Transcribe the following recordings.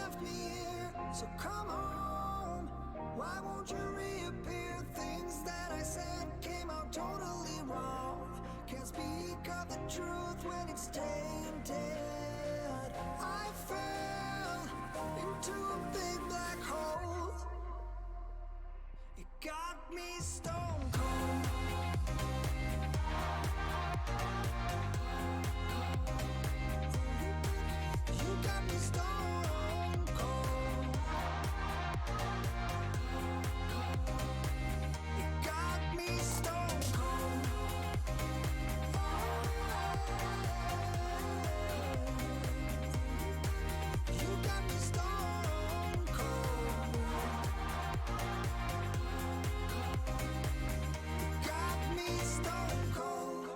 left me here. So come home. Why won't you reappear? Things that I said came out totally wrong. Can't speak of the truth when it's tainted. I fell into a big black hole. It got me stone cold. You got me stone cold. It got me stone cold. You got me stone cold. Got me stone cold.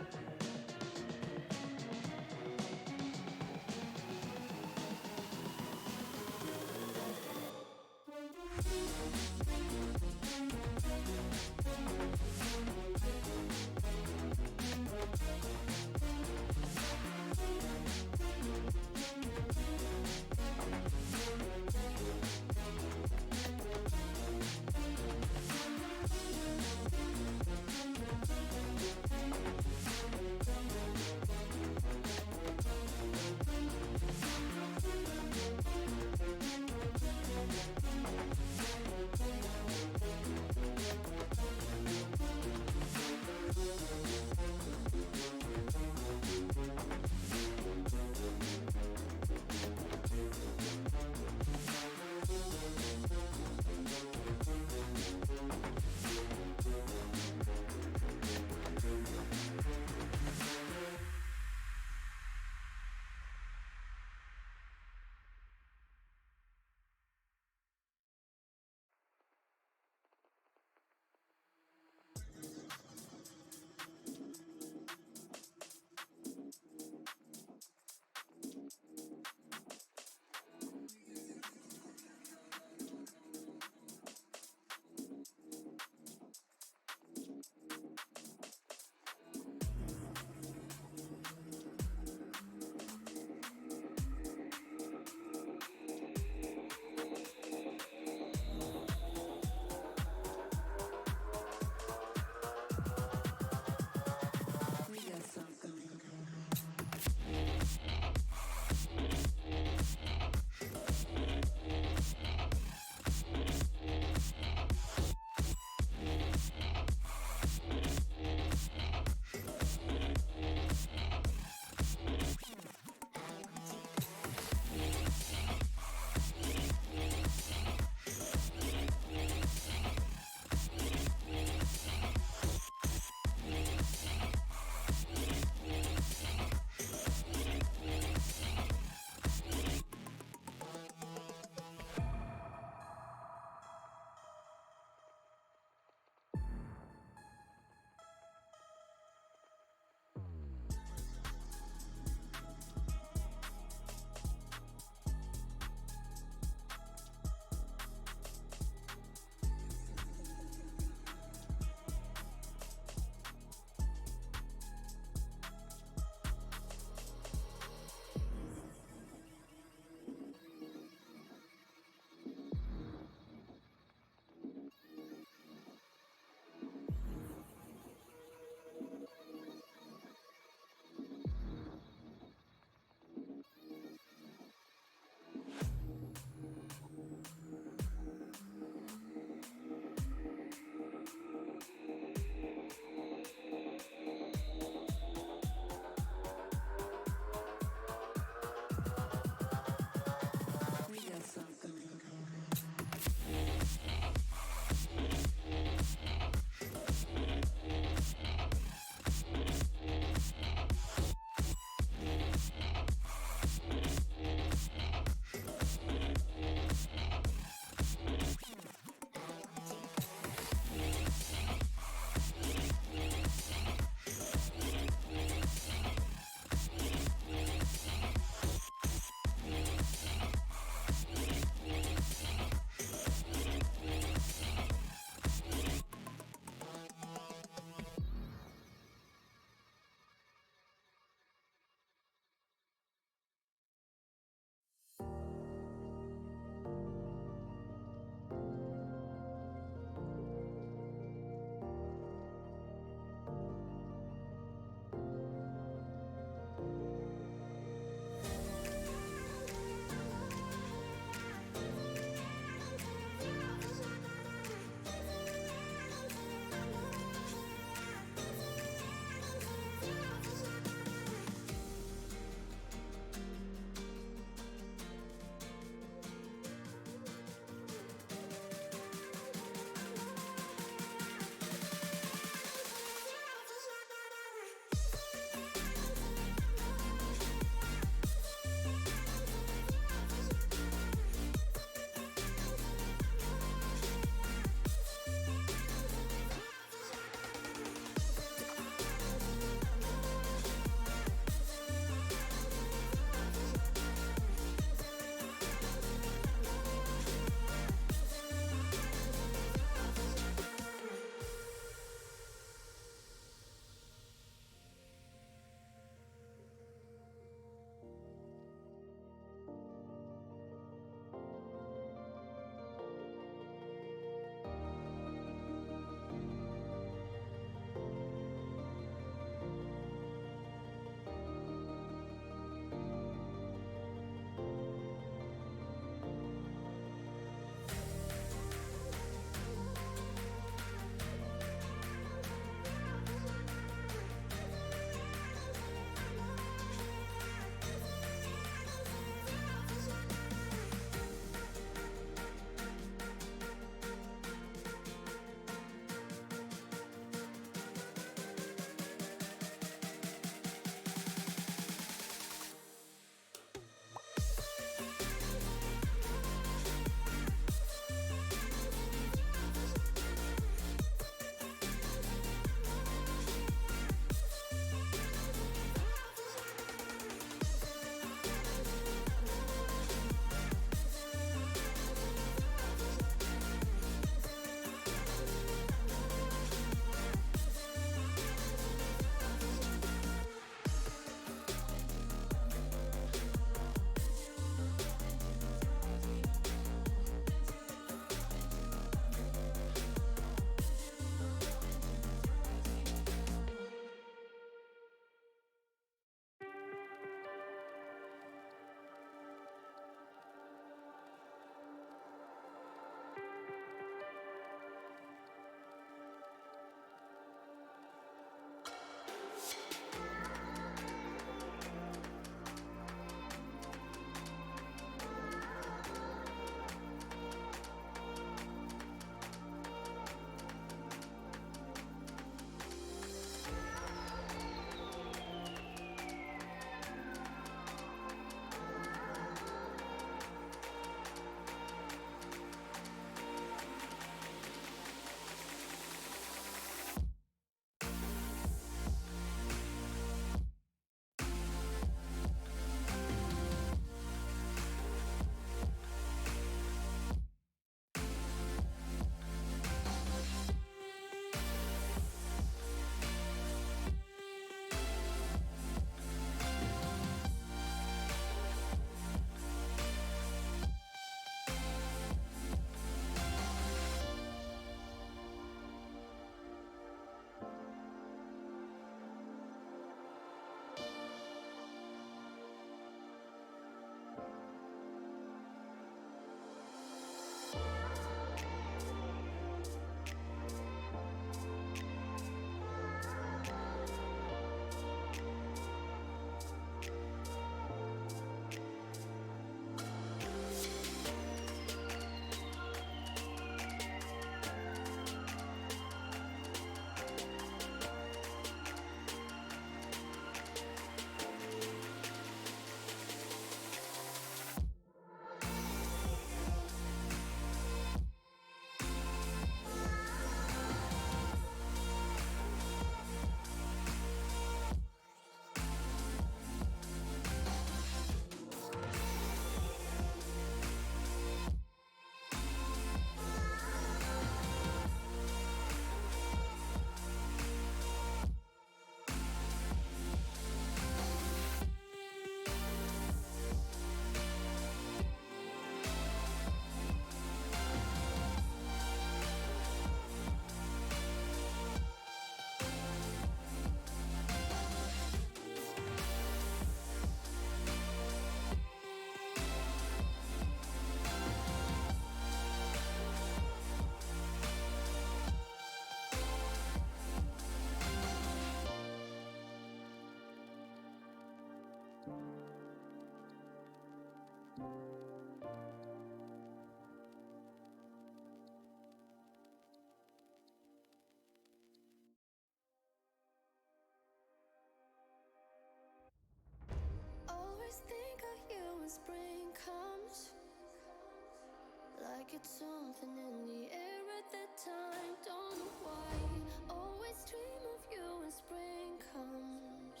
like it's something in the air at that time. Don't know why. Always dream of you when spring comes.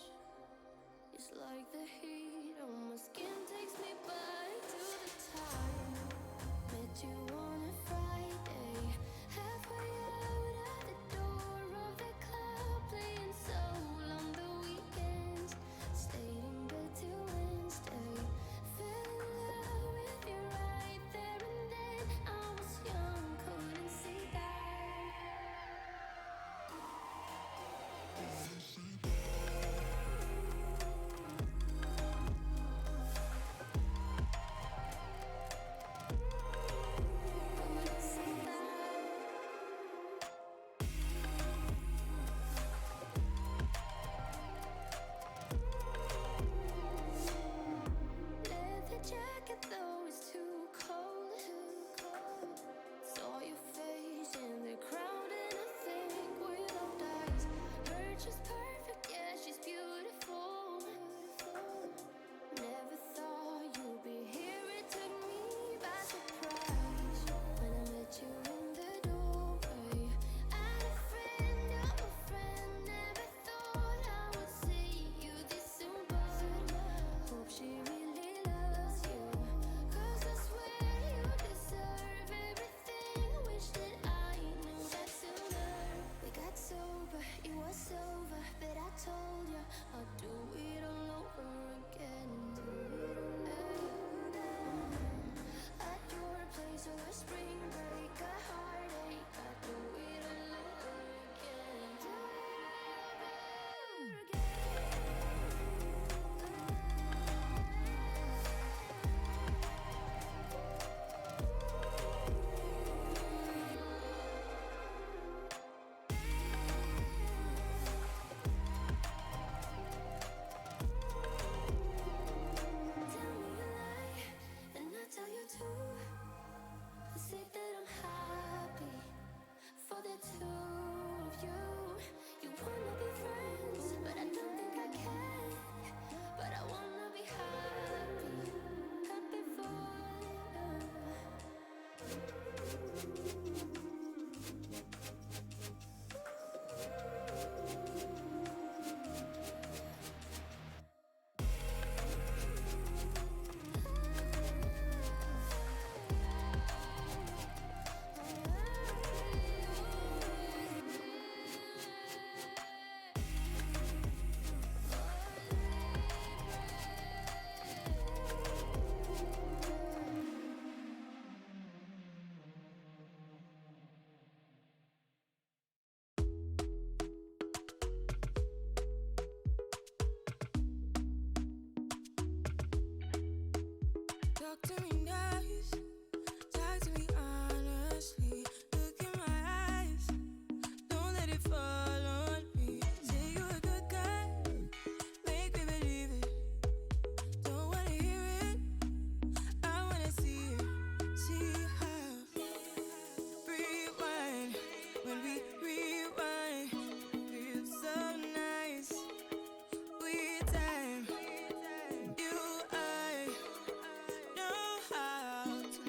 It's like the heat on my skin takes me back to the time met you on a Friday, halfway out at the door of the club, playing soul on the weekends. Stayed in bed till Wednesday. Fell in love with you right there and then. I was young, couldn't see that. Leather jacket though is too cold. Saw your face in the crowd and I think without eyes. Her just perfect, yeah, she's beautiful. Never thought you'd be here, it took me by surprise when I met you in the doorway. And a friend of a friend, never thought I would see you this soon, but hope she really loves you. 'Cause I swear you deserve everything. Wish that I knew that sooner. We got sober, it was over, but I told you I'd do it all over again. At your place or a spring break, a heartache, I'd do it all over again. Do it all Tell me a lie, and I tell you too. I say that I'm happy for the two of you. You wanna be friends, but I don't think I can. But I wanna be happy, happy for you. Talk to me nice, talk to me honestly. Look in my eyes, don't let it fall on me. Say you a good guy, make me believe it. Don't wanna hear it, I wanna see it. See how rewind when we rewind. Feels so nice. We time, you I know how to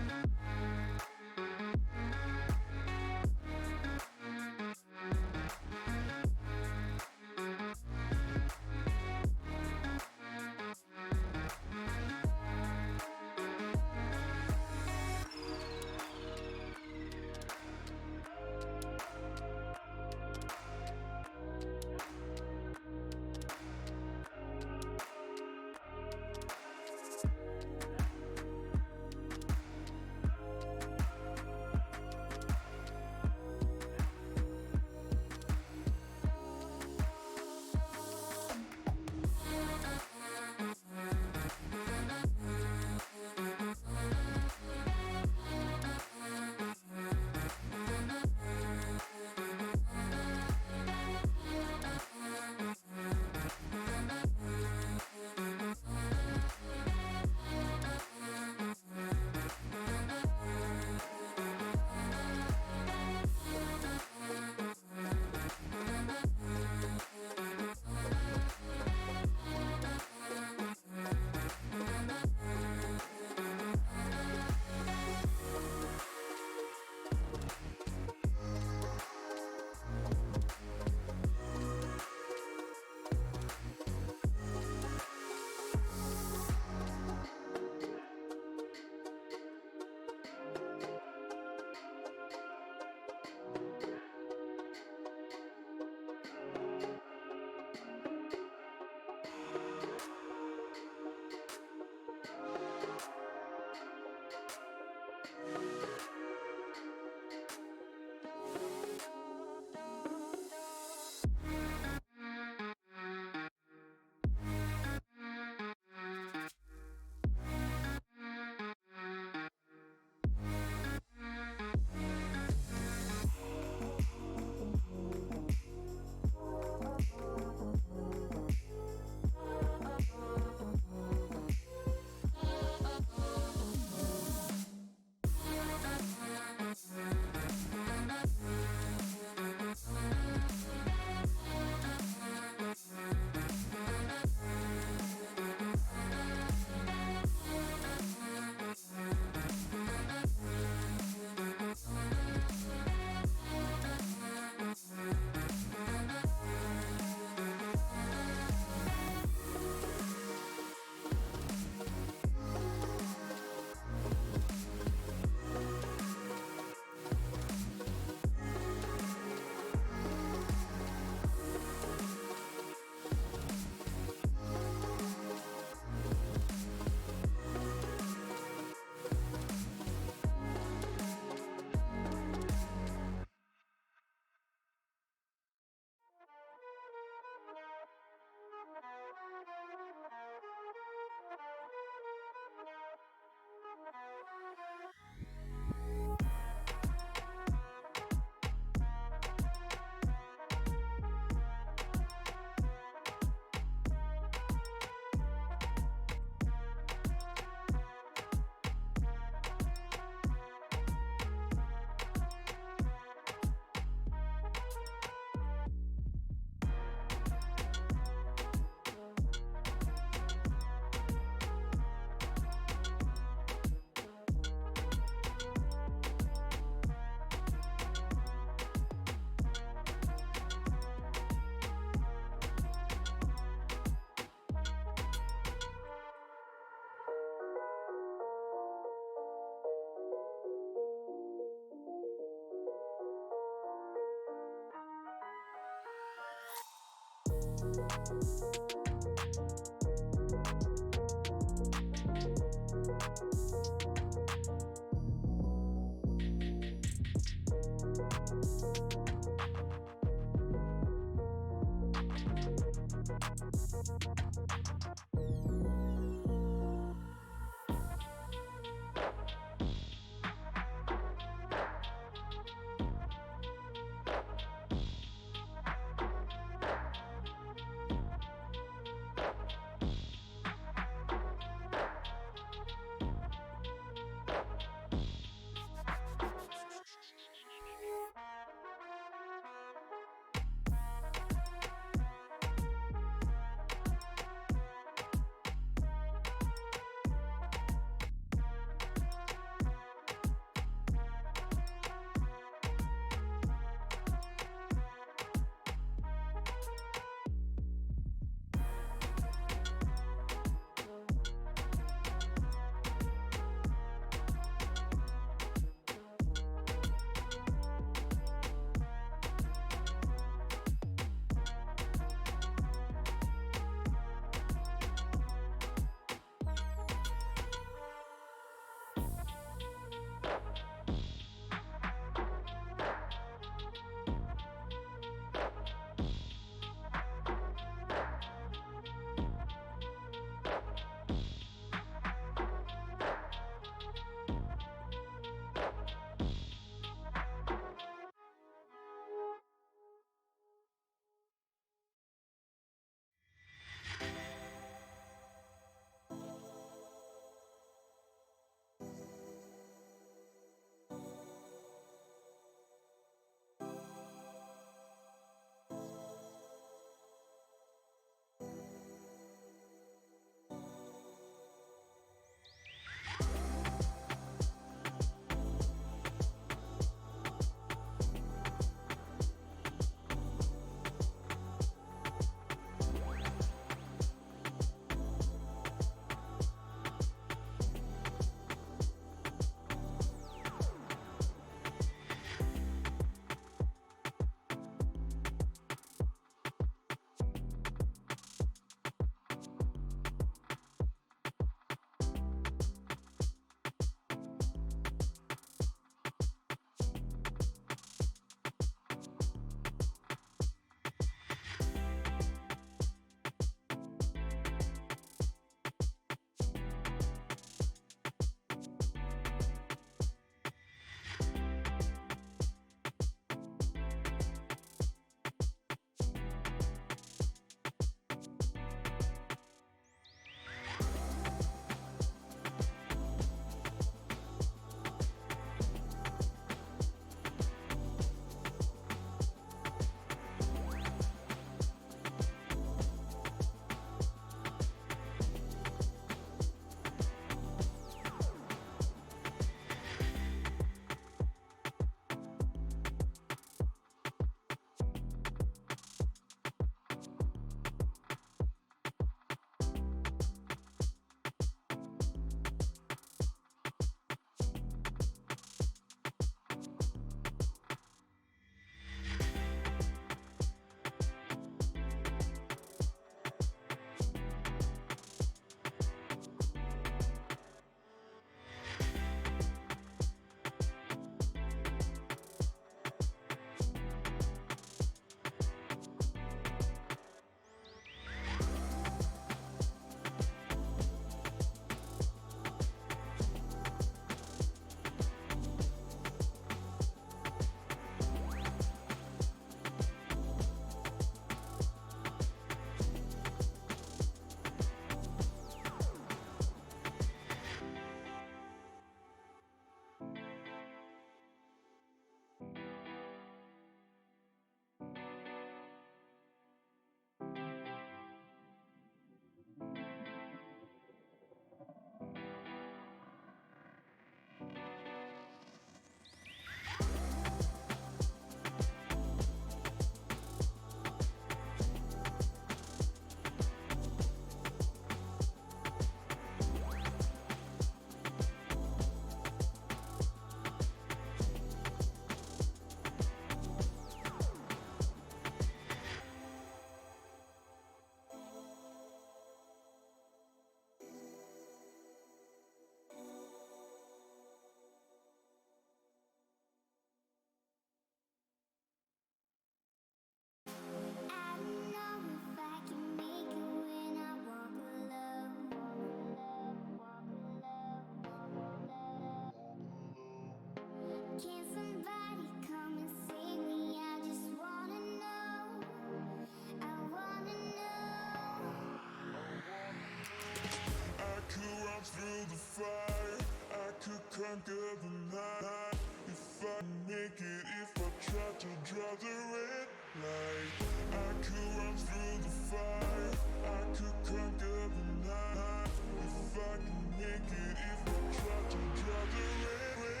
conquer the night. If I make it, if I try to draw the red light, I could run through the fire, I could conquer the night. If I can make it, if I try to draw the red,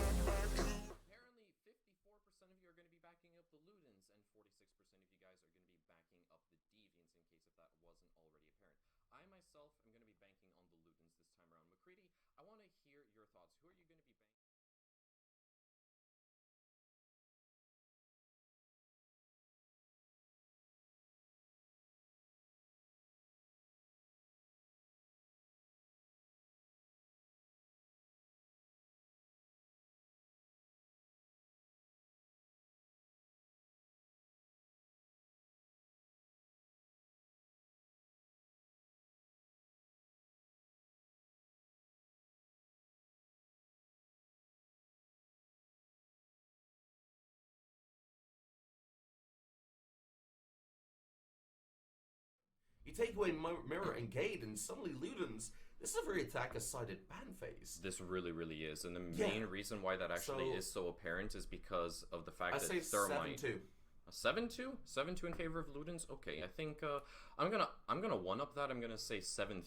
I could. Apparently, 54% of you are going to be backing up the Ludens, and 46% of you guys are going to be backing up the Deviants, in case if that wasn't already apparent. I myself am going to be banking on the Ludens this time around. McCready, I want to hear your thoughts. Who are you going to be banking? You take away Mirror and Gade, and suddenly Ludens, this is a very attacker-sided ban phase. This really, really is, and the main reason why that actually is so apparent is because of the fact that Thermite. 7-2. 7-2? 7-2 in favor of Ludens? Okay, I think I'm gonna one-up that. I'm gonna say 7-3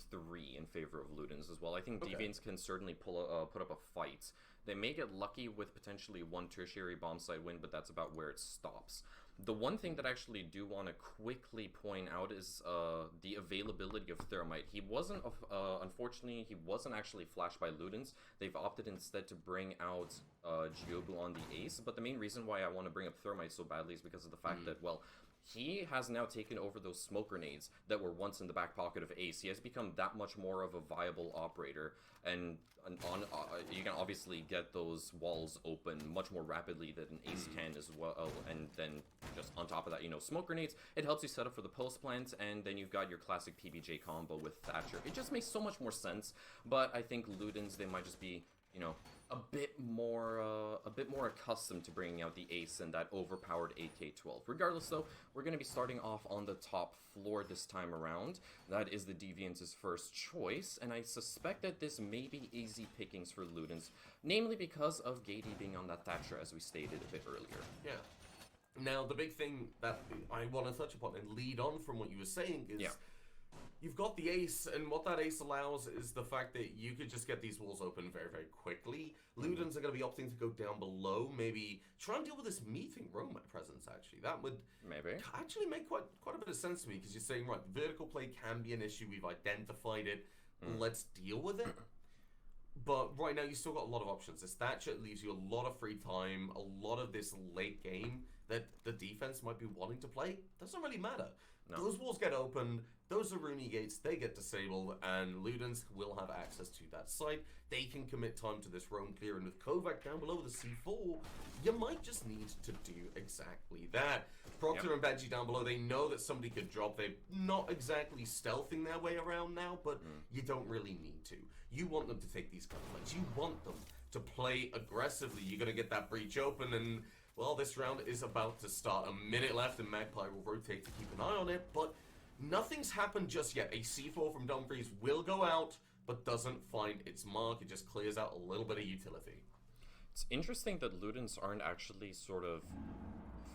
in favor of Ludens as well. I think Deviants can certainly put up a fight. They may get lucky with potentially one tertiary bomb site win, but that's about where it stops. The one thing that I actually do want to quickly point out is the availability of Thermite. He wasn't, unfortunately, he wasn't actually flashed by Ludens. They've opted instead to bring out Jiobu on the Ace, but the main reason why I want to bring up Thermite so badly is because of the fact that, well, he has now taken over those smoke grenades that were once in the back pocket of Ace. He has become that much more of a viable operator, and you can obviously get those walls open much more rapidly than Ace can as well. And then just on top of that, you know, smoke grenades, it helps you set up for the post plant, and then you've got your classic PBJ combo with Thatcher. It just makes so much more sense, but I think Ludens, they might just be, you know, a bit more accustomed to bringing out the Ace and that overpowered AK-12. Regardless, though, we're going to be starting off on the top floor this time around. That is the Deviants' first choice, and I suspect that this may be easy pickings for Ludens, namely because of Gady being on that Thatcher, as we stated a bit earlier. Yeah. Now, the big thing that I want to touch upon and lead on from what you were saying is you've got the Ace, and what that Ace allows is the fact that you could just get these walls open very, very quickly. Ludens are going to be opting to go down below, maybe try and deal with this meeting Roma presence, actually. That would actually make quite a bit of sense to me, because you're saying, right, vertical play can be an issue, we've identified it, let's deal with it. But right now, you still got a lot of options. This Thatcher leaves you a lot of free time, a lot of this late game that the defense might be wanting to play. Doesn't really matter. No. Those walls get opened, those are Rooney gates, they get disabled, and Ludens will have access to that site. They can commit time to this roam clear, and with Kovac down below the C4, you might just need to do exactly that. Proctor and Benji down below, they know that somebody could drop. They're not exactly stealthing their way around now, but you don't really need to. You want them to take these gunfights. You want them to play aggressively. You're going to get that breach open, and well, this round is about to start. A minute left, and Magpie will rotate to keep an eye on it, but nothing's happened just yet. A C4 from Dumfries will go out, but doesn't find its mark. It just clears out a little bit of utility. It's interesting that Ludens aren't actually sort of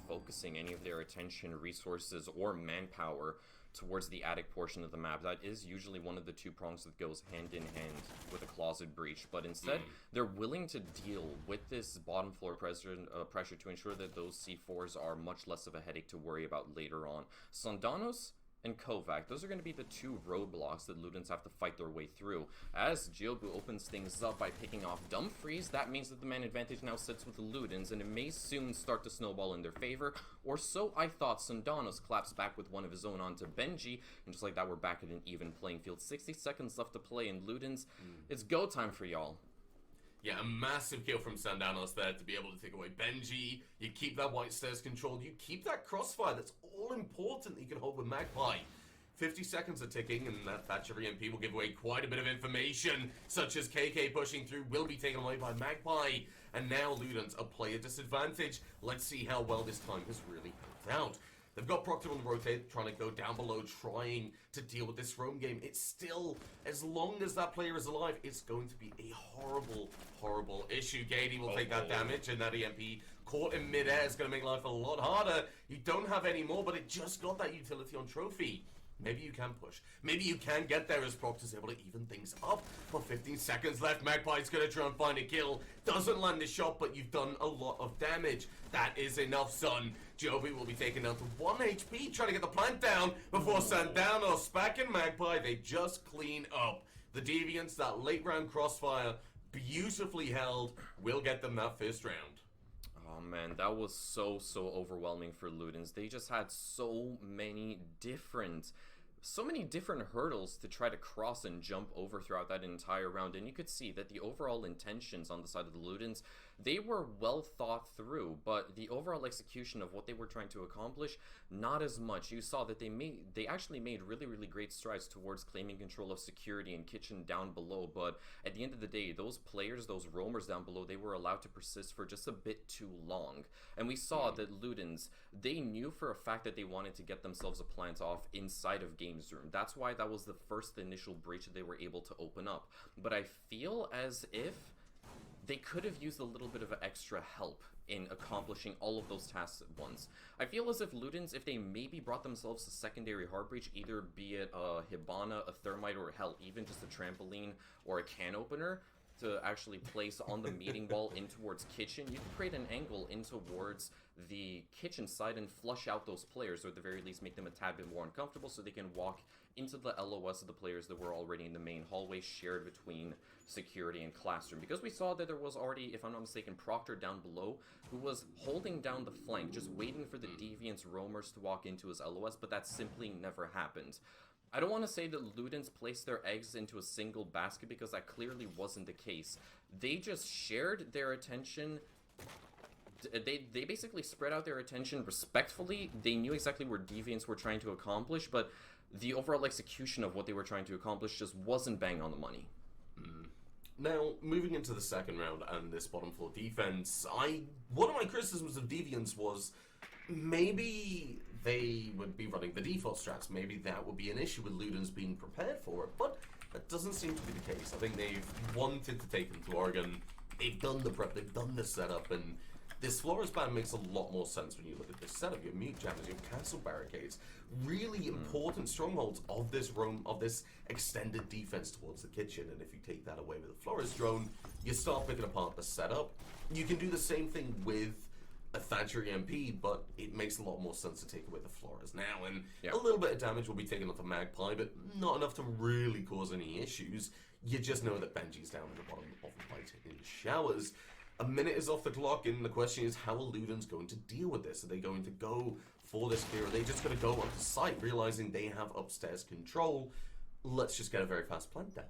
focusing any of their attention, resources, or manpower towards the attic portion of the map. That is usually one of the two prongs that goes hand in hand with a closet breach, but instead they're willing to deal with this bottom floor pressure to ensure that those C4s are much less of a headache to worry about later on. Sondanos and Kovac, those are going to be the two roadblocks that Ludens have to fight their way through. As Jiobu opens things up by picking off Dumfries, that means that the man advantage now sits with the Ludens, and it may soon start to snowball in their favor, or so I thought. Sondanos claps back with one of his own onto Benji, and just like that, we're back at an even playing field. 60 seconds left to play, and Ludens, it's go time for y'all. Yeah, a massive kill from Sandanos there to be able to take away Benji. You keep that white stairs controlled. You keep that crossfire. That's all important that you can hold with Magpie. 50 seconds are ticking, and that Thatcher EMP will give away quite a bit of information, such as KK pushing through will be taken away by Magpie. And now Ludens a player disadvantage. Let's see how well this time has really helped out. They've got Proctor on the rotate, trying to go down below, trying to deal with this roam game. It's still, as long as that player is alive, it's going to be a horrible, horrible issue. Gady will take that damage, and that EMP caught in midair is going to make life a lot harder. You don't have any more, but it just got that utility on Trophy. Maybe you can push. Maybe you can get there as Proctor's able to even things up. But 15 seconds left. Magpie's going to try and find a kill. Doesn't land the shot, but you've done a lot of damage. That is enough, son. Jovi will be taken down to 1 HP, trying to get the plant down before Sandanos, Spack and Magpie, they just clean up. The Deviants, that late round crossfire, beautifully held, will get them that first round. Oh man, that was so overwhelming for Ludens. They just had so many different hurdles to try to cross and jump over throughout that entire round, and you could see that the overall intentions on the side of the Ludens, they were well thought through, but the overall execution of what they were trying to accomplish, not as much. You saw that they actually made really great strides towards claiming control of security and kitchen down below, but at the end of the day, those players, those roamers down below, they were allowed to persist for just a bit too long. And we saw that Ludens, they knew for a fact that they wanted to get themselves a plant off inside of Games Room. That's why that was the first initial breach that they were able to open up. But I feel as if they could have used a little bit of extra help in accomplishing all of those tasks at once. I feel as if Ludens, if they maybe brought themselves a secondary hard breach, either be it a Hibana, a Thermite, or hell, even just a trampoline or a can opener, to actually place on the meeting wall in towards kitchen, you can create an angle in towards the kitchen side and flush out those players, or at the very least make them a tad bit more uncomfortable so they can walk into the LOS of the players that were already in the main hallway shared between security and classroom. Because we saw that there was already, if I'm not mistaken, Proctor down below, who was holding down the flank, just waiting for the Deviants roamers to walk into his LOS, but that simply never happened. I don't want to say that Ludens placed their eggs into a single basket, because that clearly wasn't the case. They just shared their attention. They basically spread out their attention respectfully. They knew exactly what Deviants were trying to accomplish, but the overall execution of what they were trying to accomplish just wasn't bang on the money. Now, moving into the second round and this bottom floor defense, one of my criticisms of Deviants was maybe they would be running the default strats. Maybe that would be an issue with Ludens being prepared for it, but that doesn't seem to be the case. I think they've wanted to take them to Oregon. They've done the prep, they've done the setup, and this Flores ban makes a lot more sense when you look at this setup. Your mute jammers, your castle barricades, really important strongholds of this extended defense towards the kitchen. And if you take that away with a Flores drone, you start picking apart the setup. You can do the same thing with a Thatcher EMP, but it makes a lot more sense to take away the Flores now. And a little bit of damage will be taken off the Magpie, but not enough to really cause any issues. You just know that Benji's down in the bottom of the fight in showers. A minute is off the clock, and the question is, how are Ludens going to deal with this? Are they going to go for this clear? Are they just going to go onto site, realizing they have upstairs control? Let's just get a very fast plant down.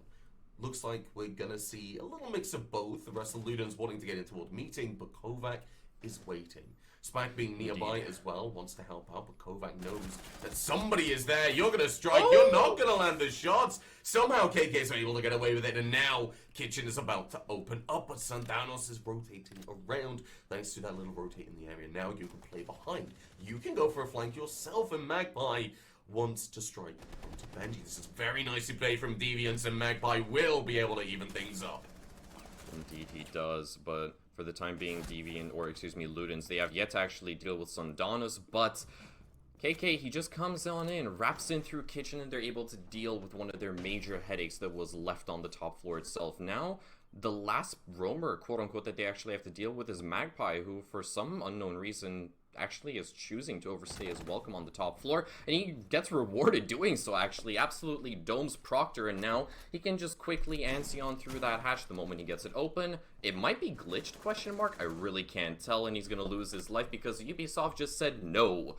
Looks like we're going to see a little mix of both. The rest of Ludens wanting to get in toward meeting, but Kovac is waiting. Spack being nearby as well, wants to help out, but Kovac knows that somebody is there. You're going to strike. You're not going to land the shots. Somehow KK's able to get away with it, and now Kitchen is about to open up, but Sandanos is rotating around. Thanks to that little rotate in the area, now you can play behind. You can go for a flank yourself, and Magpie wants to strike onto Benji. This is very nicely played from Deviants, and Magpie will be able to even things up. Indeed he does, but for the time being, Ludens, they have yet to actually deal with Sandanos, but KK, he just comes on in, wraps in through kitchen, and they're able to deal with one of their major headaches that was left on the top floor itself. Now, the last roamer, quote-unquote, that they actually have to deal with is Magpie, who, for some unknown reason, actually is choosing to overstay his welcome on the top floor, and he gets rewarded doing so, actually. Absolutely domes Proctor, and now he can just quickly ansi on through that hatch the moment he gets it open. It might be glitched, question mark, I really can't tell, and he's gonna lose his life because Ubisoft just said no.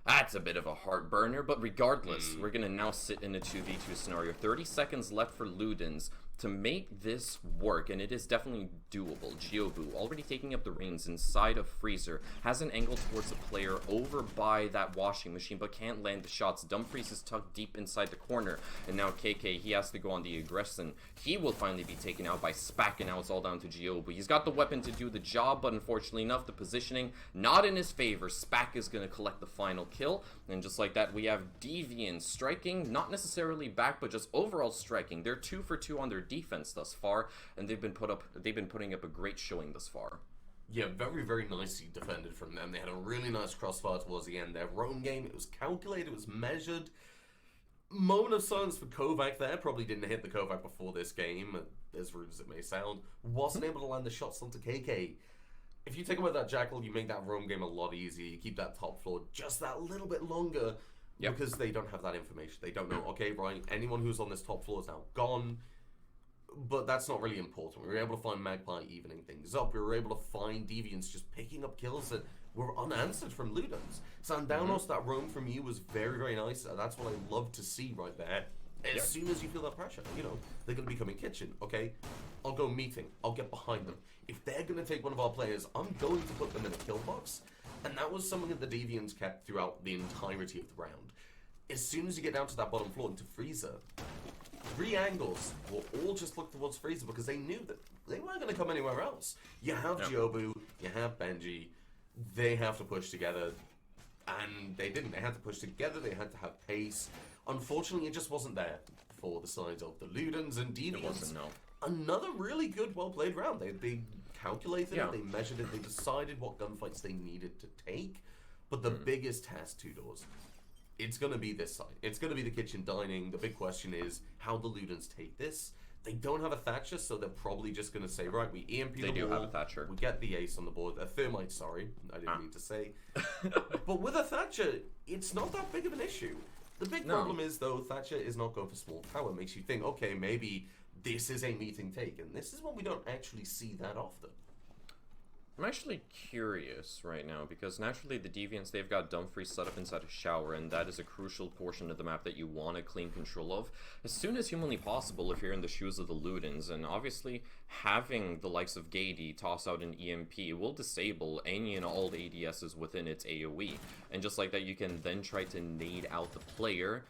That's a bit of a heartburner, but regardless, we're gonna now sit in a 2v2 scenario. 30 seconds left for Ludens to make this work, and it is definitely doable, Giobu, already taking up the reins inside of Freezer, has an angle towards the player over by that washing machine, but can't land the shots. Dumfries is tucked deep inside the corner, and now KK, he has to go on the aggression. He will finally be taken out by Spack, and now it's all down to Giobu. He's got the weapon to do the job, but unfortunately enough, the positioning not in his favor. Spack is going to collect the final kill, and just like that, we have Deviant striking, not necessarily back, but just overall striking. They're 2 for 2 on their defense thus far, and they've been putting up a great showing thus far. Yeah, very, very nicely defended from them. They had a really nice crossfire towards the end. Their roam game, it was calculated, it was measured. Moment of silence for Kovac there. Probably didn't hit the Kovac before this game, as rude as it may sound. Wasn't able to land the shots onto KK. If you take away that Jackal, you make that roam game a lot easier. You keep that top floor just that little bit longer, because they don't have that information. They don't know, okay, right, anyone who's on this top floor is now gone. But that's not really important. We were able to find Magpie evening things up. We were able to find Deviants just picking up kills that were unanswered from Ludens. Sandanos, that roam from you was very, very nice. That's what I love to see right there. As soon as you feel that pressure, you know, they're going to be coming kitchen, okay? I'll go meeting. I'll get behind them. If they're going to take one of our players, I'm going to put them in a kill box. And that was something that the Deviants kept throughout the entirety of the round. As soon as you get down to that bottom floor into Freezer, 3 angles will all just look towards Freezer because they knew that they weren't going to come anywhere else. You have Giobu, you have Benji, they have to push together, and they didn't. They had to push together, they had to have pace. Unfortunately, it just wasn't there for the sides of the Ludens and Deviants. It wasn't, no. Another really good, well-played round. They calculated it, they measured it, they decided what gunfights they needed to take. But the biggest test, Two Doors, it's going to be this side. It's going to be the kitchen dining. The big question is how the Ludens take this. They don't have a Thatcher, so they're probably just going to say, right, we EMP the wall. They do have a Thatcher. We get the ace on the board. A Thermite, sorry. I didn't mean to say. But with a Thatcher, it's not that big of an issue. The big problem is, though, Thatcher is not going for small tower. It makes you think, okay, maybe this is a meeting take. And this is what we don't actually see that often. I'm actually curious right now, because naturally the Deviants, they've got Dumfries set up inside a shower, and that is a crucial portion of the map that you want to claim control of as soon as humanly possible if you're in the shoes of the Ludens. And obviously, having the likes of Gady toss out an EMP will disable any and all ADSs within its AoE. And just like that, you can then try to nade out the player,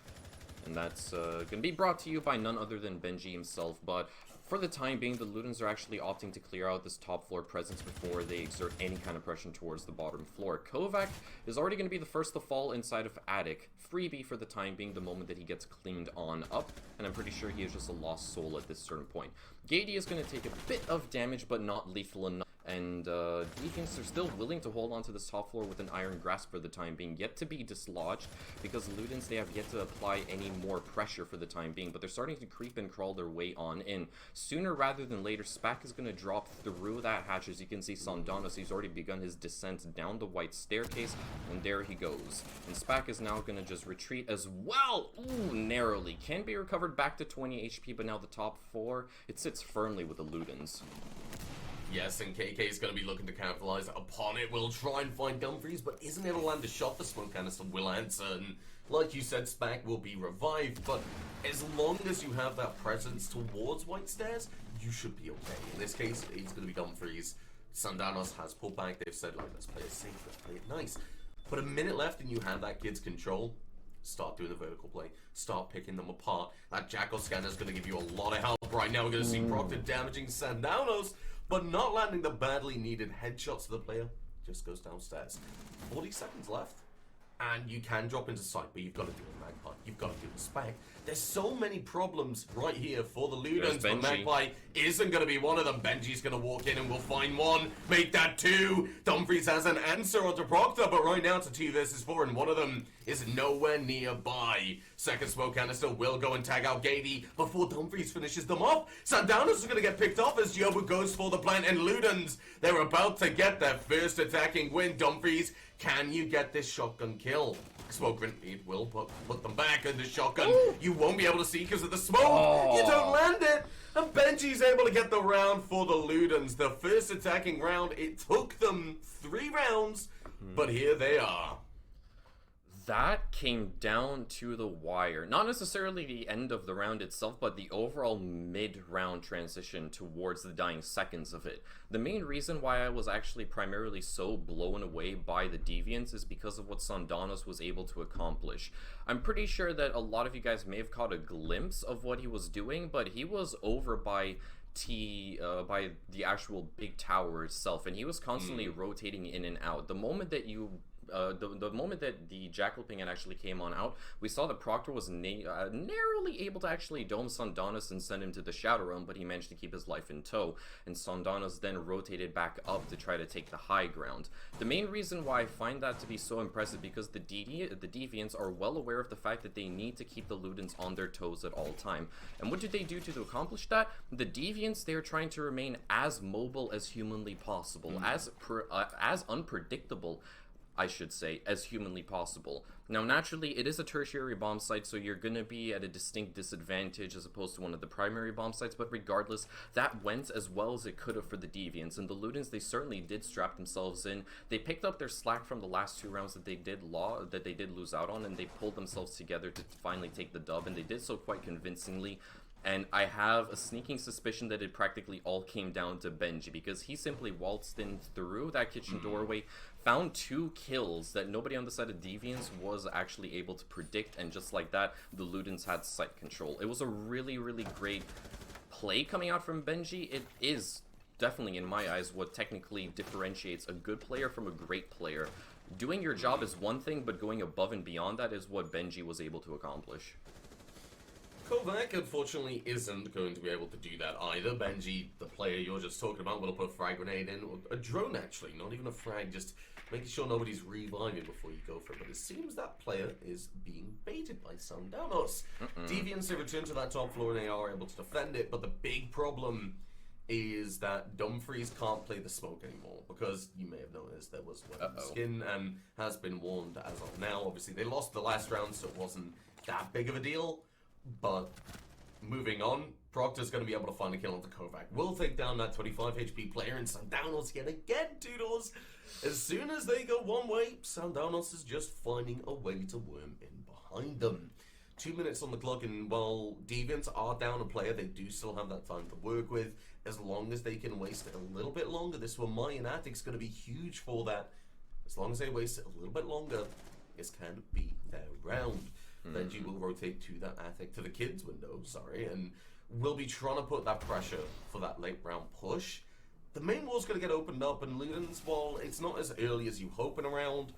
and that's going to be brought to you by none other than Benji himself. But for the time being, the Ludens are actually opting to clear out this top floor presence before they exert any kind of pressure towards the bottom floor. Kovac is already going to be the first to fall inside of Attic. Freebie for the time being the moment that he gets cleaned on up, and I'm pretty sure he is just a lost soul at this certain point. Gady is going to take a bit of damage, but not lethal enough. And Deviants are still willing to hold on to this top floor with an iron grasp for the time being, yet to be dislodged, because Ludens, they have yet to apply any more pressure for the time being, but they're starting to creep and crawl their way on in. Sooner rather than later, Spack is going to drop through that hatch. As you can see, Sandanos, he's already begun his descent down the white staircase, and there he goes. And Spack is now going to just retreat as well. Ooh, narrowly. Can be recovered back to 20 HP, but now the top 4, it sits firmly with the Ludens. Yes, and KK is going to be looking to capitalize upon it. We'll try and find Dumfries, but isn't able to land a shot. The smoke canister will answer, and like you said, Spack will be revived. But as long as you have that presence towards White Stairs, you should be okay. In this case, it's going to be Dumfries. Sandanos has pulled back. They've said, like, let's play it safe, let's play it nice. But a minute left and you have that kid's control. Start doing the vertical play. Start picking them apart. That Jackal scanner is going to give you a lot of help right now. We're going to see Proctor damaging Sandanos, but not landing the badly needed headshots to the player. Just goes downstairs. 40 seconds left. And you can drop into sight, but you've got to do a Magpie. You've got to do a Spack. There's so many problems right here for the Ludens, but Magpie isn't going to be one of them. Benji's going to walk in and we'll find 1. Make that 2. Dumfries has an answer onto Proctor, but right now it's a 2 versus 4, and one of them is nowhere nearby. Second smoke canister will go and tag out Gady before Dumfries finishes them off. Sandanos is going to get picked off as Yobu goes for the plant, and Ludens, they're about to get their first attacking win. Dumfries, can you get this shotgun kill? Smoke grenade will put them back in the shotgun. Ooh. You won't be able to see because of the smoke. Oh. You don't land it. And Benji's able to get the round for the Ludens. The first attacking round. It took them 3 rounds, but here they are. That came down to the wire. Not necessarily the end of the round itself, but the overall mid-round transition towards the dying seconds of it. The main reason why I was actually primarily so blown away by the Deviants is because of what Sandanos was able to accomplish. I'm pretty sure that a lot of you guys may have caught a glimpse of what he was doing, but he was over by by the actual big tower itself, and he was constantly rotating in and out. The moment that the moment that the Jackal Ping actually came on out, we saw that Proctor was narrowly able to actually dome Sandanos and send him to the Shadow Realm, but he managed to keep his life in tow, and Sandanos then rotated back up to try to take the high ground. The main reason why I find that to be so impressive because the Deviants are well aware of the fact that they need to keep the Ludens on their toes at all time. And what do they do to accomplish that? The Deviants, they are trying to remain as mobile as humanly possible, as unpredictable, I should say, as humanly possible. Now, naturally, it is a tertiary bomb site, so you're going to be at a distinct disadvantage as opposed to one of the primary bomb sites, but regardless, that went as well as it could have for the Deviants, and the Ludens, they certainly did strap themselves in. They picked up their slack from the last 2 rounds that they did lose out on, and they pulled themselves together to finally take the dub, and they did so quite convincingly. And I have a sneaking suspicion that it practically all came down to Benji, because he simply waltzed in through that kitchen doorway, found 2 kills that nobody on the side of Deviants was actually able to predict, and just like that, the Ludens had site control. It was a really, really great play coming out from Benji. It is definitely, in my eyes, what technically differentiates a good player from a great player. Doing your job is one thing, but going above and beyond that is what Benji was able to accomplish. Kovac, unfortunately, isn't going to be able to do that either. Benji, the player you're just talking about, will put a frag grenade in, or a drone actually, not even a frag, just making sure nobody's reviving before you go for it. But it seems that player is being baited by Sandanos. Deviants, they return to that top floor and they are able to defend it, but the big problem is that Dumfries can't play the smoke anymore, because you may have noticed there was skin and has been warned as of now. Obviously, they lost the last round, so it wasn't that big of a deal. But moving on, Proctor's going to be able to find a kill onto Kovac. Will take down that 25 HP player, and Sandanos yet again, Toodles. As soon as they go one way, Sandanos is just finding a way to worm in behind them. 2 minutes on the clock, and while Deviants are down a player, they do still have that time to work with. As long as they can waste it a little bit longer, this one, Mayan Attic's going to be huge for that. As long as they waste it a little bit longer, this can be their round. Benji will rotate to that attic, to the kids window, sorry, and will be trying to put that pressure for that late round push. The main wall's going to get opened up, and Ludens, while it's not as early as you hope in a round,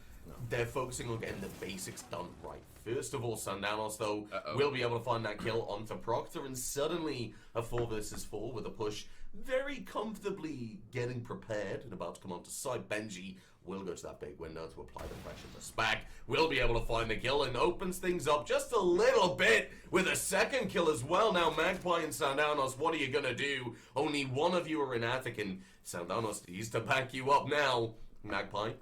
they're focusing on getting the basics done right. First of all, Sandanos, though, will be able to find that kill onto Proctor, and suddenly a 4 versus 4 with a push very comfortably getting prepared and about to come onto site. Benji will go to that big window to apply the pressure to Spag. Will be able to find the kill and opens things up just a little bit with a second kill as well. Now, Magpie and Sandanos, what are you going to do? Only one of you are in Attic, and Sandanos needs to back you up now. Magpie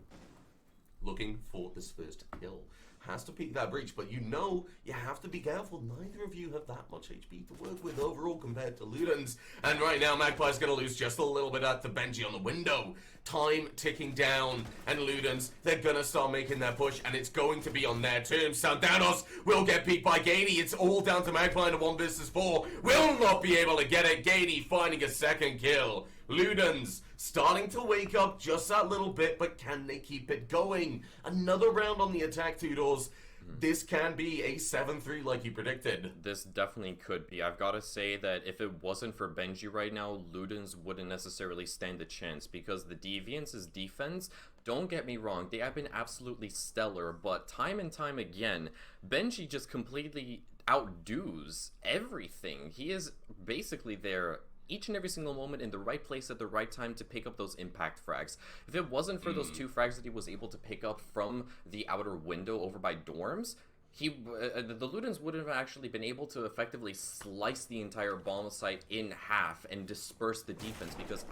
looking for this first kill. Has to peek that breach, but you know you have to be careful. Neither of you have that much HP to work with overall compared to Ludens. And right now, Magpie's going to lose just a little bit at the Benji on the window. Time ticking down, and Ludens, they're going to start making their push, and it's going to be on their terms. Sandanos will get peeked by Gady. It's all down to Magpie in a 1 versus 4. Will not be able to get it. Gady finding a second kill. Ludens starting to wake up just that little bit, but can they keep it going? Another round on the attack, Toodles. This can be a 7-3 like you predicted. This definitely could be. I've got to say that if it wasn't for Benji right now, Ludens wouldn't necessarily stand a chance, because the Deviants' defense, don't get me wrong, they have been absolutely stellar, but time and time again, Benji just completely outdoes everything. He is basically there each and every single moment in the right place at the right time to pick up those impact frags. If it wasn't for those 2 frags that he was able to pick up from the outer window over by dorms, The Ludens wouldn't have actually been able to effectively slice the entire bomb site in half and disperse the defense, because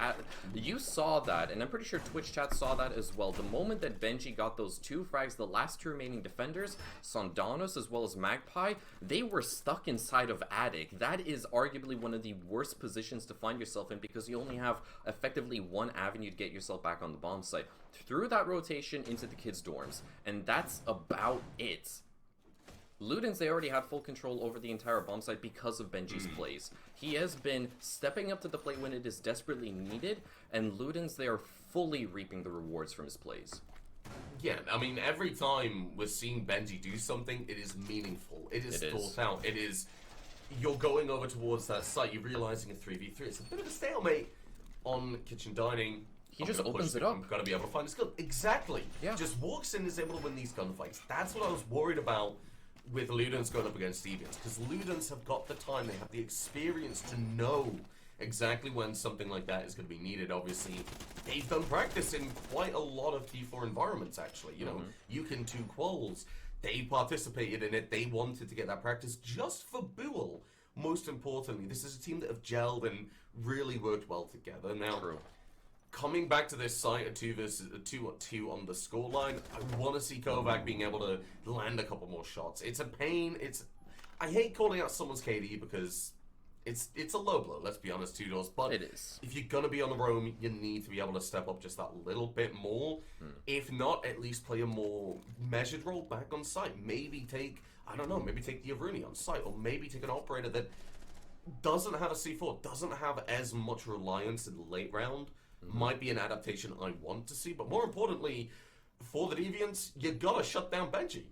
you saw that, and I'm pretty sure Twitch chat saw that as well. The moment that Benji got those 2 frags, the last 2 remaining defenders, Sondanos as well as Magpie, they were stuck inside of Attic. That is arguably one of the worst positions to find yourself in, because you only have effectively one avenue to get yourself back on the bomb site. Through that rotation into the kids' dorms, and that's about it. Ludens, they already had full control over the entire bomb site because of Benji's plays. He has been stepping up to the plate when it is desperately needed, and Ludens, they are fully reaping the rewards from his plays. Yeah, I mean, every time we're seeing Benji do something, it is meaningful. It is thought out. It is, you're going over towards that site, you're realizing a 3v3. It's a bit of a stalemate on Kitchen Dining. He just opens it up. I'm going to be able to find his gun. Exactly. Yeah. Just walks in and is able to win these gunfights. That's what I was worried about with Ludens going up against Deviants, because Ludens have got the time, they have the experience to know exactly when something like that is going to be needed. Obviously, they've done practice in quite a lot of T4 environments, actually. You know, you can 2 quals. They participated in it. They wanted to get that practice just for Buell. Most importantly, this is a team that have gelled and really worked well together. Now, coming back to this site at 2-2 on the scoreline, I want to see Kovac being able to land a couple more shots. It's a pain. I hate calling out someone's KD because it's a low blow, let's be honest, 2 doors. But it is. If you're going to be on the roam, you need to be able to step up just that little bit more. If not, at least play a more measured role back on site. Maybe take, I don't know, maybe take the Aruni on site, or maybe take an operator that doesn't have a C4, doesn't have as much reliance in the late round. Might be an adaptation I want to see, but more importantly, for the Deviants, you gotta shut down Benji.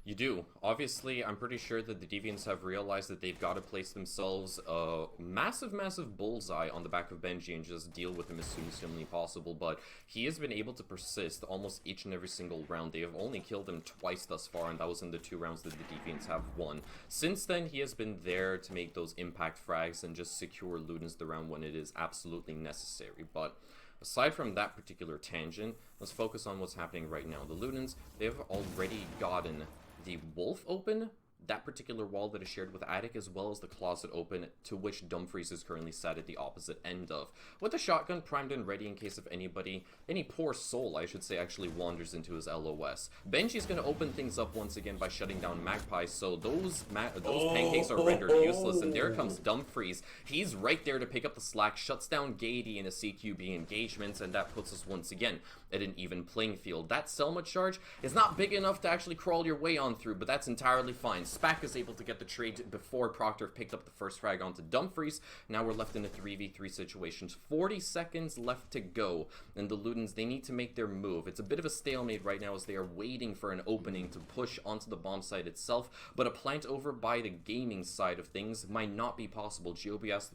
You do. Obviously, I'm pretty sure that the Deviants have realized that they've got to place themselves a massive, massive bullseye on the back of Benji and just deal with him as soon as humanly possible, but he has been able to persist almost each and every single round. They have only killed him twice thus far, and that was in the 2 rounds that the Deviants have won. Since then, he has been there to make those impact frags and just secure Ludens the round when it is absolutely necessary, but aside from that particular tangent, let's focus on what's happening right now. The Ludens, they've already gotten the Wolf open, that particular wall that is shared with Attic, as well as the closet open, to which Dumfries is currently sat at the opposite end of, with the shotgun primed and ready in case of any poor soul, I should say, actually wanders into his LOS. Benji's going to open things up once again by shutting down Magpie, so those pancakes are rendered useless, and there comes Dumfries. He's right there to pick up the slack, shuts down Gady in a CQB engagement, and that puts us once again at an even playing field. That Selma charge is not big enough to actually crawl your way on through, but that's entirely fine. Spack is able to get the trade before Proctor picked up the first frag onto Dumfries. Now we're left in a 3v3 situation. 40 seconds left to go, and the Ludens, they need to make their move. It's a bit of a stalemate right now as they are waiting for an opening to push onto the bomb site itself, but a plant over by the gaming side of things might not be possible. Giobi has to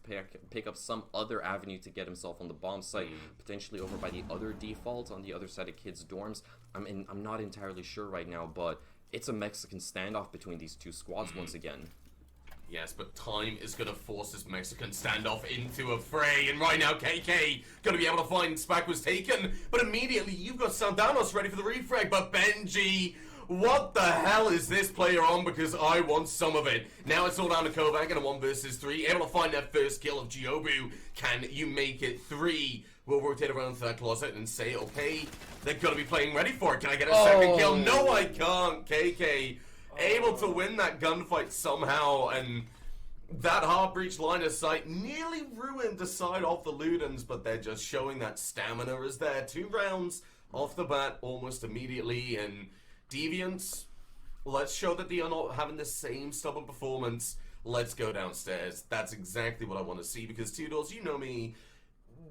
pick up some other avenue to get himself on the bomb site, potentially over by the other default on the other side of kids' dorms. I'm not entirely sure right now, but it's a Mexican standoff between these 2 squads once again. Yes, but time is going to force this Mexican standoff into a fray, and right now KK going to be able to find Spack was taken, but immediately you've got Sandanos ready for the refrag, but Benji, what the hell is this player on? Because I want some of it. Now it's all down to Kovac in a 1 versus 3, able to find that first kill of Giobu. Can you make it 3? We'll rotate around to that closet and say, okay, they're going to be playing ready for it. Can I get a second kill? No, I can't. KK able to win that gunfight somehow, and that hard breach line of sight nearly ruined the side of the Ludens, but they're just showing that stamina is there. 2 rounds off the bat almost immediately, and Deviants, let's show that they are not having the same stubborn performance. Let's go downstairs. That's exactly what I want to see, because 2 doors, you know me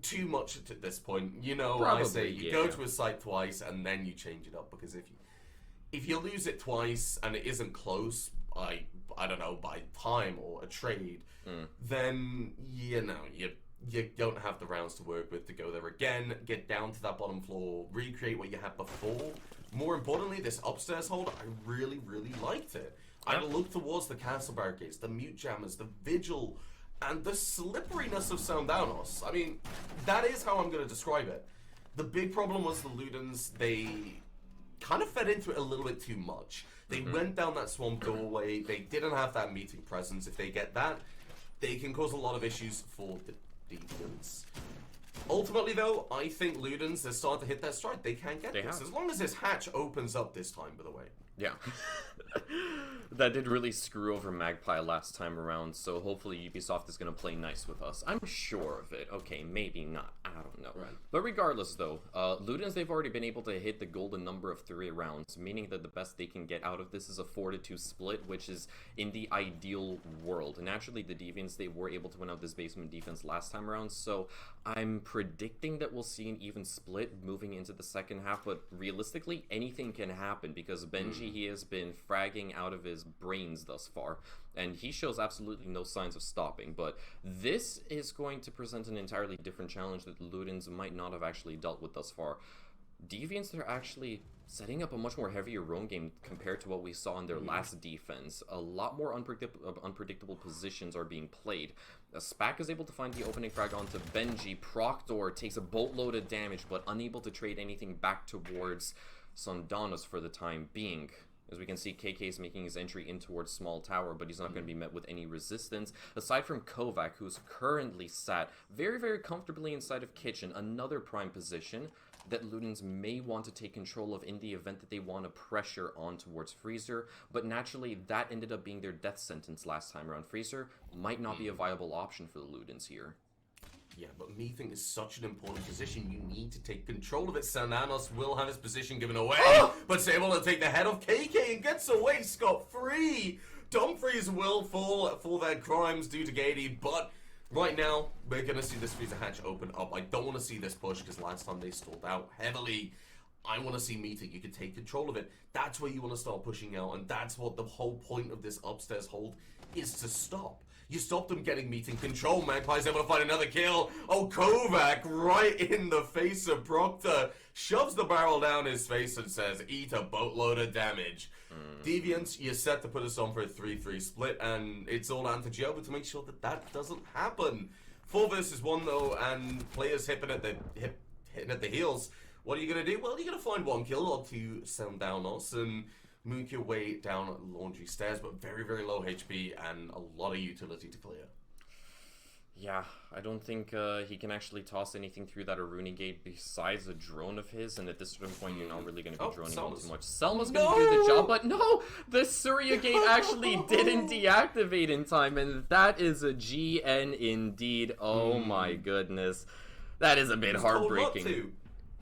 too much at this point. You know, probably, I say you go to a site twice and then you change it up, because if you lose it twice and it isn't close, I don't know, by time or a trade, then you know you don't have the rounds to work with to go there again, get down to that bottom floor, recreate what you had before. More importantly, this upstairs hold, I really, really liked it. I looked towards the castle barricades, the mute jammers, the vigil, and the slipperiness of Soundanos. I mean, that is how I'm going to describe it. The big problem was the Ludens, they kind of fed into it a little bit too much. They went down that swamp doorway. They didn't have that meeting presence. If they get that, they can cause a lot of issues for the Deviants. Ultimately, though, I think Ludens are starting to hit their stride. They can get this. As long as this hatch opens up this time, by the way. Yeah. That did really screw over Magpie last time around, so hopefully Ubisoft is going to play nice with us. I'm sure of it. Okay, maybe not. I don't know. Right. But regardless, though, Ludens, they've already been able to hit the golden number of 3 rounds, meaning that the best they can get out of this is a 4-2 split, which is in the ideal world. Naturally, the Deviants, they were able to win out this basement defense last time around, so I'm predicting that we'll see an even split moving into the second half, but realistically, anything can happen because Benji, he has been fragging out of his brains thus far, and he shows absolutely no signs of stopping. But this is going to present an entirely different challenge that Ludens might not have actually dealt with thus far. Deviants, they're actually setting up a much more heavier roam game compared to what we saw in their last defense. A lot more unpredictable positions are being played. Spack is able to find the opening frag onto Benji. Proctor takes a boatload of damage, but unable to trade anything back towards Sondanos for the time being. As we can see, KK is making his entry in towards Small Tower, but he's not going to be met with any resistance. Aside from Kovac, who's currently sat very, very comfortably inside of Kitchen, another prime position that Ludens may want to take control of in the event that they want to pressure on towards Freezer, but naturally that ended up being their death sentence last time around. Freezer might not be a viable option for the Ludens here. Yeah, but Meething is such an important position. You need to take control of it. Sananos will have his position given away, but is able to take the head of KK and gets away scot-free. Dumfries will fall for their crimes due to Gady, but right now, we're going to see this freezer hatch open up. I don't want to see this push because last time they stalled out heavily. I want to see Meeting. You can take control of it. That's where you want to start pushing out, and that's what the whole point of this upstairs hold is, to stop. You stop them getting Meeting control. Magpie's able to find another kill. Oh, Kovac right in the face of Proctor. Shoves the barrel down his face and says, eat a boatload of damage. Deviants, you're set to put us on for a 3-3 split, and it's all down to Joba to make sure that that doesn't happen. 4 versus 1 though, and players hitting at the heels. What are you going to do? Well, you're going to find 1 kill or 2 Soundownos and move your way down Laundry Stairs, but very, very low HP and a lot of utility to clear. Yeah, I don't think he can actually toss anything through that Aruni gate besides a drone of his, and at this certain point you're not really going to be droning on too much. Selma's going to do the job, but no! The Surya gate actually didn't deactivate in time, and that is a GN indeed. Oh my goodness. That is a bit heartbreaking.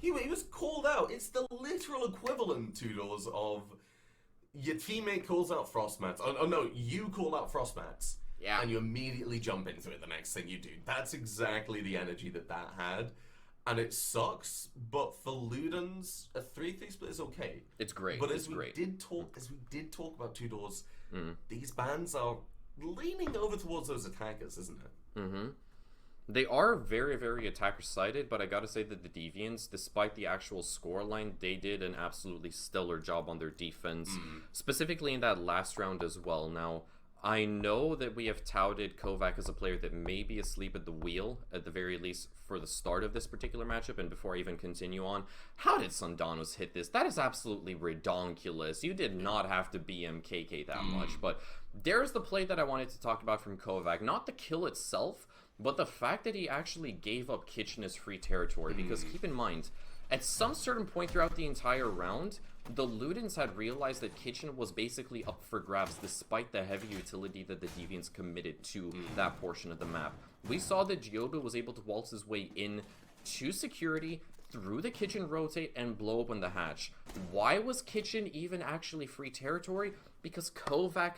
He was called out. It's the literal equivalent, Toodles, of your teammate calls out Frostmats. Oh no, you call out Frostmats. Yeah. And you immediately jump into it the next thing you do. That's exactly the energy that had. And it sucks, but for Ludens, a 3-3 split is okay. It's great. But as we did talk about Two Doors, these bans are leaning over towards those attackers, isn't it? Mm-hmm. They are very, very attacker-sided, but I gotta say that the Deviants, despite the actual scoreline, they did an absolutely stellar job on their defense, specifically in that last round as well. Now, I know that we have touted Kovac as a player that may be asleep at the wheel, at the very least for the start of this particular matchup, and before I even continue on, how did Sondanos hit this? That is absolutely redonkulous. You did not have to BM KK that much, but there's the play that I wanted to talk about from Kovac. Not the kill itself, but the fact that he actually gave up Kitchen as free territory, because keep in mind, at some certain point throughout the entire round, the Ludens had realized that Kitchen was basically up for grabs despite the heavy utility that the Deviants committed to that portion of the map. We saw that Gyoba was able to waltz his way in to security, through the Kitchen rotate, and blow open the hatch. Why was Kitchen even actually free territory? Because Kovac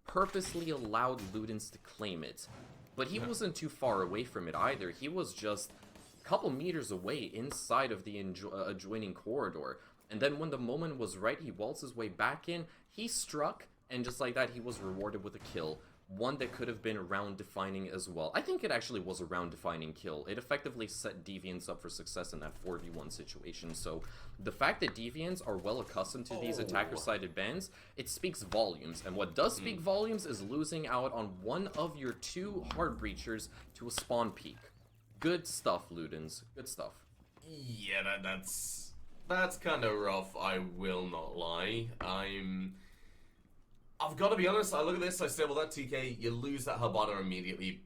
purposely allowed Ludens to claim it. But he wasn't too far away from it either. He was just a couple meters away inside of the adjoining corridor. And then when the moment was right, he waltzed his way back in, he struck, and just like that, he was rewarded with a kill. One that could have been round-defining as well. I think it actually was a round-defining kill. It effectively set Deviants up for success in that 4v1 situation. So the fact that Deviants are well accustomed to these attacker-sided bans, it speaks volumes. And what does speak volumes is losing out on one of your 2 hard breachers to a spawn peak. Good stuff, Ludens. Good stuff. Yeah, that's That's kind of rough, I will not lie. I've got to be honest, I look at this, I say, well, that TK, you lose that Habana immediately,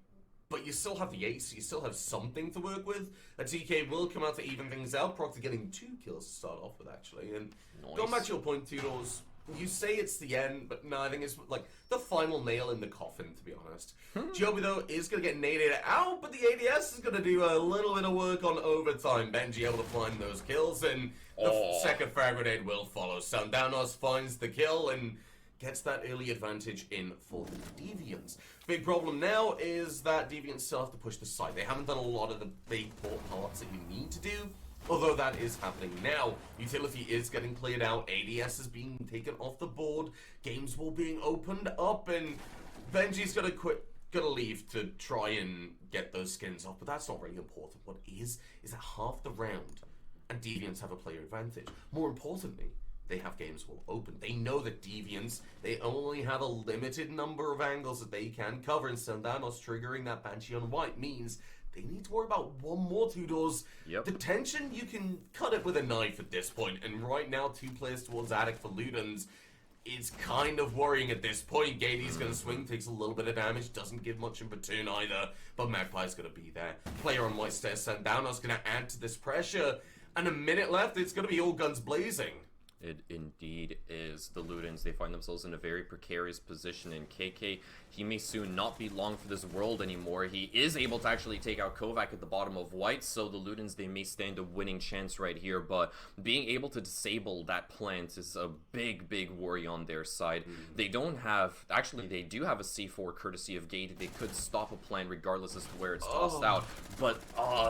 but you still have the ace, you still have something to work with. A TK will come out to even things out, Proctor getting 2 kills to start off with, actually. And going back to your point, Toodles, you say it's the end, but no, I think it's like the final nail in the coffin, to be honest. Joby, though, is going to get naded out, but the ADS is going to do a little bit of work on overtime. Benji able to find those kills, and the second frag grenade will follow. Sundanos finds the kill and gets that early advantage in for the Deviants. Big problem now is that Deviants still have to push the side. They haven't done a lot of the big parts that you need to do, although that is happening now. Utility is getting cleared out, ADS is being taken off the board, games will being opened up, and Benji's gonna leave to try and get those skins off, but that's not really important. What is that half the round, and Deviants have a player advantage. More importantly, they have games will open. They know that Deviants, they only have a limited number of angles that they can cover, and Sandanos triggering that Banshee on white means they need to worry about one more 2 doors. Yep. The tension, you can cut it with a knife at this point, and right now 2 players towards Attic for Ludens. It's kind of worrying at this point. Gady's going to swing, takes a little bit of damage, doesn't give much in return either, but Magpie's going to be there. Player on white stairs, Sandanos going to add to this pressure, and a minute left, it's going to be all guns blazing. It indeed is. The Ludens, they find themselves in a very precarious position, and KK, he may soon not be long for this world anymore. He is able to actually take out Kovac at the bottom of white, so the Ludens, they may stand a winning chance right here, but being able to disable that plant is a big, big worry on their side. They don't have, actually, they do have a C4 courtesy of Gate. They could stop a plant regardless as to where it's tossed out, but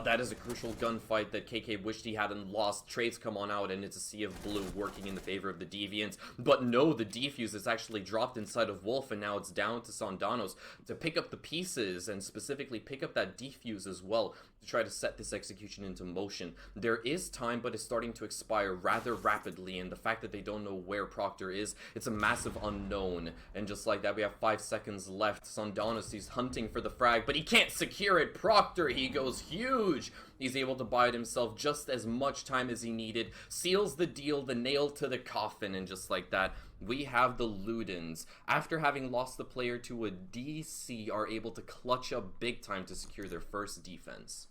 that is a crucial gunfight that KK wished he hadn't lost. Trades come on out, and it's a sea of blue working in the favor of the Deviants, but no, the defuse is actually dropped inside of Wolf, and now it's down to Sandanos to pick up the pieces, and specifically pick up that defuse as well, to try to set this execution into motion. There is time, but it's starting to expire rather rapidly, and the fact that they don't know where Proctor is, it's a massive unknown, and just like that, we have 5 seconds left. Sandanos, he's hunting for the frag, but he can't secure it. Proctor, he goes huge. He's able to buy it himself just as much time as he needed, seals the deal, the nail to the coffin, and just like that, we have the Ludens, after having lost the player to a DC, are able to clutch up big time to secure their first defense.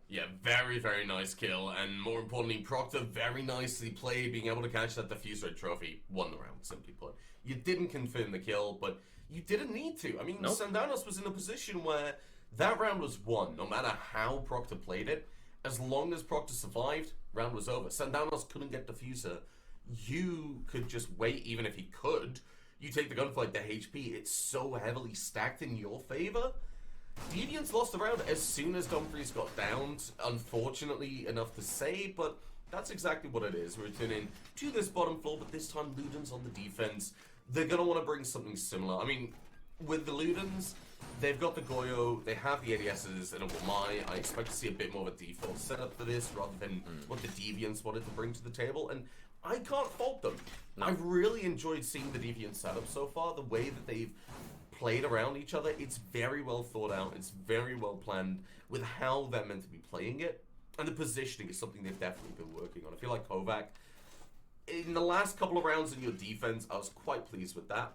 Yeah, very, very nice kill, and more importantly, Proctor very nicely played, being able to catch that diffuse rate trophy. Won the round, simply put. You didn't confirm the kill, but you didn't need to. I mean, nope. Sandanos was in a position where that round was won, no matter how Proctor played it. As long as Proctor survived, round was over. Sandanos couldn't get diffuser. You could just wait, even if he could. You take the gunfight, the HP, it's so heavily stacked in your favor. Deviants lost the round as soon as Dumfries got downed, unfortunately enough to say, but that's exactly what it is. We're returning to this bottom floor, but this time Ludens on the defense. They're going to want to bring something similar. I mean, with the Ludens, they've got the Goyo, they have the ADSs, and a Wamai. I expect to see a bit more of a default setup for this rather than what the Deviants wanted to bring to the table, and I can't fault them. No. I've really enjoyed seeing the Deviant setup so far, the way that they've played around each other. It's very well thought out, it's very well planned with how they're meant to be playing it, and the positioning is something they've definitely been working on. I feel like Kovac, in the last couple of rounds in your defense, I was quite pleased with that.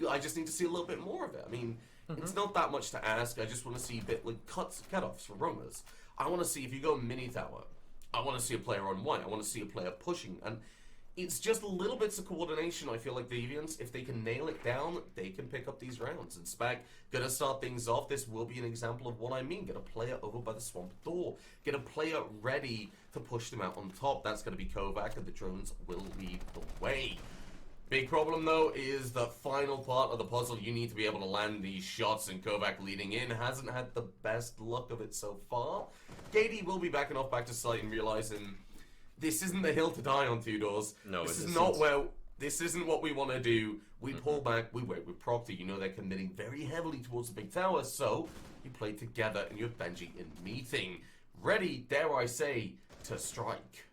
I just need to see a little bit more of it. I mean, it's not that much to ask. I just want to see a bit like cutoffs for roamers. I want to see, if you go mini tower, I want to see a player on white. I want to see a player pushing, and it's just little bits of coordination. I feel like the Deviants, if they can nail it down, they can pick up these rounds. And Spag, gonna start things off. This will be an example of what I mean. Get a player over by the swamp door. Get a player ready to push them out on top. That's gonna be Kovac, and the drones will lead the way. Big problem, though, is the final part of the puzzle. You need to be able to land these shots, and Kovac leading in hasn't had the best luck of it so far. Gady will be backing off back to site and realizing this isn't the hill to die on, 2 doors. No, this is not where. This isn't what we want to do. We pull back. We wait with Proctor. You know they're committing very heavily towards the big tower, so you play together, and you have Benji in meeting, ready, dare I say, to strike.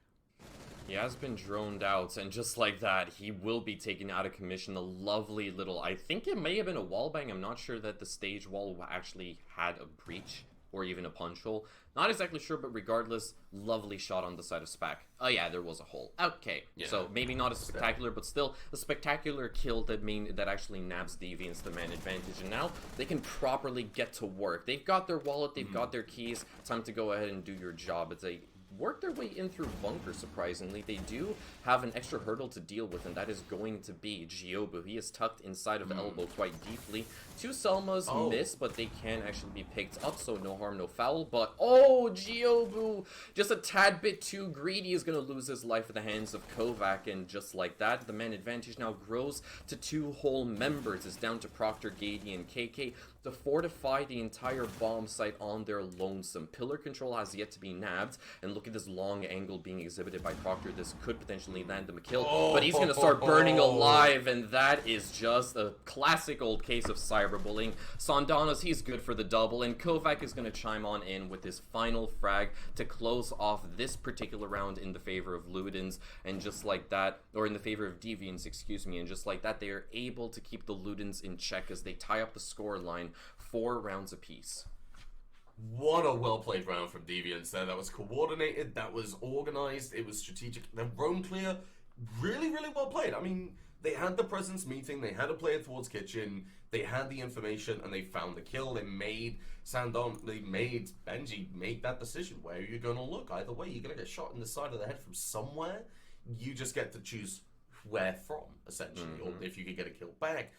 He has been droned out, and just like that, he will be taken out of commission. A lovely little, I think it may have been a wall bang. I'm not sure that the stage wall actually had a breach. or even a punch hole. Not exactly sure, but regardless, lovely shot on the side of Spack. Oh yeah, there was a hole. Okay, yeah. So maybe not as spectacular, but still a spectacular kill that actually nabs Deviants the man advantage. And now they can properly get to work. They've got their wallet, they've got their keys. Time to go ahead and do your job. It's a work their way in through bunker, surprisingly. They do have an extra hurdle to deal with, and that is going to be Giobu. He is tucked inside of the elbow quite deeply. Two Selmas miss, but they can actually be picked up, so no harm, no foul. But, oh, Giobu, just a tad bit too greedy, is going to lose his life at the hands of Kovac, and just like that, the man advantage now grows to 2 whole members. It's down to Proctor, Gady, and KK to fortify the entire bomb site on their lonesome. Pillar control has yet to be nabbed, and look at this long angle being exhibited by Proctor. This could potentially land them a kill, but he's going to start burning alive, and that is just a classic old case of cyberbullying. Sondanos, he's good for the double, and Kovac is going to chime on in with his final frag to close off this particular round in the favor of Ludens, and just like that, or in the favor of Deviants, excuse me, and just like that, they are able to keep the Ludens in check as they tie up the score line 4 rounds apiece. What a well-played round from Deviants there. That was coordinated, that was organized, it was strategic. The roam clear, really, really well played. I mean, they had the presence meeting, they had a player towards kitchen, they had the information, and they found the kill. They made Benji make that decision. Where are you going to look? Either way, you're going to get shot in the side of the head from somewhere. You just get to choose where from, essentially, or if you could get a kill back.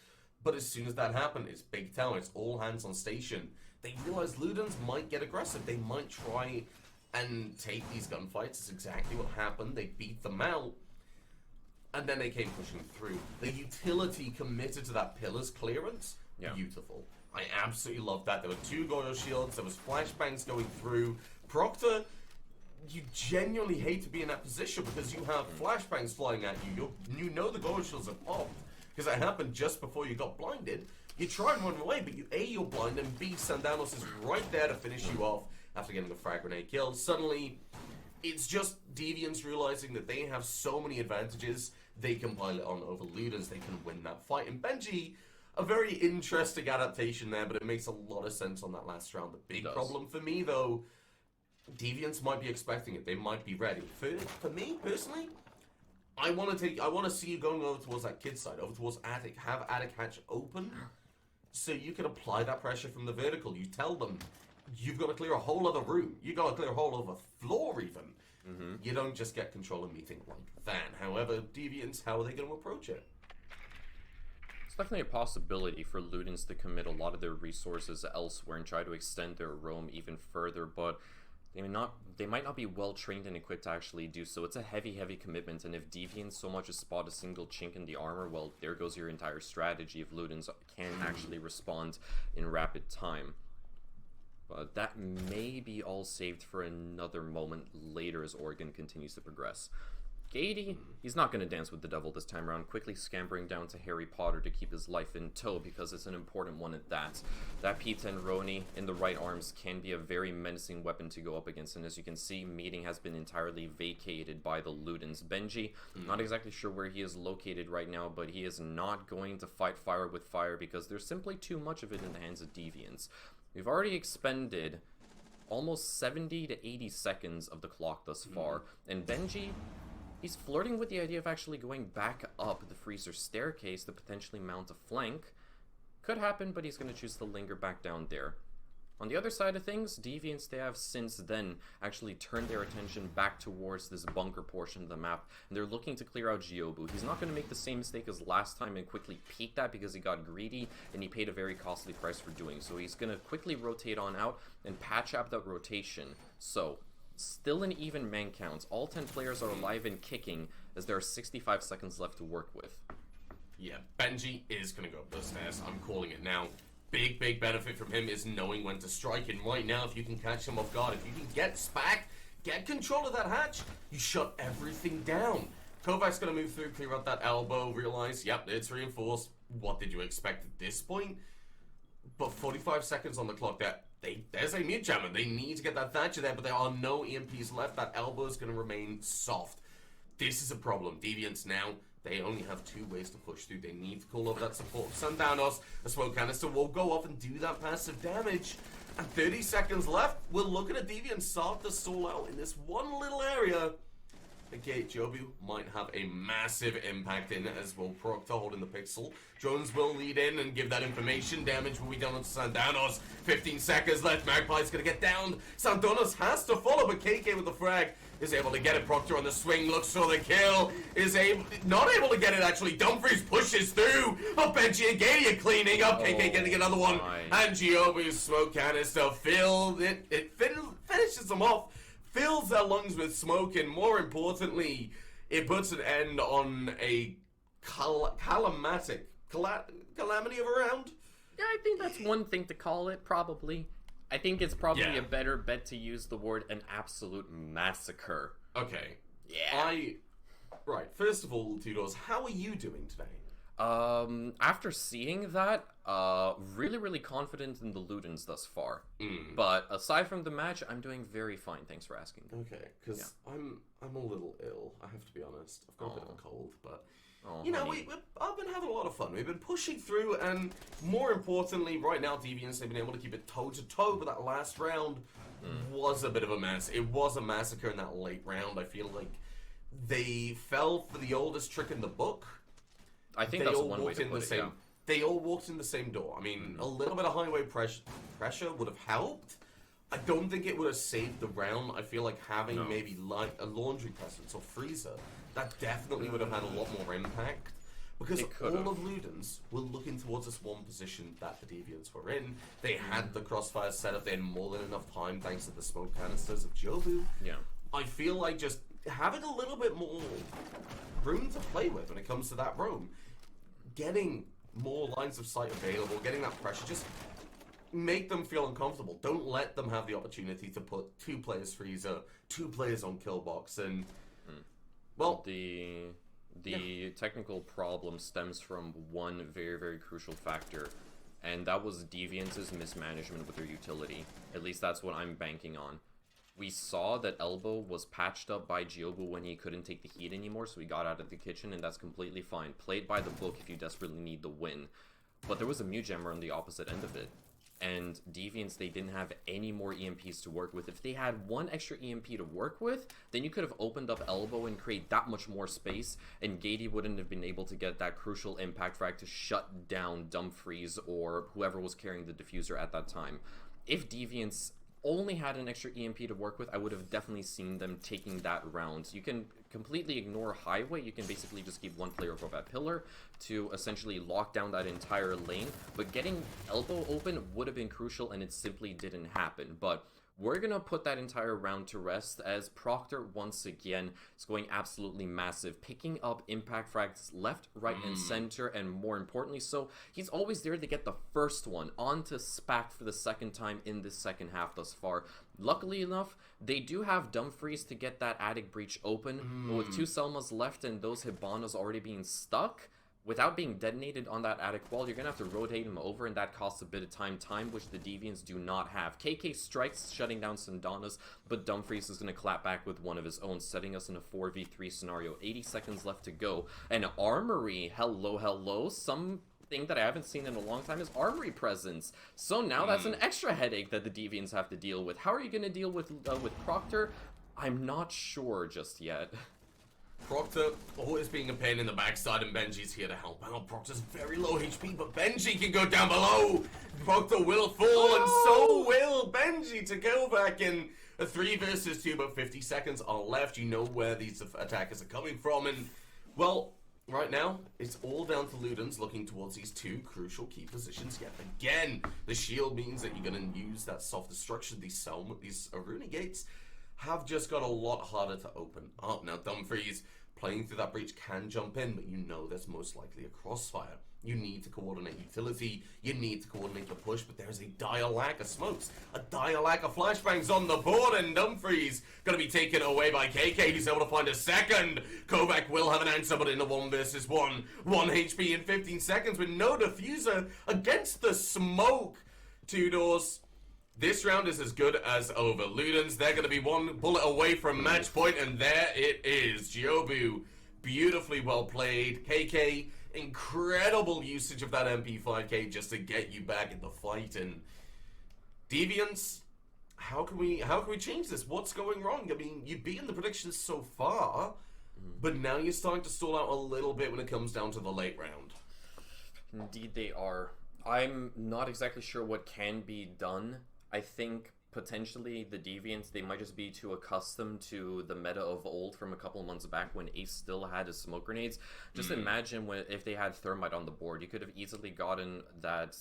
But as soon as that happened, it's big town, it's all hands on station. They realized Ludens might get aggressive. They might try and take these gunfights. It's exactly what happened. They beat them out. And then they came pushing through. The utility committed to that pillar's clearance, beautiful. I absolutely loved that. There were 2 Goyo shields. There was flashbangs going through. Proctor, you genuinely hate to be in that position because you have flashbangs flying at you. You know the Goyo shields have popped because it happened just before you got blinded. You try and run away, but A, you're blind, and B, Sandanos is right there to finish you off after getting a frag grenade kill. Suddenly, it's just Deviants realizing that they have so many advantages. They can pile it on over Ludens. They can win that fight. And Benji, a very interesting adaptation there, but it makes a lot of sense on that last round. The big problem for me, though, Deviants might be expecting it. They might be ready. For me, personally, I want to see you going over towards that kid side, over towards attic. Have attic hatch open, so you can apply that pressure from the vertical. You tell them, you've got to clear a whole other room. You got to clear a whole other floor, even. You don't just get control of meeting like that. However, Deviants, how are they going to approach it? It's definitely a possibility for Ludens to commit a lot of their resources elsewhere and try to extend their roam even further, but they might not be well trained and equipped to actually do so. It's a heavy commitment, and if Deviants so much as spot a single chink in the armor, well, there goes your entire strategy if Ludens can actually respond in rapid time. But that may be all saved for another moment later as Oregon continues to progress. Gady, he's not going to dance with the devil this time around, quickly scampering down to Harry Potter to keep his life in tow because it's an important one at that. That P10 Roni in the right arms can be a very menacing weapon to go up against, and as you can see, meeting has been entirely vacated by the Ludens. Benji, not exactly sure where he is located right now, but he is not going to fight fire with fire because there's simply too much of it in the hands of Deviants. We've already expended almost 70 to 80 seconds of the clock thus far, and Benji, he's flirting with the idea of actually going back up the freezer staircase to potentially mount a flank. Could happen, but he's going to choose to linger back down there. On the other side of things, Deviants, they have since then actually turned their attention back towards this bunker portion of the map, and they're looking to clear out Giobu. He's not going to make the same mistake as last time and quickly peek that because he got greedy, and he paid a very costly price for doing so. He's going to quickly rotate on out and patch up that rotation. So, still an even man count. All 10 players are alive and kicking as there are 65 seconds left to work with. Yeah, Benji is going to go up those stairs. I'm calling it now. Big benefit from him is knowing when to strike. And right now, if you can catch him off guard, if you can get Spack, get control of that hatch, you shut everything down. Kovac's going to move through, clear out that elbow, realize, yep, it's reinforced. What did you expect at this point? But 45 seconds on the clock there. There's a mute jammer. They need to get that Thatcher there, but there are no EMPs left. That elbow is going to remain soft. This is a problem. Deviants now, they only have 2 ways to push through. They need to call over that support. Sandanos, a smoke canister will go off and do that passive damage. And 30 seconds left. We're looking at Deviant start to stall out in this one little area. Okay, Jobu might have a massive impact in it as well. Proctor holding the pixel. Jones will lead in and give that information. Damage will be done on Sandanos. 15 seconds left. Magpie's gonna get down. Sandanos has to follow, but KK with the frag is able to get it. Proctor on the swing, looks for the kill. Not able to get it actually. Dumfries pushes through. Oh, Benji and Gadia cleaning up. KK getting another one. And Giobu's smoke canister filled it. It finishes them off. Fills their lungs with smoke, and more importantly, it puts an end on a calamity of a round. Yeah, I think that's one thing to call it, probably. I think it's probably a better bet to use the word an absolute massacre. Okay. Yeah. Right, first of all, Two Doors, how are you doing today? After seeing that, really, really confident in the Ludens thus far. But aside from the match, I'm doing very fine. Thanks for asking. Okay, because I'm a little ill, I have to be honest. I've got a bit of a cold, but you know, I've been having a lot of fun. We've been pushing through, and more importantly, right now, Deviants have been able to keep it toe-to-toe, but that last round was a bit of a mess. It was a massacre in that late round. I feel like they fell for the oldest trick in the book. I think that's one way to put it, They all walked in the same door. I mean, a little bit of highway pressure would have helped. I don't think it would have saved the round. I feel like having maybe like a laundry presence or freezer, that definitely would have had a lot more impact. Because all of Ludens were looking towards this one position that the Deviants were in. They had the crossfire set up. They had more than enough time thanks to the smoke canisters of Jobu. Yeah. I feel like just having a little bit more room to play with when it comes to that roam. Getting more lines of sight available, getting that pressure, just make them feel uncomfortable. Don't let them have the opportunity to put 2 players freezer, 2 players on kill box, and well, the technical problem stems from one very, very crucial factor, and that was Deviants' mismanagement with their utility. At least that's what I'm banking on. We saw that Elbow was patched up by Giobu when he couldn't take the heat anymore, so he got out of the kitchen, and that's completely fine. Played by the book if you desperately need the win. But there was a Mew Jammer on the opposite end of it. And Deviants, they didn't have any more EMPs to work with. If they had one extra EMP to work with, then you could have opened up Elbow and create that much more space, and Gady wouldn't have been able to get that crucial impact frag to shut down Dumfries or whoever was carrying the diffuser at that time. If Deviants only had an extra EMP to work with, I would have definitely seen them taking that round. You can completely ignore highway. You can basically just keep one player above that pillar to essentially lock down that entire lane. But getting Elbow open would have been crucial, and it simply didn't happen. But we're going to put that entire round to rest as Proctor once again is going absolutely massive, picking up impact frags left, right, and center, and more importantly so, he's always there to get the first one onto SPAC for the second time in this second half thus far. Luckily enough, they do have Dumfries to get that attic breach open, but with 2 Selmas left and those Hibanas already being stuck, without being detonated on that attic wall, you're going to have to rotate him over, and that costs a bit of time which the Deviants do not have. KK strikes, shutting down Sandanas, but Dumfries is going to clap back with one of his own, setting us in a 4v3 scenario. 80 seconds left to go. And Armory, hello, something that I haven't seen in a long time is Armory presence. So now that's an extra headache that the Deviants have to deal with. How are you going to deal with Proctor? I'm not sure just yet. Proctor always being a pain in the backside, and Benji's here to help out. Proctor's very low HP, but Benji can go down below. Proctor will fall, and so will Benji to go back in a 3 versus 2, but 50 seconds are left. You know where these attackers are coming from, and, well, right now, it's all down to Ludens looking towards these 2 crucial key positions yet again. The shield means that you're going to use that soft destruction. These Aruna gates have just got a lot harder to open up. Now, Dumfries playing through that breach can jump in, but you know there's most likely a crossfire. You need to coordinate utility, you need to coordinate the push, but there's a dire lack of smokes, a dire lack of flashbangs on the board, and Dumfries gonna be taken away by KK. He's able to find a second. Kovac will have an answer, but in a 1 versus 1. 1 HP in 15 seconds with no diffuser against the smoke. Two Doors. This round is as good as over. Ludens, they're going to be 1 bullet away from match point, and there it is. Giobu, beautifully well played. KK, incredible usage of that MP5K just to get you back in the fight. And Deviants, how can we change this? What's going wrong? I mean, you've beaten the predictions so far, but now you're starting to stall out a little bit when it comes down to the late round. Indeed they are. I'm not exactly sure what can be done. I think potentially the Deviants, they might just be too accustomed to the meta of old from a couple of months back when Ace still had his smoke grenades. Just imagine if they had Thermite on the board. You could have easily gotten that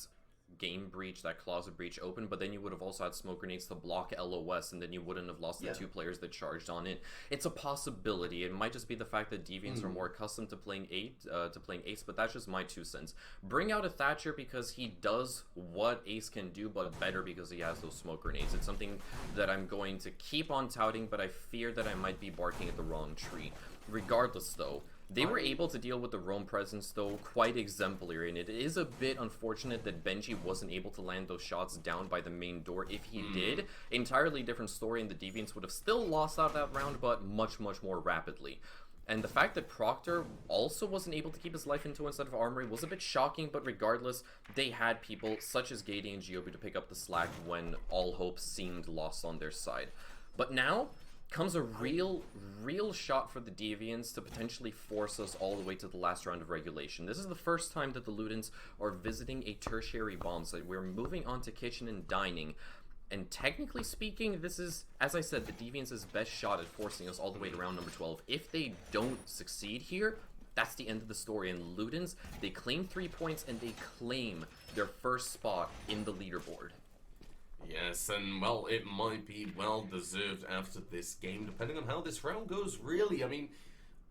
game breach, that closet breach open, but then you would have also had smoke grenades to block LOS, and then you wouldn't have lost the two players that charged on it. It's a possibility. It might just be the fact that Deviants are more accustomed to playing Ace, but that's just my 2 cents. Bring out a Thatcher because he does what Ace can do, but better because he has those smoke grenades. It's something that I'm going to keep on touting, but I fear that I might be barking at the wrong tree. Regardless, though, they were able to deal with the roam presence, though, quite exemplary, and it is a bit unfortunate that Benji wasn't able to land those shots down by the main door. If he did, entirely different story, and the Deviants would have still lost out that round, but much, much more rapidly. And the fact that Proctor also wasn't able to keep his life into instead of Armory was a bit shocking, but regardless, they had people such as Gady and Giobi to pick up the slack when all hope seemed lost on their side. But now comes a real shot for the Deviants to potentially force us all the way to the last round of regulation. This is the first time that the Ludens are visiting a tertiary bomb site. We're moving on to kitchen and dining. And technically speaking, this is, as I said, the Deviants' best shot at forcing us all the way to round number 12. If they don't succeed here, that's the end of the story. And Ludens, they claim 3 points and they claim their first spot in the leaderboard. Yes, and well, it might be well deserved after this game, depending on how this round goes, really. I mean,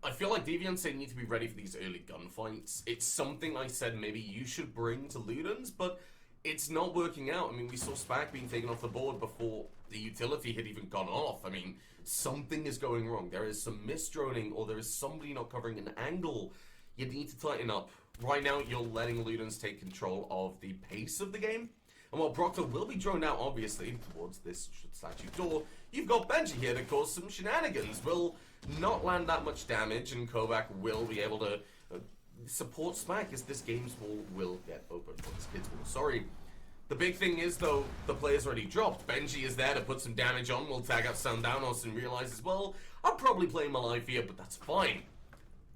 I feel like Deviants, they need to be ready for these early gunfights. It's something I said maybe you should bring to Ludens, but it's not working out. I mean, we saw SPAC being taken off the board before the utility had even gone off. I mean, something is going wrong. There is some misdroning, or there is somebody not covering an angle. You need to tighten up. Right now, you're letting Ludens take control of the pace of the game. And while Proctor will be drawn out, obviously, towards this statue door, you've got Benji here to cause some shenanigans. Will not land that much damage, and Kovac will be able to support SPAC as this game's wall will get open. Or this kid's wall, sorry. The big thing is, though, the player's already dropped. Benji is there to put some damage on, will tag out Sandanos and realizes, well, I'm probably playing my life here, but that's fine.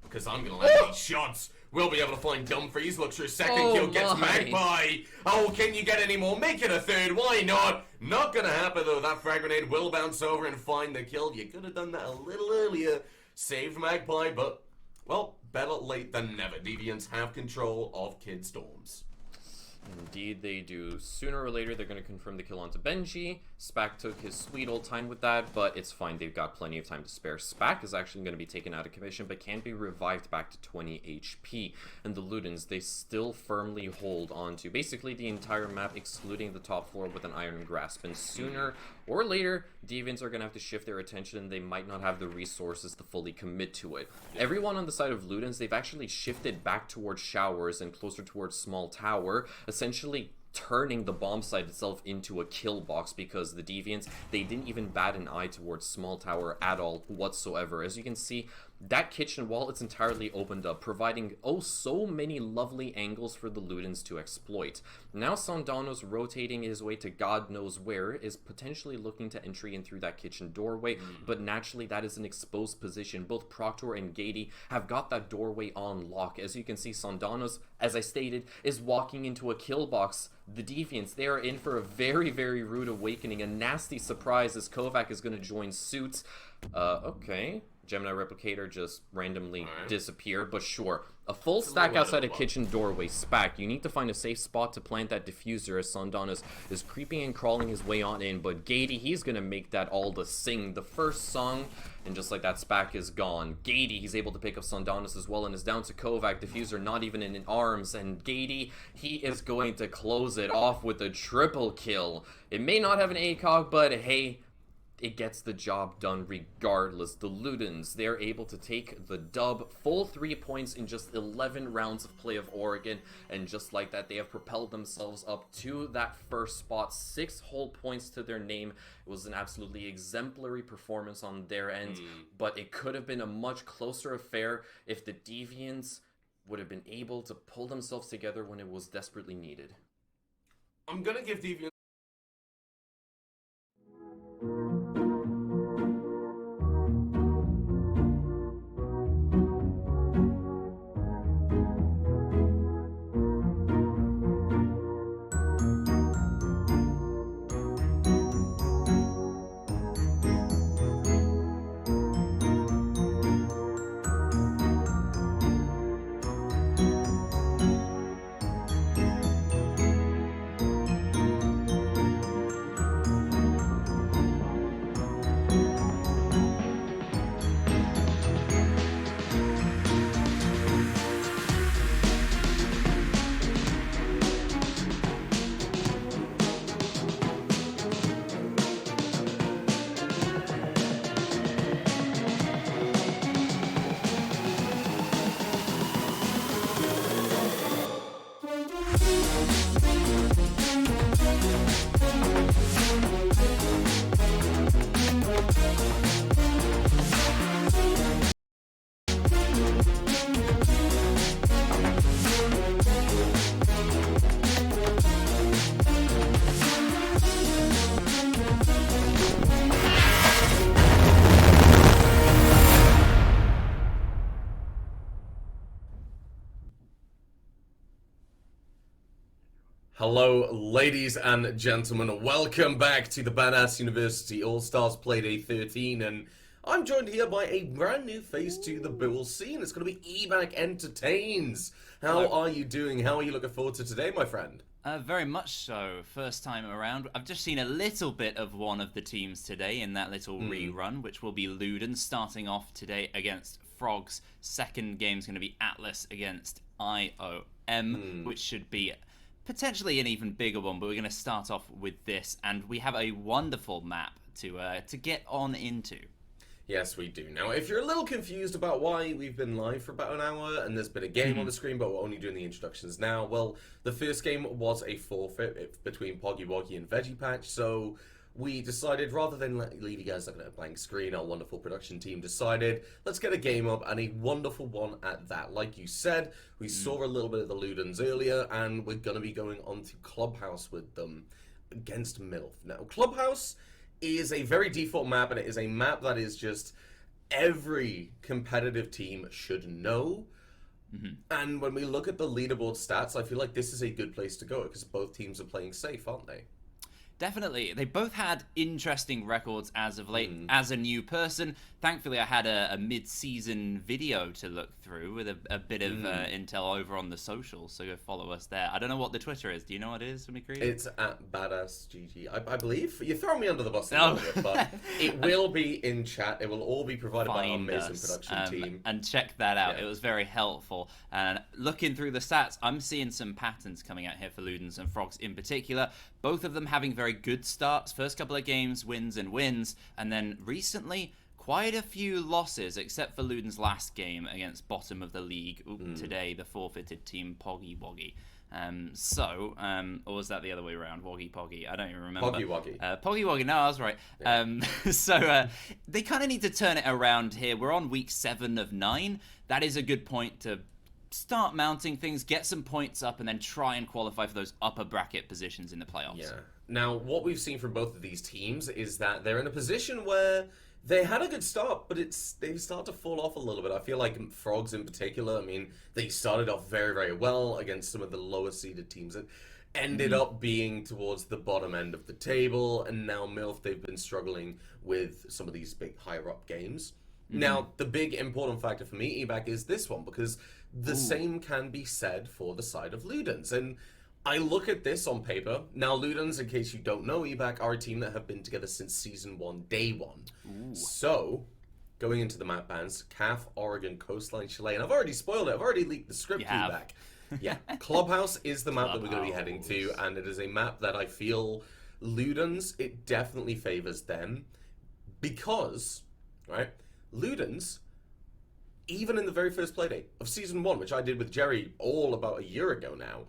Because I'm going to land these shots. We'll be able to find Dumfries, looks for a second kill, gets Magpie. Oh, can you get any more? Make it a third, why not? Not gonna happen though, that frag grenade will bounce over and find the kill. You could have done that a little earlier, saved Magpie, but, well, better late than never. Deviants have control of Kid Storms. Indeed they do. Sooner or later they're going to confirm the kill onto Benji. SPAC took his sweet old time with that, but it's fine. They've got plenty of time to spare. SPAC is actually going to be taken out of commission, but can be revived back to 20 HP. And the Ludens, they still firmly hold on to basically the entire map, excluding the top floor with an iron grasp. And sooner or later, Deviants are going to have to shift their attention, and they might not have the resources to fully commit to it. Everyone on the side of Ludens, they've actually shifted back towards Showers and closer towards Small Tower, essentially turning the bomb site itself into a kill box, because the Deviants, they didn't even bat an eye towards Small Tower at all whatsoever. As you can see, that kitchen wall, it's entirely opened up, providing oh so many lovely angles for the Ludens to exploit. Now Sandanos, rotating his way to God knows where, is potentially looking to entry in through that kitchen doorway, but naturally that is an exposed position. Both Proctor and Gady have got that doorway on lock. As you can see, Sandanos, as I stated, is walking into a kill box. The Deviants, they are in for a very, very rude awakening. A nasty surprise as Kovac is going to join suit. Okay. Gemini Replicator just randomly disappeared, but sure. A full stack outside a kitchen doorway. SPAC, you need to find a safe spot to plant that diffuser as Sandanos is creeping and crawling his way on in, but Gady, he's gonna make that all to sing the first song, and just like that, SPAC is gone. Gady, he's able to pick up Sandanos as well, and is down to Kovac. Diffuser not even in arms, and Gady, he is going to close it off with a triple kill. It may not have an ACOG, but hey, it gets the job done regardless. The Ludens, they're able to take the dub, full 3 points in just 11 rounds of play of Oregon, and just like that, they have propelled themselves up to that first spot, 6 whole points to their name. It was an absolutely exemplary performance on their end, but it could have been a much closer affair if the Deviants would have been able to pull themselves together when it was desperately needed. I'm gonna give Deviants Hello, ladies and gentlemen. Welcome back to the Badass University All-Stars Playday 13, and I'm joined here by a brand new face to the Bull scene. It's going to be Ebac Entertains. How are you doing? How are you looking forward to today, my friend? Very much so. First time around. I've just seen a little bit of one of the teams today in that little rerun, which will be Luden starting off today against Frogs. Second game's going to be Atlas against IOM, which should be potentially an even bigger one, but we're going to start off with this, and we have a wonderful map to get on into. Yes, we do. Now, if you're a little confused about why we've been live for about an hour and there's been a game on the screen, but we're only doing the introductions now, well, the first game was a forfeit between Poggy Woggy and Veggie Patch, so we decided, rather than leave you guys looking at a blank screen, our wonderful production team decided, let's get a game up, and a wonderful one at that. Like you said, we saw a little bit of the Ludens earlier, and we're going to be going on to Clubhouse with them against MILF. Now, Clubhouse is a very default map, and it is a map that is just every competitive team should know. And when we look at the leaderboard stats, I feel like this is a good place to go because both teams are playing safe, aren't they? Definitely. They both had interesting records as of late. As a new person, thankfully I had a mid-season video to look through with a bit of intel over on the socials, so go follow us there. I don't know what the Twitter is. Do you know what it is, Mikri? It's at BadassGG. I believe. You're throwing me under the bus a little bit, but it will be in chat. It will all be provided by our amazing production team. And check that out. It was very helpful. And looking through the stats, I'm seeing some patterns coming out here for Ludens and Frogs in particular. Both of them having very good starts. First couple of games, wins, and then recently, quite a few losses, except for Luden's last game against bottom of the league. Today, the forfeited team, Poggy Woggy. Or was that the other way around? Woggy Poggy? I don't even remember. Poggy Woggy. Poggy Woggy, no, I was right. Yeah. They kind of need to turn it around here. We're on week 7 of 9. That is a good point to start mounting things, get some points up, and then try and qualify for those upper bracket positions in the playoffs. Yeah. Now, what we've seen from both of these teams is that they're in a position where they had a good start, but they've started to fall off a little bit. I feel like Frogs in particular, I mean, they started off very, very well against some of the lower seeded teams that ended up being towards the bottom end of the table, and now MILF, they've been struggling with some of these big higher up games. Now, the big important factor for me, Ebac, is this one, because the same can be said for the side of Ludens. And I look at this on paper. Now, Ludens, in case you don't know, Ebac are a team that have been together since Season 1, Day 1. So, going into the map bans, CAF, Oregon, Coastline, Chile, and I've already spoiled it. I've already leaked the script to Ebac. Yeah, Clubhouse is the map that we're going to be heading to, and it is a map that I feel Ludens, it definitely favors them because, right, Ludens, even in the very first Playday of Season 1, which I did with Jerry all about a year ago now,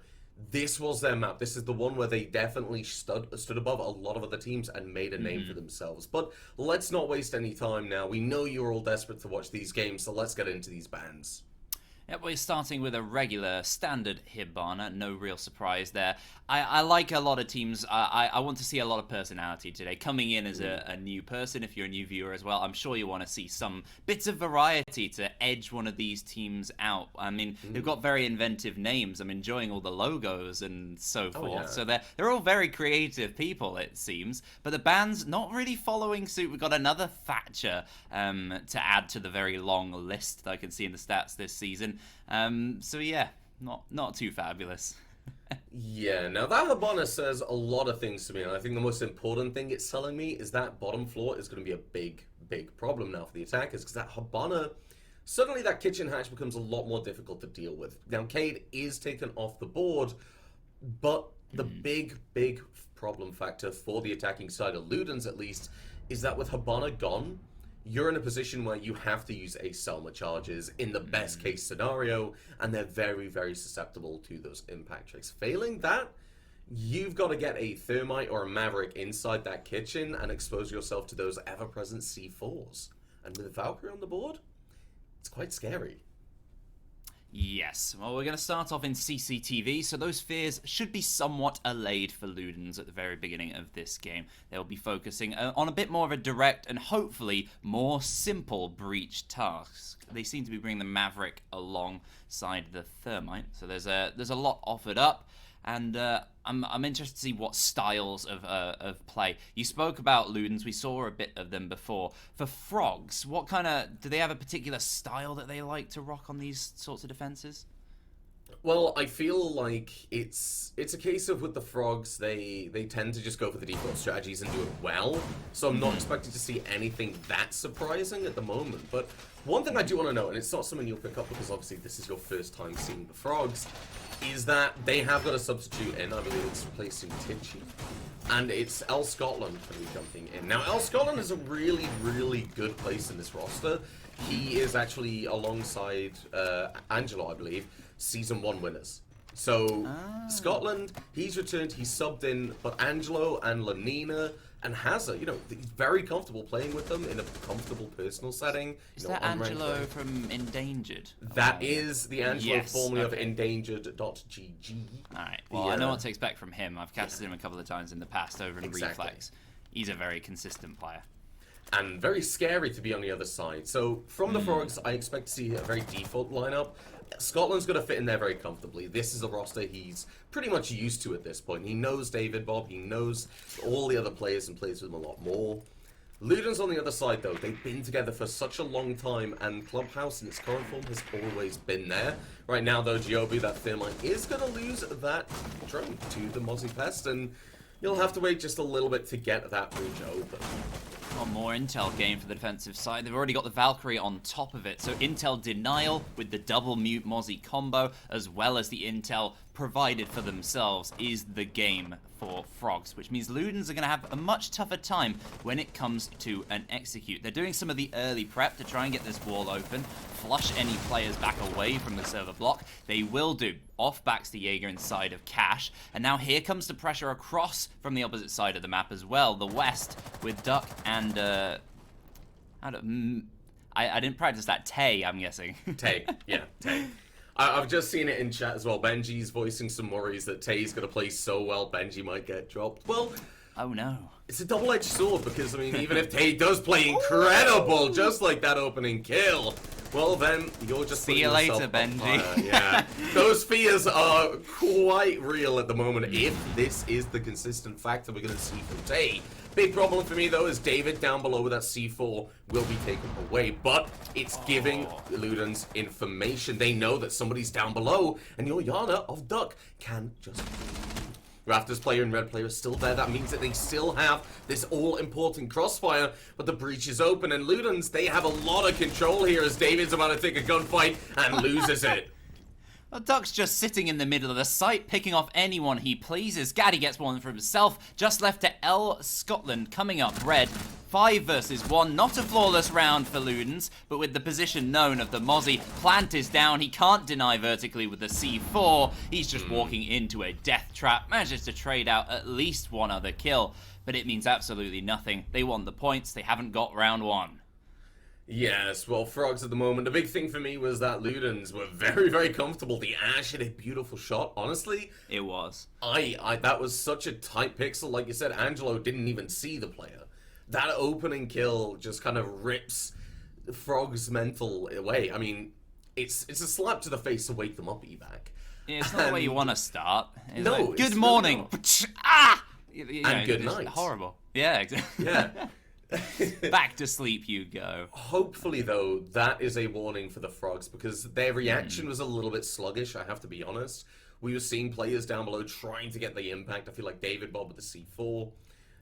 this was their map. This is the one where they definitely stood above a lot of other teams and made a name for themselves. But let's not waste any time now. We know you're all desperate to watch these games, so let's get into these bans. Yep, we're starting with a regular, standard Hibana. No real surprise there. I like a lot of teams. I want to see a lot of personality today. Coming in as a new person, if you're a new viewer as well, I'm sure you want to see some bits of variety to edge one of these teams out. I mean, they've got very inventive names. I'm enjoying all the logos and so forth. Yeah. So they're all very creative people, it seems. But the band's not really following suit. We've got another Thatcher to add to the very long list that I can see in the stats this season. So yeah, not too fabulous. Yeah, now that Hibana says a lot of things to me, and I think the most important thing it's telling me is that bottom floor is going to be a big problem now for the attackers, because that Hibana, suddenly that kitchen hatch becomes a lot more difficult to deal with. Now, Cade is taken off the board, but the big problem factor for the attacking side of Ludens, at least, is that with Hibana gone, you're in a position where you have to use a Selma charges in the best case scenario, and they're very, very susceptible to those impact tricks. Failing that, you've got to get a Thermite or a Maverick inside that kitchen and expose yourself to those ever-present C4s. And with Valkyrie on the board, it's quite scary. Yes, well, we're going to start off in CCTV, so those fears should be somewhat allayed for Ludens at the very beginning of this game. They'll be focusing on a bit more of a direct and hopefully more simple breach task. They seem to be bringing the Maverick alongside the Thermite, so there's a lot offered up. And I'm interested to see what styles of play. You spoke about Ludens. We saw a bit of them before. For Frogs, what kind of... Do they have a particular style that they like to rock on these sorts of defenses? Well, I feel like it's a case of with the Frogs, they tend to just go for the default strategies and do it well. So I'm not expecting to see anything that surprising at the moment. But one thing I do want to know, and it's not something you'll pick up because obviously this is your first time seeing the Frogs, is that they have got a substitute in. I believe it's replacing Tichy. And it's El Scotland going to be jumping in. Now, El Scotland is a really, really good place in this roster. He is actually alongside Angelo, I believe, Season 1 winners. So, Scotland, he's returned, he's subbed in, but Angelo and Lanina and Hazza, you know, he's very comfortable playing with them in a comfortable personal setting. Is that Angelo from Endangered? That is the Angelo formerly of okay. Endangered.gg. Alright, well, I know what to expect from him. I've casted him a couple of times in the past over in Reflex. He's a very consistent player. And very scary to be on the other side. So, from the Frogs, I expect to see a very default lineup. Scotland's going to fit in there very comfortably. This is a roster he's pretty much used to at this point. He knows David Bob, he knows all the other players and plays with them a lot more. Ludens on the other side, though, they've been together for such a long time, and Clubhouse in its current form has always been there. Right now, though, Giobi, that Thermite, is going to lose that drone to the Mozzie Pest, and you'll have to wait just a little bit to get that breach open. One more intel game for the defensive side. They've already got the Valkyrie on top of it. So intel denial with the double mute Mozzie combo, as well as the intel provided for themselves, is the game for Frogs, which means Ludens are going to have a much tougher time when it comes to an execute. They're doing some of the early prep to try and get this wall open, flush any players back away from the server block. They will do. Off backs the Jaeger inside of Cash, and now here comes the pressure across from the opposite side of the map as well, the west, with Duck and I didn't practice that. Tay, I'm guessing. Tay, yeah, Tay. I've just seen it in chat as well. Benji's voicing some worries that Tay's going to play so well, Benji might get dropped. Well, oh no. It's a double-edged sword because, I mean, even if Tay does play incredible, just like that opening kill, well then, you're just see you later, Benji. Yeah, those fears are quite real at the moment if this is the consistent factor we're going to see from Tay. Big problem for me, though, is David down below with that C4 will be taken away, but it's giving Ludens information. They know that somebody's down below, and your Yana of Duck can just... Raptors player and red player is still there. That means that they still have this all-important crossfire, but the breach is open, and Ludens, they have a lot of control here as David's about to take a gunfight and loses it. Well, Duck's just sitting in the middle of the site, picking off anyone he pleases. Gaddy gets one for himself. Just left to L Scotland coming up red. 5 versus 1. Not a flawless round for Ludens, but with the position known of the Mozzie. Plant is down. He can't deny vertically with the C4. He's just walking into a death trap. Manages to trade out at least one other kill, but it means absolutely nothing. They want the points. They haven't got round 1. Yes, well, Frogs at the moment. The big thing for me was that Ludens were very, very comfortable. The Ash hit a beautiful shot, honestly. It was. That was such a tight pixel. Like you said, Angelo didn't even see the player. That opening kill just kind of rips Frog's mental away. I mean, it's a slap to the face to wake them up, Evac. Yeah, it's not the way you want to start. It's No, like, it's good really morning. not. Ah! And good it's night. Horrible. Yeah, exactly. Yeah. Back to sleep you go. Hopefully, though, that is a warning for the Frogs because their reaction was a little bit sluggish, I have to be honest. We were seeing players down below trying to get the impact. I feel like David Bob with the C4.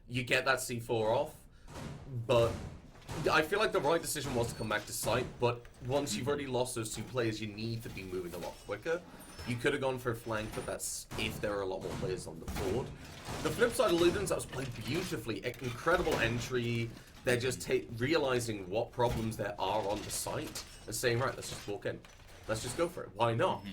You get that C4 off, but I feel like the right decision was to come back to site, but once you've already lost those 2 players, you need to be moving a lot quicker. You could have gone for a flank, but that's if there are a lot more players on the board. The flip side of Ludens, that was played beautifully. Incredible entry. They're just realizing what problems there are on the site and saying, right, let's just walk in. Let's just go for it. Why not?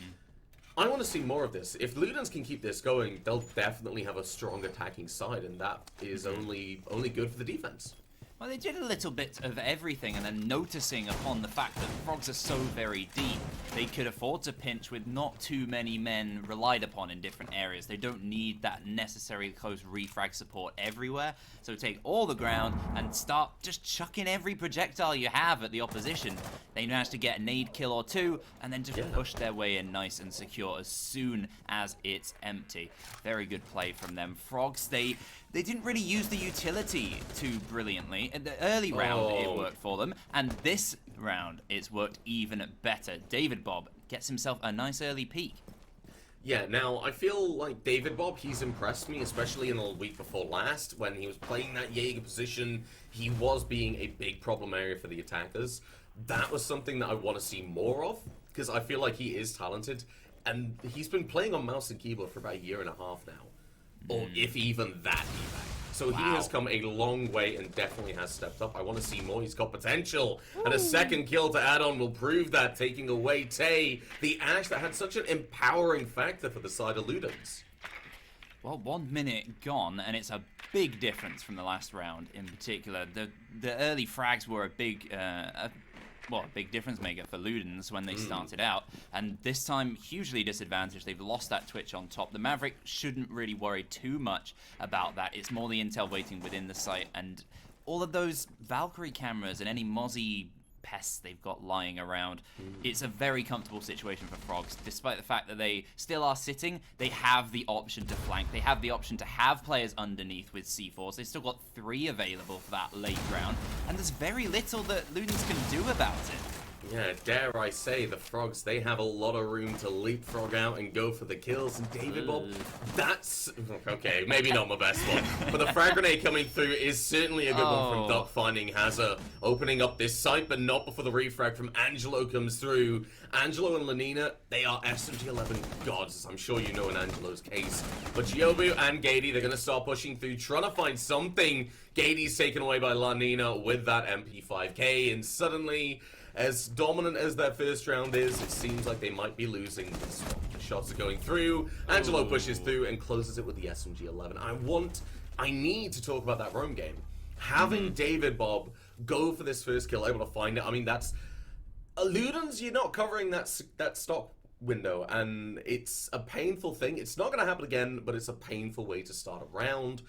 I want to see more of this. If Ludens can keep this going, they'll definitely have a strong attacking side, and that is only good for the defense. Well, they did a little bit of everything, and then noticing upon the fact that Frogs are so very deep, they could afford to pinch with not too many men relied upon in different areas. They don't need that necessary close refrag support everywhere, so take all the ground and start just chucking every projectile you have at the opposition. They managed to get a nade kill or two, and then just push their way in nice and secure as soon as it's empty. Very good play from them. Frogs, they didn't really use the utility too brilliantly. In the early round, it worked for them, and this round, it's worked even better. David Bob gets himself a nice early peak. Yeah, now, I feel like David Bob, he's impressed me, especially in the week before last, when he was playing that Jaeger position. He was being a big problem area for the attackers. That was something that I want to see more of, because I feel like he is talented, and he's been playing on mouse and keyboard for about a year and a half now. Or if even that, So he has come a long way and definitely has stepped up. I want to see more. He's got potential. And a second kill to add on will prove that, taking away Tay, the Ash that had such an empowering factor for the side of Ludens. Well, 1 minute gone, and it's a big difference from the last round in particular. The early frags were a big difference maker for Ludens when they started out, and this time hugely disadvantaged. They've lost that Twitch on top. The Maverick shouldn't really worry too much about that. It's more the intel waiting within the site, and all of those Valkyrie cameras and any Mozzie pests they've got lying around. It's a very comfortable situation for Frogs. Despite the fact that they still are sitting, they have the option to flank. They have the option to have players underneath with C4s. They've still got 3 available for that late round, and there's very little that Ludens can do about it. Yeah, dare I say, the Frogs, they have a lot of room to leapfrog out and go for the kills. And David Bob, that's... Okay, maybe not my best one. But the frag grenade coming through is certainly a good one from Duck, finding Hazza, opening up this site, but not before the refrag from Angelo comes through. Angelo and Lenina, they are SMG11 gods, I'm sure you know in Angelo's case. But Giobu and Gady, they're going to start pushing through, trying to find something. Gady's taken away by Lenina with that MP5K, and suddenly... As dominant as that first round is, it seems like they might be losing this one. The shots are going through. Angelo pushes through and closes it with the SMG11. I need to talk about that roam game. Having David Bob go for this first kill, able to find it. I mean, that's... Ludens, you're not covering that stock window, and it's a painful thing. It's not going to happen again, but it's a painful way to start a round.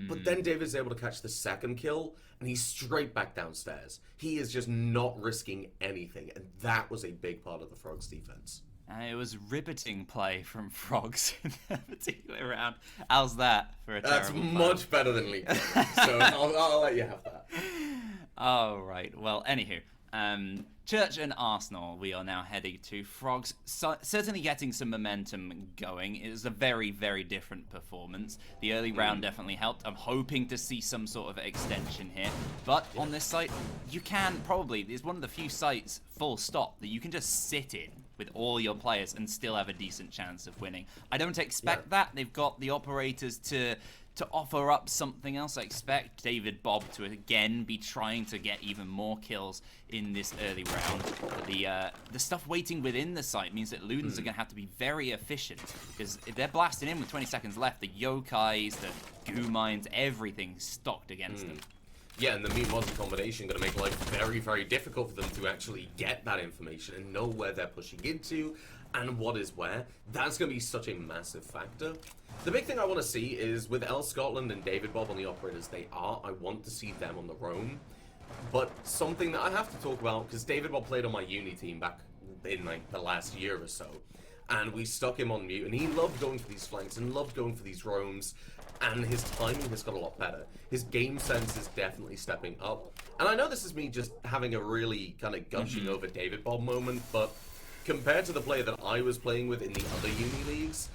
But then David's able to catch the second kill, and he's straight back downstairs. He is just not risking anything, and that was a big part of the Frogs' defense. It was riveting play from Frogs in that particular round. How's that for a That's terrible much better than Leap. So I'll let you have that. Oh, right. Well, anywho. Church and Arsenal, we are now heading to. Frogs certainly getting some momentum going. It was a very, very different performance. The early round definitely helped. I'm hoping to see some sort of extension here. But on this site, you can probably, it's one of the few sites, full stop, that you can just sit in with all your players and still have a decent chance of winning. I don't expect that. They've got the operators to offer up something else. I expect David Bob to again be trying to get even more kills in this early round. But the stuff waiting within the site means that Ludens are going to have to be very efficient, because if they're blasting in with 20 seconds left, the Yokais, the goo mines, everything's stocked against them. Yeah, and the Meat Monster combination going to make life very, very difficult for them to actually get that information and know where they're pushing into and what is where. That's going to be such a massive factor. The big thing I want to see is with L Scotland and David Bob on the operators, I want to see them on the roam. But something that I have to talk about, because David Bob played on my uni team back in like the last year or so, and we stuck him on mute, and he loved going for these flanks and loved going for these roams, and his timing has got a lot better. His game sense is definitely stepping up. And I know this is me just having a really kind of gushing over David Bob moment, but compared to the player that I was playing with in the other uni leagues,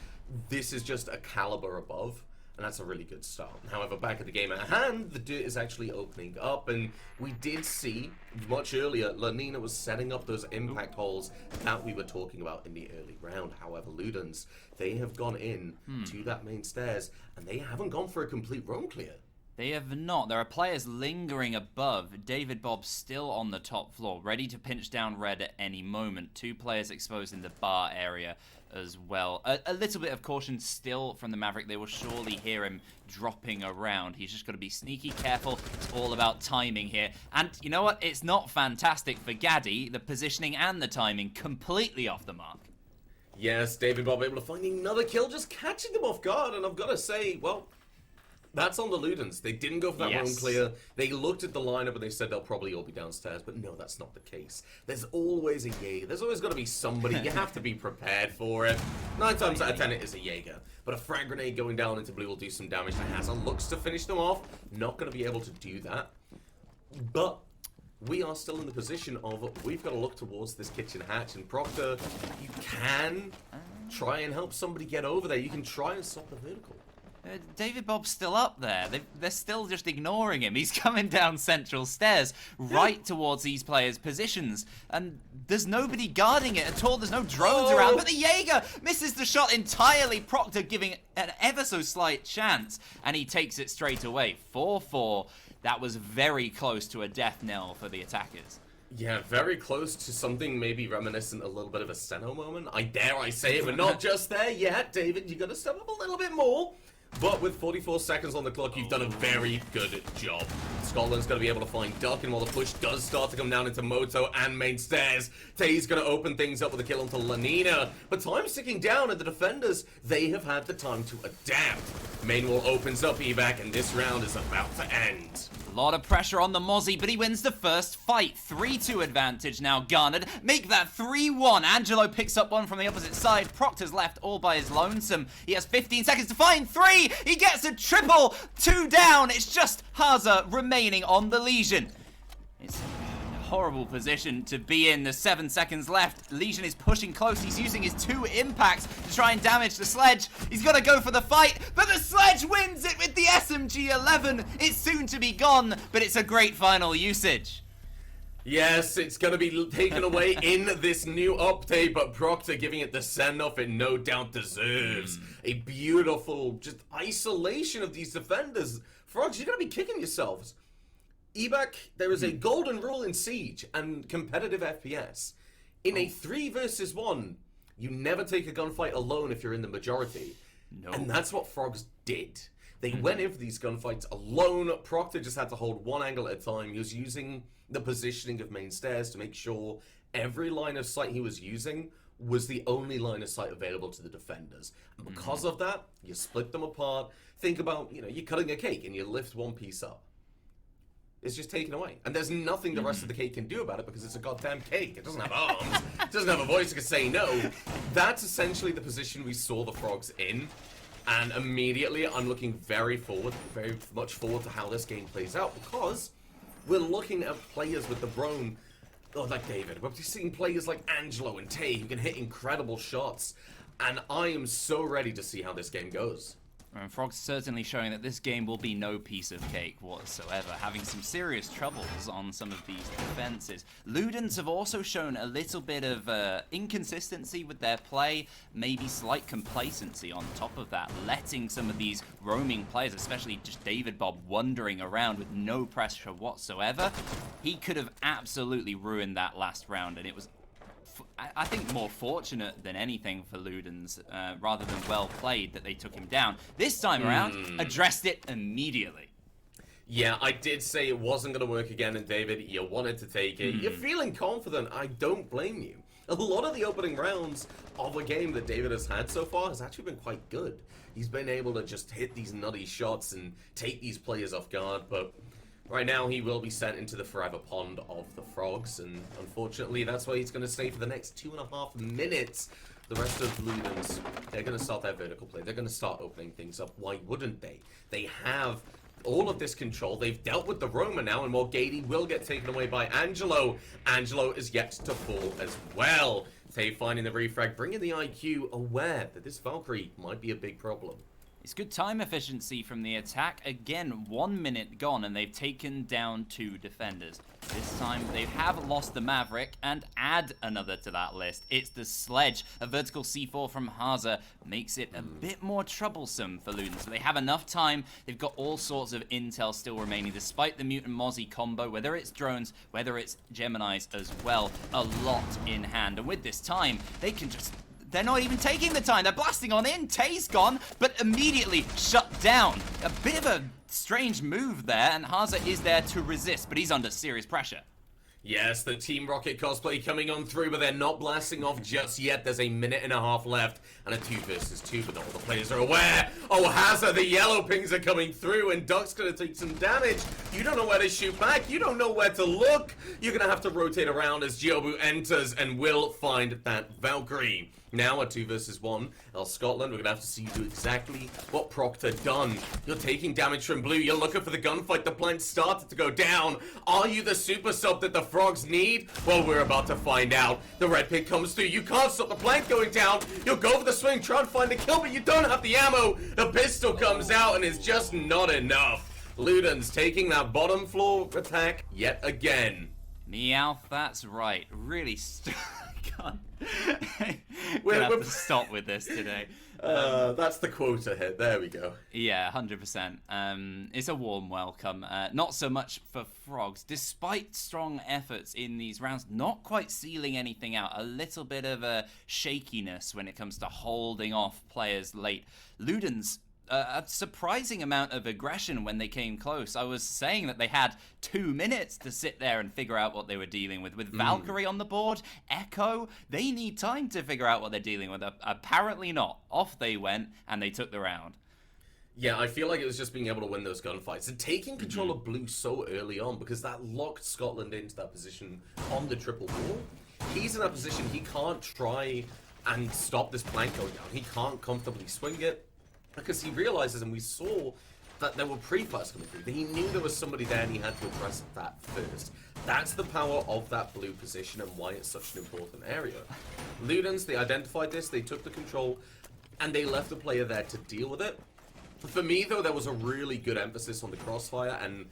this is just a caliber above, and that's a really good start. However, back at the game at hand, the dirt is actually opening up, and we did see much earlier, Lenina was setting up those impact holes that we were talking about in the early round. However, Ludens, they have gone in to that main stairs, and they haven't gone for a complete roam clear. They have not. There are players lingering above. David Bob still on the top floor, ready to pinch down red at any moment. 2 players exposed in the bar area as well. A little bit of caution still from the Maverick. They will surely hear him dropping around. He's just got to be sneaky careful. It's all about timing here. And you know what? It's not fantastic for Gaddy. The positioning and the timing completely off the mark. Yes, David Bob able to find another kill, just catching them off guard. And I've got to say, well, that's on the Ludens. They didn't go for that room clear. They looked at the lineup and they said they'll probably all be downstairs. But no, that's not the case. There's always a Jaeger. There's always got to be somebody. You have to be prepared for it. 9 times out of 10 it is a Jaeger. But a frag grenade going down into blue will do some damage to Hazard. Looks to finish them off. Not going to be able to do that. But we are still in the position of we've got to look towards this kitchen hatch. And Proctor, you can try and help somebody get over there. You can try and stop the vertical. David Bob's still up there. They're still just ignoring him. He's coming down central stairs right towards these players' positions. And there's nobody guarding it at all. There's no drones around. But the Jaeger misses the shot entirely. Proctor giving an ever so slight chance. And he takes it straight away. 4-4. That was very close to a death knell for the attackers. Yeah, very close to something maybe reminiscent a little bit of a Seno moment. I say it, we're not just there yet, David. You got to step up a little bit more. But with 44 seconds on the clock, you've done a very good job. Scotland's going to be able to find Duckin while the push does start to come down into Moto and main stairs. Tay's going to open things up with a kill onto Lanina. But time's ticking down, and the defenders, they have had the time to adapt. Main wall opens up, Evac, and this round is about to end. A lot of pressure on the Mozzie, but he wins the first fight. 3-2 advantage now garnered. Make that 3-1. Angelo picks up one from the opposite side. Proctor's left all by his lonesome. He has 15 seconds to find 3. He gets a triple. 2 down. It's just Haza remaining on the Legion. It's a horrible position to be in. There's 7 seconds left. Legion is pushing close. He's using his 2 impacts to try and damage the sledge. He's got to go for the fight, but the sledge wins it with the SMG-11. It's soon to be gone, but it's a great final usage. Yes, it's going to be taken away in this new update, but Proctor giving it the send-off it no doubt deserves. A beautiful just isolation of these defenders. Frogs, you're going to be kicking yourselves. Ebac, there is a golden rule in Siege and competitive FPS. In a 3 versus 1, you never take a gunfight alone if you're in the majority. No. And that's what Frogs did. They went in for these gunfights alone. Proctor just had to hold one angle at a time. He was using the positioning of main stairs to make sure every line of sight he was using was the only line of sight available to the defenders. And because of that, you split them apart. Think about, you're cutting a cake and you lift one piece up. It's just taken away. And there's nothing the rest of the cake can do about it because it's a goddamn cake. It doesn't have arms. It doesn't have a voice that can say no. That's essentially the position we saw the Frogs in. And immediately, I'm looking very much forward to how this game plays out because we're looking at players with the Brome, like David. We're seeing players like Angelo and Tay who can hit incredible shots. And I am so ready to see how this game goes. And Frog's certainly showing that this game will be no piece of cake whatsoever, having some serious troubles on some of these defenses. Ludens have also shown a little bit of inconsistency with their play, maybe slight complacency on top of that, letting some of these roaming players, especially just David Bob, wandering around with no pressure whatsoever. He could have absolutely ruined that last round, and it was I think more fortunate than anything for Ludens, rather than well played that they took him down. This time around, addressed it immediately. Yeah, I did say it wasn't going to work again, and David, you wanted to take it. You're feeling confident. I don't blame you. A lot of the opening rounds of a game that David has had so far has actually been quite good. He's been able to just hit these nutty shots and take these players off guard, but right now, he will be sent into the forever pond of the Frogs, and unfortunately, that's where he's going to stay for the next 2.5 minutes. The rest of Ludens, they're going to start their vertical play. They're going to start opening things up. Why wouldn't they? They have all of this control. They've dealt with the Roma now, and Morgady will get taken away by Angelo. Angelo is yet to fall as well. Tay finding the refrag, bringing the IQ, aware that this Valkyrie might be a big problem. It's good time efficiency from the attack. Again, 1 minute gone, and they've taken down 2 defenders. This time, they have lost the Maverick, and add another to that list. It's the Sledge. A vertical C4 from Haza makes it a bit more troublesome for Ludens. So they have enough time. They've got all sorts of intel still remaining, despite the Mutant Mozzie combo, whether it's drones, whether it's Geminis as well. A lot in hand. And with this time, they can just... They're not even taking the time. They're blasting on in. Tay's gone, but immediately shut down. A bit of a strange move there, and Haza is there to resist, but he's under serious pressure. Yes, the Team Rocket cosplay coming on through, but they're not blasting off just yet. There's a minute and a half left, and a 2 versus 2, but not all the players are aware. Oh, Haza, the yellow pings are coming through, and Duck's gonna take some damage. You don't know where to shoot back. You don't know where to look. You're gonna have to rotate around as Giobu enters and will find that Valkyrie. Now a 2 versus 1. Scotland, we're gonna have to see you do exactly what Proctor done. You're taking damage from blue. You're looking for the gunfight. The plant started to go down. Are you the super sub that the Frogs need? Well, we're about to find out. The red pig comes through. You can't stop the plant going down. You'll go for the swing, try and find the kill, but you don't have the ammo. The pistol comes out and it's just not enough. Ludens taking that bottom floor attack yet again. Meowth, that's right. Really We're gonna have to stop with this today. That's the quota hit. There we go. Yeah, 100%. It's a warm welcome. Not so much for Frogs. Despite strong efforts in these rounds, not quite sealing anything out. A little bit of a shakiness when it comes to holding off players late. Ludens, a surprising amount of aggression when they came close. I was saying that they had 2 minutes to sit there and figure out what they were dealing with. With Valkyrie on the board, Echo, they need time to figure out what they're dealing with. Apparently not. Off they went, and they took the round. Yeah, I feel like it was just being able to win those gunfights and taking control of blue so early on, because that locked Scotland into that position on the triple wall. He's in that position, he can't try and stop this plank going down. He can't comfortably swing it. Because he realizes, and we saw that there were pre-fires coming through. He knew there was somebody there and he had to address that first. That's the power of that blue position and why it's such an important area. Ludens, they identified this, they took the control, and they left the player there to deal with it. For me, though, there was a really good emphasis on the crossfire and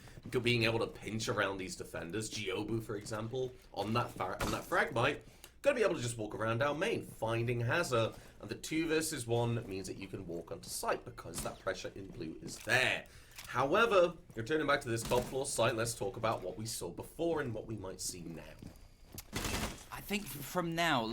being able to pinch around these defenders. Giobu, for example, on that Fragmite, gonna be able to just walk around down main, finding Haza. And the 2 versus 1 means that you can walk onto site because that pressure in blue is there. However, returning back to this top floor site, let's talk about what we saw before and what we might see now. I think from now,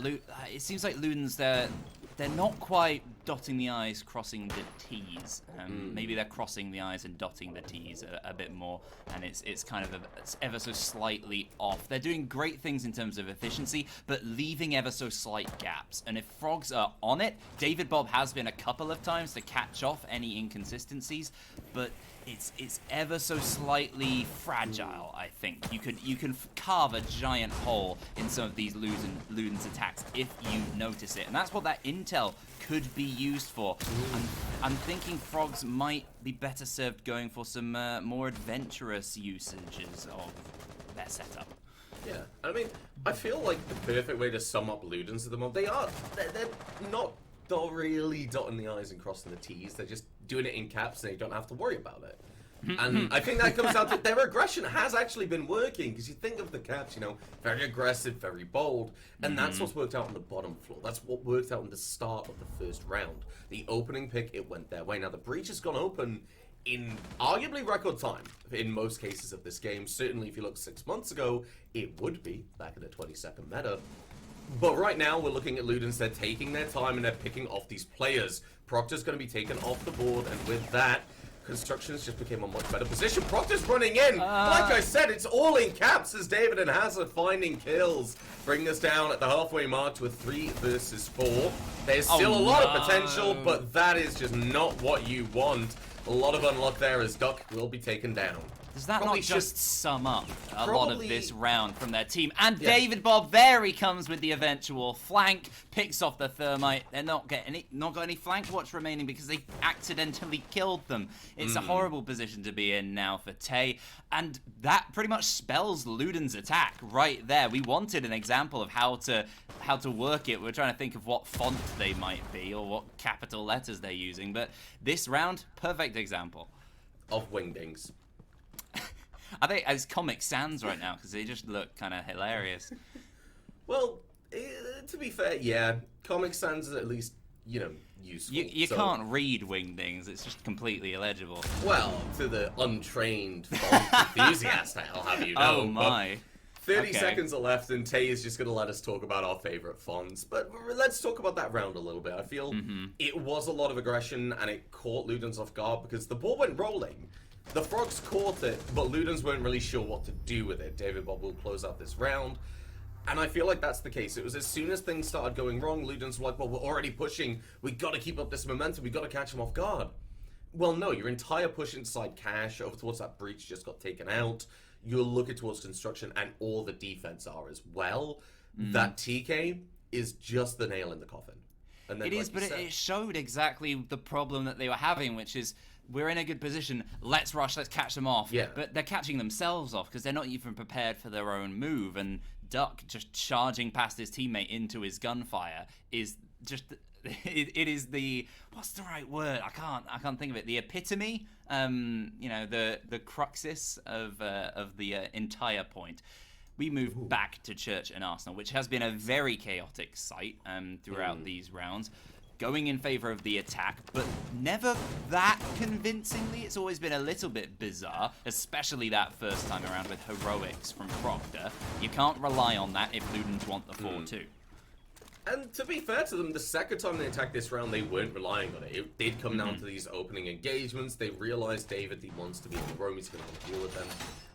it seems like Ludens, they're not quite dotting the I's, crossing the T's. Maybe they're crossing the I's and dotting the T's a bit more, and it's kind of it's ever so slightly off. They're doing great things in terms of efficiency, but leaving ever so slight gaps. And if Frogs are on it, David Bob has been a couple of times to catch off any inconsistencies, but it's ever so slightly fragile, I think. You can carve a giant hole in some of these Ludens attacks if you notice it. And that's what that intel could be used for. I'm thinking Frogs might be better served going for some more adventurous usages of their setup. Yeah, I mean, I feel like the perfect way to sum up Ludens at the moment, they're not really dotting the I's and crossing the T's. They're just doing it in caps and they don't have to worry about it. And I think that comes down to their aggression has actually been working, because you think of the caps, very aggressive, very bold, and that's what's worked out on the bottom floor. That's what worked out in the start of the first round. The opening pick, it went their way. Now, the breach has gone open in arguably record time in most cases of this game. Certainly, if you look 6 months ago, it would be back in the 20-second meta. But right now, we're looking at Ludens. They're taking their time and they're picking off these players. Proctor's going to be taken off the board, and with that, Constructions just became a much better position. Proctor's running in. Like I said, it's all in caps as David and Hazard finding kills. Bring us down at the halfway mark to a 3 versus 4. There's still a lot of potential, but that is just not what you want. A lot of unluck there as Duck will be taken down. Does that Probably not just sum up a lot of Probably- this round from their team? And Yeah. David Bob, there he comes with the eventual flank, picks off the thermite. They're not got any flank watch remaining because they accidentally killed them. It's a horrible position to be in now for Tay, and that pretty much spells Luden's attack right there. We wanted an example of how to work it. We're trying to think of what font they might be or what capital letters they're using, but this round, perfect example. Of wingdings. I think as Comic Sans right now because they just look kind of hilarious. Well, to be fair, yeah, Comic Sans is at least, useful. You so- can't read wingdings; it's just completely illegible. Well, to the untrained font enthusiast, I'll have you know. Oh my! 30 Okay. seconds are left, and Tay is just going to let us talk about our favorite fonts. But let's talk about that round a little bit. I feel it was a lot of aggression, and it caught Ludens off guard because the ball went rolling. The Frogs caught it, but Ludens weren't really sure what to do with it. David Bob will close out this round. And I feel like that's the case. It was as soon as things started going wrong, Ludens were like, well, we're already pushing. We got to keep up this momentum. We got to catch them off guard. Well, no, your entire push inside cash over towards that breach just got taken out. You're looking towards construction, and all the defense are as well. That TK is just the nail in the coffin. And then, It is, but it showed exactly the problem that they were having, which is we're in a good position. Let's rush. Let's catch them off. Yeah. But they're catching themselves off because they're not even prepared for their own move. And Duck just charging past his teammate into his gunfire is just. It is the what's the right word? I can't think of it. The epitome, the cruxus of the entire point. We move back to Church and Arsenal, which has been a very chaotic sight throughout these rounds, going in favor of the attack, but never that convincingly. It's always been a little bit bizarre, especially that first time around with heroics from Proctor. You can't rely on that if Ludens want the 4-2. And to be fair to them, the second time they attacked this round, they weren't relying on it. It did come down to these opening engagements. They realized David, he wants to be in the room. He's going to deal with them.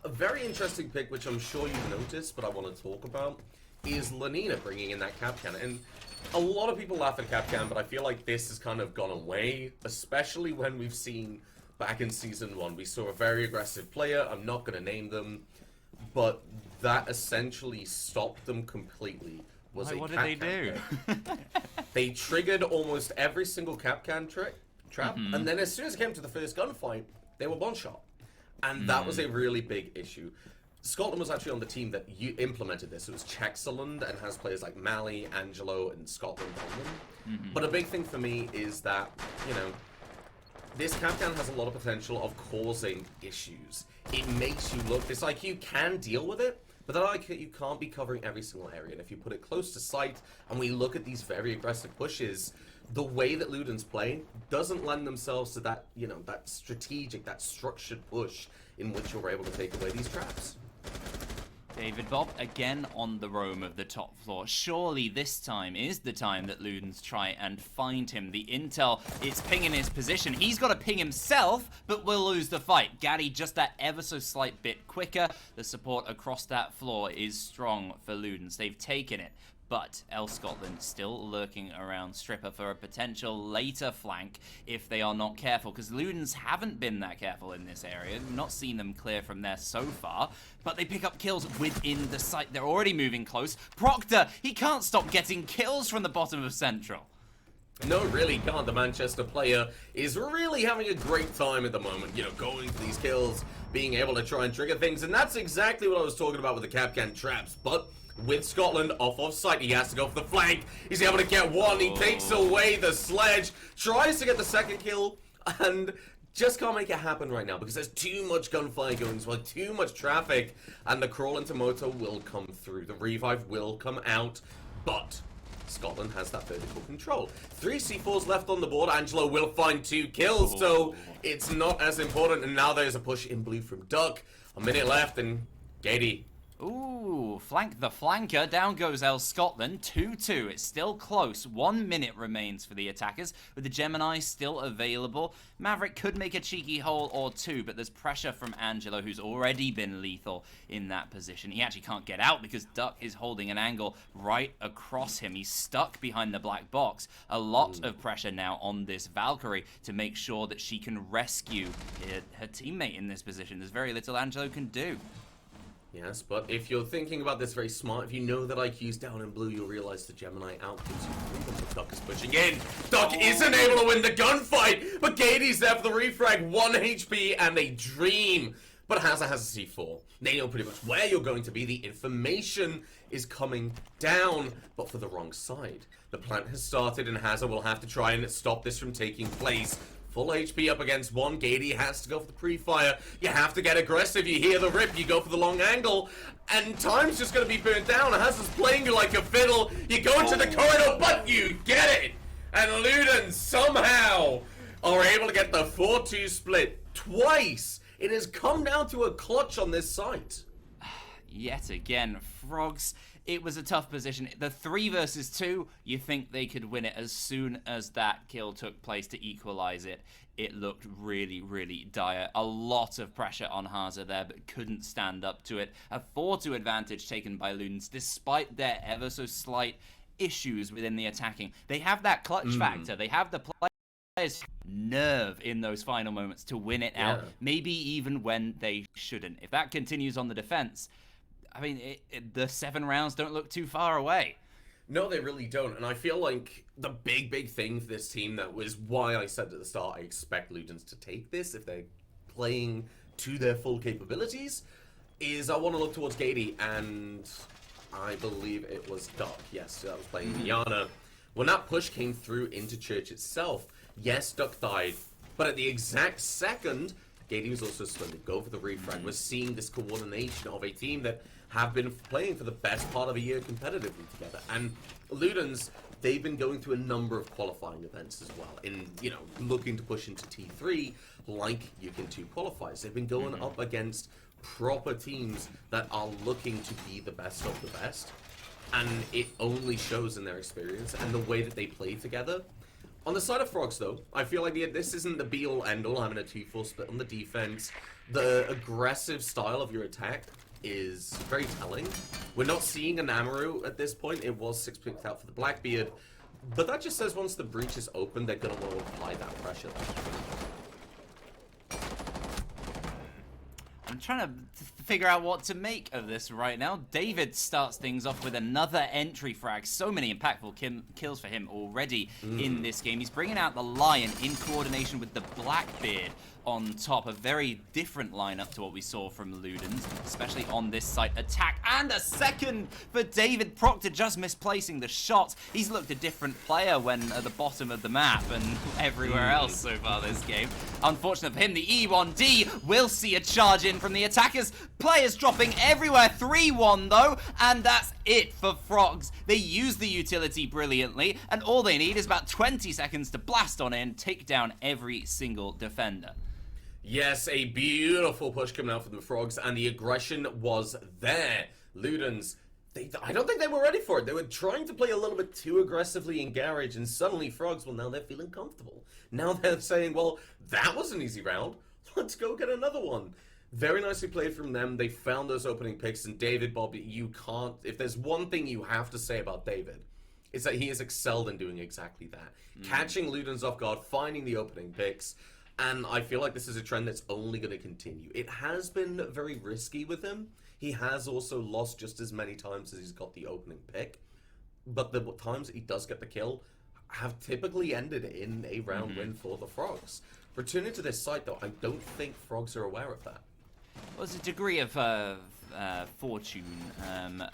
A very interesting pick, which I'm sure you've noticed, but I want to talk about, is Lenina bringing in that cap cannon. And a lot of people laugh at cap cannon, but I feel like this has kind of gone away, especially when we've seen back in Season 1. We saw a very aggressive player. I'm not going to name them, but that essentially stopped them completely. What did they do? They triggered almost every single Capcan trap, and then as soon as it came to the first gunfight, they were one-shot. And that was a really big issue. Scotland was actually on the team that implemented this. It was Czechsland and has players like Mali, Angelo, and Scotland on them. But a big thing for me is that, this Capcan has a lot of potential of causing issues. It makes you look, it's like you can deal with it, but then like you can't be covering every single area. And if you put it close to sight, and we look at these very aggressive pushes, the way that Ludens play doesn't lend themselves to that, that strategic, that structured push in which you're able to take away these traps. David Bob again on the roam of the top floor. Surely this time is the time that Ludens try and find him. The intel is pinging his position. He's got to ping himself, but will lose the fight. Gaddy just that ever so slight bit quicker. The support across that floor is strong for Ludens. They've taken it. But El Scotland still lurking around Stripper for a potential later flank if they are not careful, because Ludens haven't been that careful in this area. We've not seen them clear from there so far, but they pick up kills within the site. They're already moving close. Proctor, he can't stop getting kills from the bottom of Central. No, really can't. The Manchester player is really having a great time at the moment, going for these kills, being able to try and trigger things, and that's exactly what I was talking about with the Capcan traps, but with Scotland off site, he has to go for the flank. He's able to get one. He takes away the sledge, tries to get the second kill, and just can't make it happen right now because there's too much gunfire going as well, too much traffic, and the crawl into motor will come through. The revive will come out, but Scotland has that vertical control. 3 C4s left on the board. Angelo will find 2 kills, so it's not as important. And now there's a push in blue from Duck. A minute left, and Gady, Ooh, flank the flanker. Down goes El Scotland. 2-2. It's still close. 1 minute remains for the attackers, with the Gemini still available. Maverick could make a cheeky hole or two, but there's pressure from Angelo, who's already been lethal in that position. He actually can't get out because Duck is holding an angle right across him. He's stuck behind the black box. A lot of pressure now on this Valkyrie to make sure that she can rescue her teammate in this position. There's very little Angelo can do. Yes, but if you're thinking about this very smart, if you know that IQ's down in blue, you'll realize the Gemini outputs you. Duck is pushing in. Duck isn't able to win the gunfight, but Gady's there for the refrag. 1 HP and a dream. But Hazza has a C4. They know pretty much where you're going to be. The information is coming down, but for the wrong side. The plant has started, and Hazza will have to try and stop this from taking place. Full HP up against one. Gady has to go for the pre-fire. You have to get aggressive. You hear the rip. You go for the long angle. And time's just going to be burnt down. Hazza's playing you like a fiddle. You go into the corridor, but you get it. And Luden somehow are able to get the 4-2 split twice. It has come down to a clutch on this site. Yet again, Frogs, it was a tough position. The 3 versus 2, you think they could win it as soon as that kill took place to equalize it. It looked really, really dire. A lot of pressure on Hazza there, but couldn't stand up to it. A 4-2 advantage taken by Ludens, despite their ever so slight issues within the attacking. They have that clutch factor. They have the players' nerve in those final moments to win it out, maybe even when they shouldn't. If that continues on the defense, I mean, the 7 rounds don't look too far away. No, they really don't. And I feel like the big thing for this team, that was why I said at the start I expect Ludens to take this if they're playing to their full capabilities, is I want to look towards Gady, and I believe it was Duck. Yes, I was playing Diana. When that push came through into Church itself, yes, Duck died, but at the exact second, Gady was also supposed to go for the refrag. We're seeing this coordination of a team that have been playing for the best part of a year competitively together. And Ludens, they've been going through a number of qualifying events as well, in, you know, looking to push into T3 like Yukin 2 qualifiers. They've been going up against proper teams that are looking to be the best of the best. And it only shows in their experience and the way that they play together. On the side of Frogs, though, I feel like this isn't the be-all, end-all, having a 2-4 split on the defense. The aggressive style of your attack is very telling. We're not seeing an Amaru at this point. It was 6 picked out for the Blackbeard. But that just says once the breach is open, they're going to want to apply that pressure. I'm trying to figure out what to make of this right now. David starts things off with another entry frag. So many impactful kills for him already in this game. He's bringing out the Lion in coordination with the Blackbeard on top. A very different lineup to what we saw from Ludens, especially on this site attack. And a second for David Proctor, just misplacing the shot. He's looked a different player when at the bottom of the map and everywhere else so far this game. Unfortunate for him, the E1D will see a charge in from the attackers. Players dropping everywhere. 3-1 though, and that's it for Frogs. They use the utility brilliantly, and all they need is about 20 seconds to blast on in, take down every single defender. Yes, a beautiful push coming out from the Frogs, and the aggression was there. Ludens, I don't think they were ready for it. They were trying to play a little bit too aggressively in Garage, and suddenly Frogs, well, now they're feeling comfortable. Now they're saying, well, that was an easy round. Let's go get another one. Very nicely played from them. They found those opening picks, and David, Bobby, you can't... If there's one thing you have to say about David, it's that he has excelled in doing exactly that. Catching Ludens off guard, finding the opening picks, and I feel like this is a trend that's only going to continue. It has been very risky with him. He has also lost just as many times as he's got the opening pick, but the times that he does get the kill have typically ended in a round win for the Frogs. Returning to this site, though, I don't think Frogs are aware of that. Well, there's a degree of fortune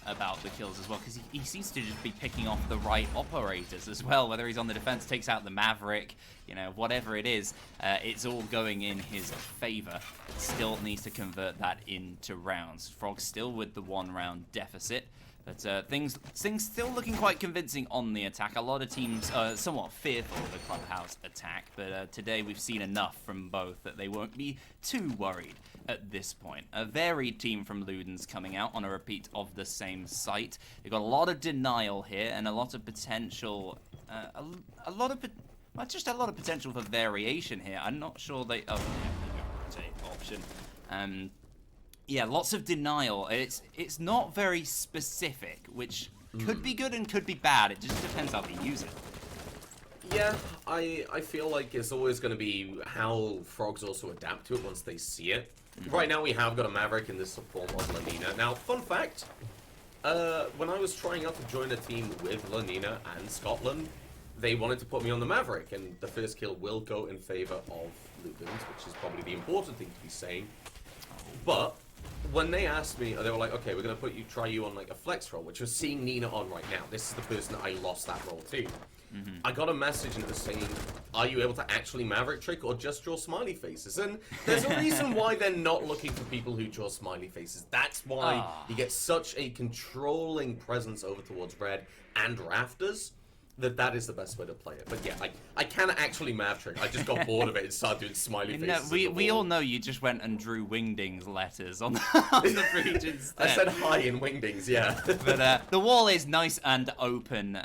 about the kills as well, because he seems to just be picking off the right operators as well. Whether he's on the defense, takes out the Maverick, you know, whatever it is, it's all going in his favor. Still needs to convert that into rounds. Frog still with the 1 round deficit, But things still looking quite convincing on the attack. A lot of teams are somewhat fearful of the clubhouse attack, but today we've seen enough from both that they won't be too worried at this point. A varied team from Ludens coming out on a repeat of the same site. They've got a lot of denial here and a lot of potential, just a lot of potential for variation here. I'm not sure they. Oh, yeah, rotate option. Yeah, lots of denial. It's not very specific, which could be good and could be bad. It just depends how they use it. Yeah, I feel like it's always going to be how Frogs also adapt to it once they see it. Right now we have got a Maverick in this form of Lanina. Now, fun fact, when I was trying out to join a team with Lanina and Scotland, they wanted to put me on the Maverick, and the first kill will go in favor of Ludens, which is probably the important thing to be saying. But when they asked me, they were like, okay, we're going to try you on like a flex role, which we're seeing Nina on right now. This is the person that I lost that role to. I got a message and it was saying, are you able to actually Maverick trick or just draw smiley faces? And there's a reason why they're not looking for people who draw smiley faces. That's why you get such a controlling presence over towards red and rafters. That is the best way to play it. But yeah, I cannot actually Mav trick. I just got bored of it and started doing smiley faces. We all know you just went and drew Wingdings letters on the bridge instead. I said hi in Wingdings, yeah. But the wall is nice and open.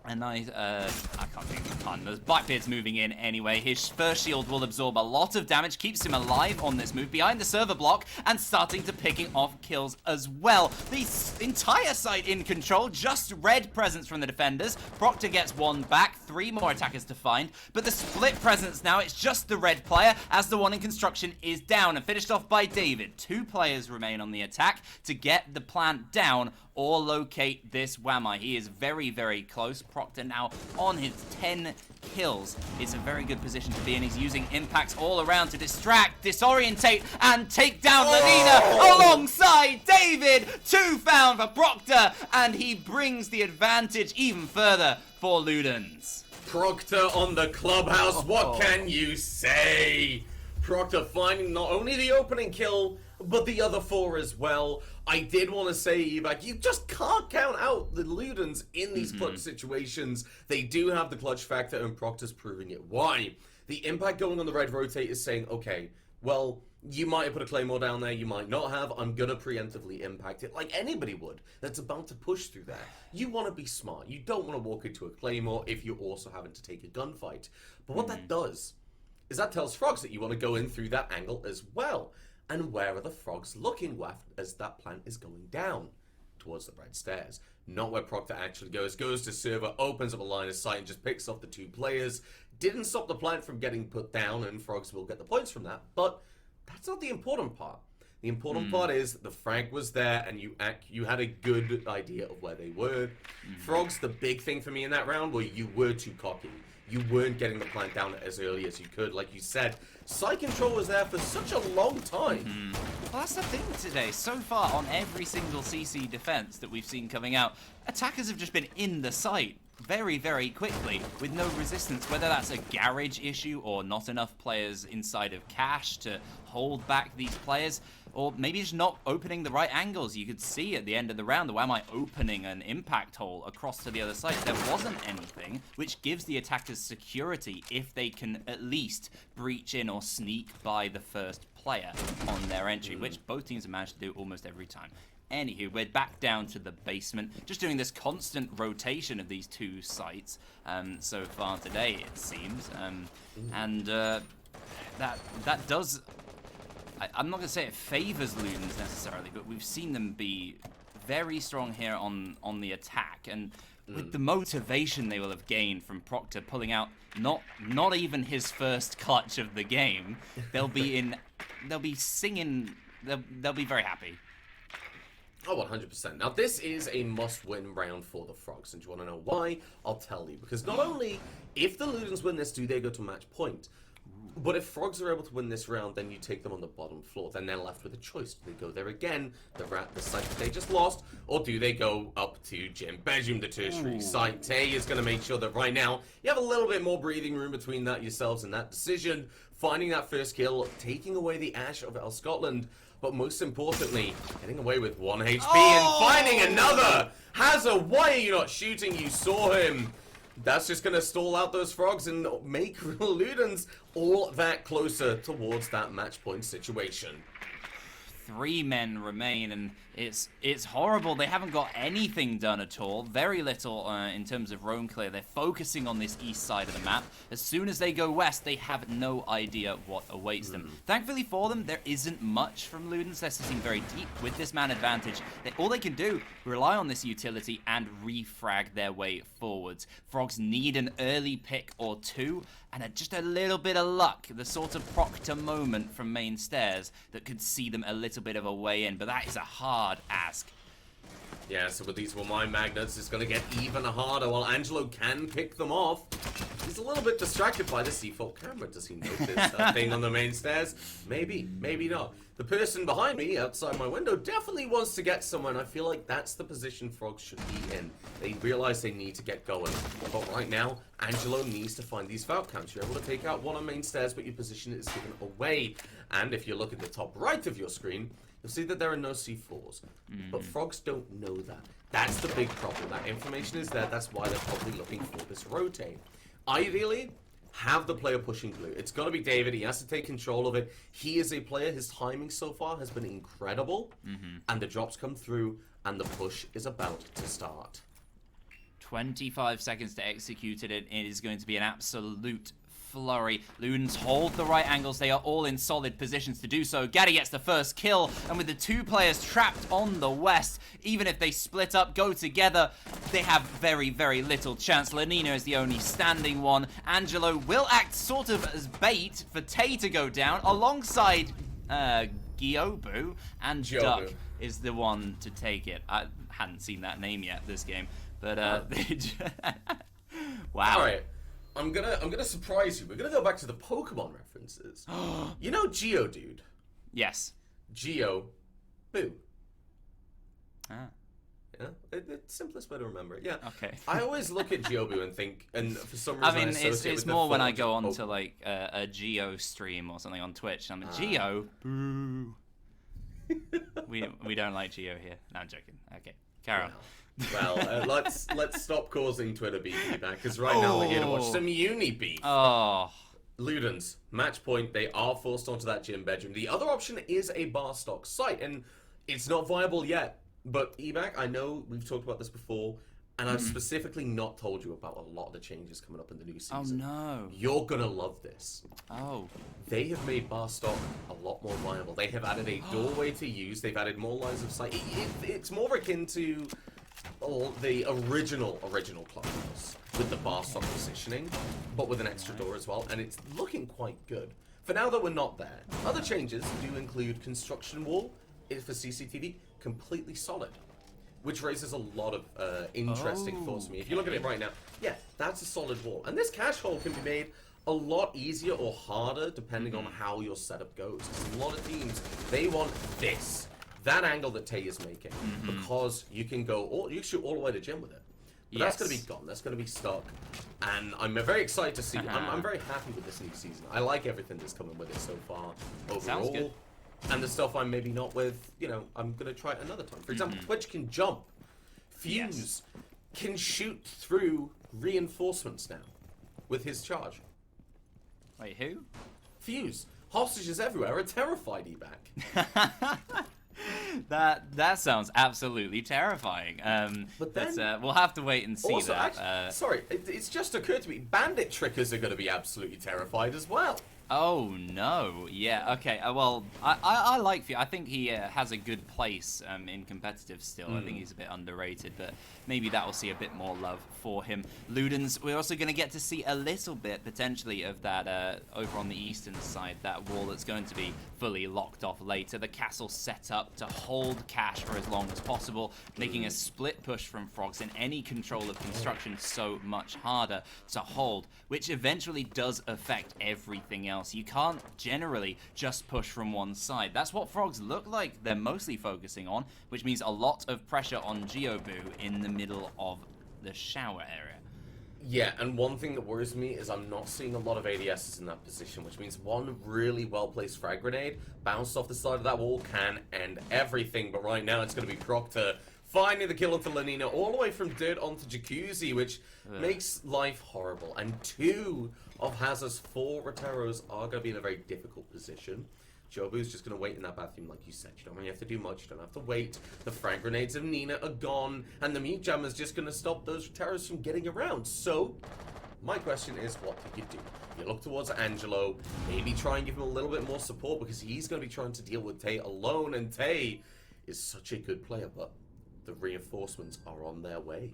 And I can't think of the pun. There's Blackbeard's moving in anyway. His first shield will absorb a lot of damage, keeps him alive on this move behind the server block, and starting to picking off kills as well. The entire site in control, just red presence from the defenders. Proctor gets one back, 3 more attackers to find, but the split presence now, it's just the red player as the one in construction is down and finished off by David. 2 players remain on the attack to get the plant down or locate this Whammy. He is very, very close. Proctor now on his 10 kills. It's a very good position to be in. He's using impacts all around to distract, disorientate, and take down Lanina alongside David. 2 found for Proctor, and he brings the advantage even further for Ludens. Proctor on the clubhouse, what can you say? Proctor finding not only the opening kill, but the other 4 as well. I did want to say, Evac, you just can't count out the Ludens in these clutch situations. They do have the clutch factor, and Proctor's proving it. Why? The impact going on the red rotate is saying, okay, well, you might have put a Claymore down there, you might not have. I'm going to preemptively impact it like anybody would that's about to push through there. You want to be smart. You don't want to walk into a Claymore if you're also having to take a gunfight. But what that does is that tells Frogs that you want to go in through that angle as well. And where are the Frogs looking as that plant is going down? Towards the red stairs. Not where Proctor actually goes. Goes to server, opens up a line of sight, and just picks off the 2 players. Didn't stop the plant from getting put down, and Frogs will get the points from that. But that's not the important part. The important part is the frag was there, and you had a good idea of where they were. Frogs, the big thing for me in that round, were you were too cocky. You weren't getting the plant down as early as you could. Like you said, side control was there for such a long time. Well, that's the thing today. So far, on every single CC defense that we've seen coming out, attackers have just been in the site very, very quickly with no resistance, whether that's a garage issue or not enough players inside of cache to hold back these players, or maybe just not opening the right angles. You could see at the end of the round, why am I opening an impact hole across to the other side? There wasn't anything, which gives the attackers security if they can at least breach in or sneak by the first player on their entry, which both teams have managed to do almost every time. Anywho, we're back down to the basement, just doing this constant rotation of these 2 sites so far today, it seems. And that does... I'm not going to say it favors Ludens necessarily, but we've seen them be very strong here on the attack. And with the motivation they will have gained from Proctor pulling out not even his first clutch of the game, they'll be singing, they'll be very happy. Oh, 100%. Now, this is a must-win round for the Frogs, and do you want to know why? I'll tell you. Because not only, if the Ludens win this, do they go to match point, but if Frogs are able to win this round, then you take them on the bottom floor. Then they're left with a choice. Do they go there again, the site that they just lost, or do they go up to Gym Bedroom, the tertiary site? Tay is going to make sure that right now, you have a little bit more breathing room between that yourselves and that decision. Finding that first kill, taking away the Ash of El Scotland. but most importantly, getting away with 1 HP and finding another. Hazza, why are you not shooting? You saw him. That's just going to stall out those frogs and make Ludens all that closer towards that match point situation. 3 men remain, and it's horrible. They haven't got anything done at all. Very little in terms of roam clear. They're focusing on this east side of the map. As soon as they go west, they have no idea what awaits them. Thankfully for them, there isn't much from Ludens. They're sitting very deep with this man advantage. All they can do, rely on this utility and refrag their way forwards. Frogs need an early pick or two, and just a little bit of luck, the sort of Proctor moment from main stairs that could see them a little bit of a way in, but that is a hard ask. Yeah, so with these Wamai Magnets, it's going to get even harder. While Angelo can pick them off, he's a little bit distracted by the default camera. Does he notice that thing on the main stairs? Maybe, maybe not. The person behind me, outside my window, definitely wants to get somewhere, and I feel like that's the position Frogs should be in. They realize they need to get going. But right now, Angelo needs to find these foul camps. You're able to take out one on main stairs, but your position is given away. And if you look at the top right of your screen, you'll see that there are no C4s. But Frogs don't know that. That's the big problem. That information is there. That's why they're probably looking for this rotate. Ideally, have the player pushing blue. It's got to be David. He has to take control of it. He is a player. His timing so far has been incredible. And the drops come through, and the push is about to start. 25 seconds to execute it. It is going to be an absolute flurry. Ludens hold the right angles. They are all in solid positions to do so. Gaddy gets the first kill, and with the 2 players trapped on the west, even if they split up, go together, they have very, very little chance. Lenina is the only standing one. Angelo will act sort of as bait for Tay to go down, alongside Giobu, and Giobu. Duck is the one to take it. I hadn't seen that name yet this game, but wow. All right. I'm gonna surprise you. We're gonna go back to the Pokemon references. You know Geodude? Yes. Geo Boo. Ah. Yeah, it's the simplest way to remember it. Yeah. Okay. I always look at Geobu and think, and for some reason, I mean, associate it's with the more when I forge go of on to like a Geo stream or something on Twitch. I'm a Geo. Boo. we don't like Geo here. No, I'm joking. Okay, carry on. Well, let's stop causing Twitter beef feedback, because right now we're here to watch some uni beef. Oh. Ludens, match point, they are forced onto that gym bedroom. The other option is a bar stock site, and it's not viable yet. But Ebac, I know we've talked about this before, and I've specifically not told you about a lot of the changes coming up in the new season. Oh no. You're gonna love this. Oh. They have made bar stock a lot more viable. They have added a doorway to use. They've added more lines of sight. It's more akin to the original clubhouse with the bar stock positioning, but with an extra door as well, and it's looking quite good. For now, though, we're not there. Other changes do include construction wall for CCTV, completely solid, which raises a lot of interesting thoughts to me. If you look at it right now, yeah, that's a solid wall, and this cache hole can be made a lot easier or harder depending on how your setup goes. Because a lot of teams, they want this. That angle that Tay is making, because you can go, you can shoot all the way to gym with it. But that's going to be gone. That's going to be stuck. And I'm very excited to see. I'm very happy with this new season. I like everything that's coming with it so far. Overall. Sounds good. And the stuff I'm maybe not with, I'm going to try it another time. For example, Twitch can jump. Fuse can shoot through reinforcements now with his charge. Wait, who? Fuse. Hostages everywhere are terrified, Ebac. That sounds absolutely terrifying. But then, we'll have to wait and see also, that. Actually, sorry, it's just occurred to me. Bandit trickers are going to be absolutely terrified as well. Oh no! Yeah. Okay. Well, I like Fuse. I think he has a good place in competitive still. I think he's a bit underrated, but maybe that will see a bit more love for him. Ludens, we're also going to get to see a little bit potentially of that over on the eastern side, that wall that's going to be fully locked off later. The castle set up to hold cash for as long as possible, making a split push from Frogs in any control of construction so much harder to hold, which eventually does affect everything else. You can't generally just push from one side. That's what Frogs look like they're mostly focusing on, which means a lot of pressure on Geobu in the middle of the shower area. Yeah, and one thing that worries me is I'm not seeing a lot of ADSs in that position, which means one really well-placed frag grenade bounced off the side of that wall can end everything. But right now it's going to be Proctor finding the kill onto Lenina all the way from Dirt onto Jacuzzi, which makes life horrible. And 2 of Hazard's 4 Roteros are going to be in a very difficult position. Jobu's just going to wait in that bathroom, like you said. You don't really have to do much. You don't have to wait. The frag grenades of Nina are gone, and the mute jammer's just going to stop those terrorists from getting around. So, my question is, what do you do? You look towards Angelo, maybe try and give him a little bit more support, because he's going to be trying to deal with Tay alone, and Tay is such a good player, but the reinforcements are on their way.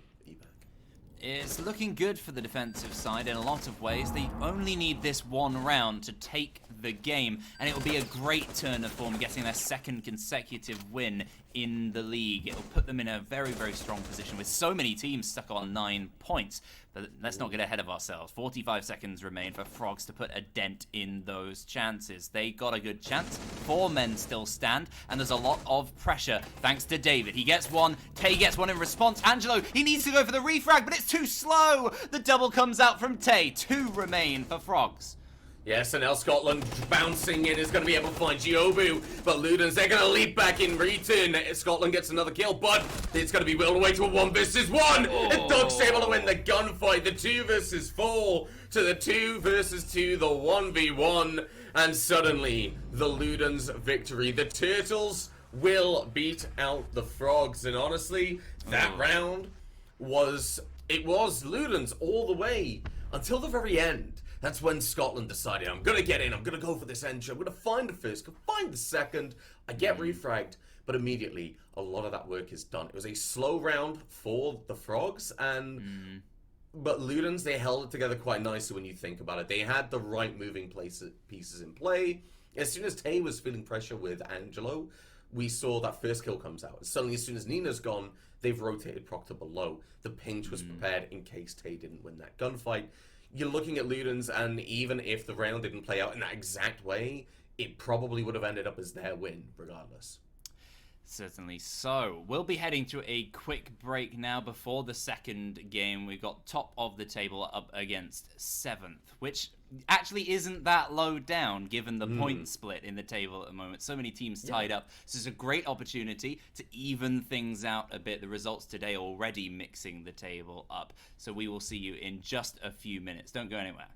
It's looking good for the defensive side in a lot of ways. They only need this one round to take the game, and it will be a great turn of form, getting their 2nd consecutive win in the league. It will put them in a very, very strong position with so many teams stuck on 9 points. But let's not get ahead of ourselves. 45 seconds remain for Frogs to put a dent in those chances. They got a good chance. 4 men still stand, and there's a lot of pressure thanks to David. He gets one. Tay gets one in response. Angelo, he needs to go for the refrag, but it's too slow. The double comes out from Tay. 2 remain for Frogs. Yes, and now Scotland bouncing in is going to be able to find Giobu, but Ludens, they're going to leap back in return. Scotland gets another kill, but it's going to be willed away to a 1 versus 1. And Doug's able to win the gunfight, the 2 versus 4 to the 2 versus 2, the 1v1, and suddenly the Ludens victory. The Turtles will beat out the Frogs, and honestly, that round was Ludens all the way until the very end. That's when Scotland decided, I'm going to get in, I'm going to go for this entry, I'm going to find the first, find the second, I get refragged, but immediately a lot of that work is done. It was a slow round for the Frogs, and but Ludens, they held it together quite nicely when you think about it. They had the right moving pieces in play. As soon as Tay was feeling pressure with Angelo, we saw that first kill comes out. Suddenly, as soon as Nina's gone, they've rotated Proctor below. The pinch was prepared in case Tay didn't win that gunfight. You're looking at Ludens, and even if the round didn't play out in that exact way, it probably would have ended up as their win, regardless. Certainly so. We'll be heading to a quick break now before the second game. We've got top of the table up against 7th, which actually isn't that low down given the point split in the table at the moment. So many teams tied up. So it's a great opportunity to even things out a bit. The results today already mixing the table up. So we will see you in just a few minutes. Don't go anywhere.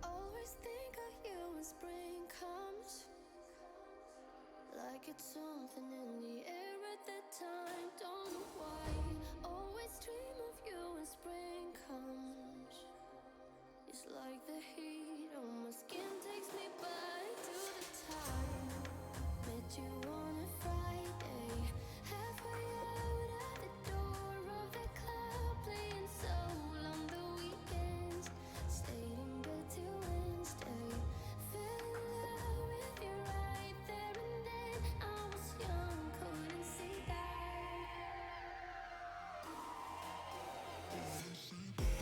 Always think of you when spring comes, like it's something in the air at that time. Don't know why. Always dream of you when spring comes. It's like the heat on my skin takes me back to the time met you on a Friday, halfway out at the door of the club, playing soul on the weekends. Stayed in bed till Wednesday. Fell in love with you right there and then. I was young, couldn't see that. Couldn't see that.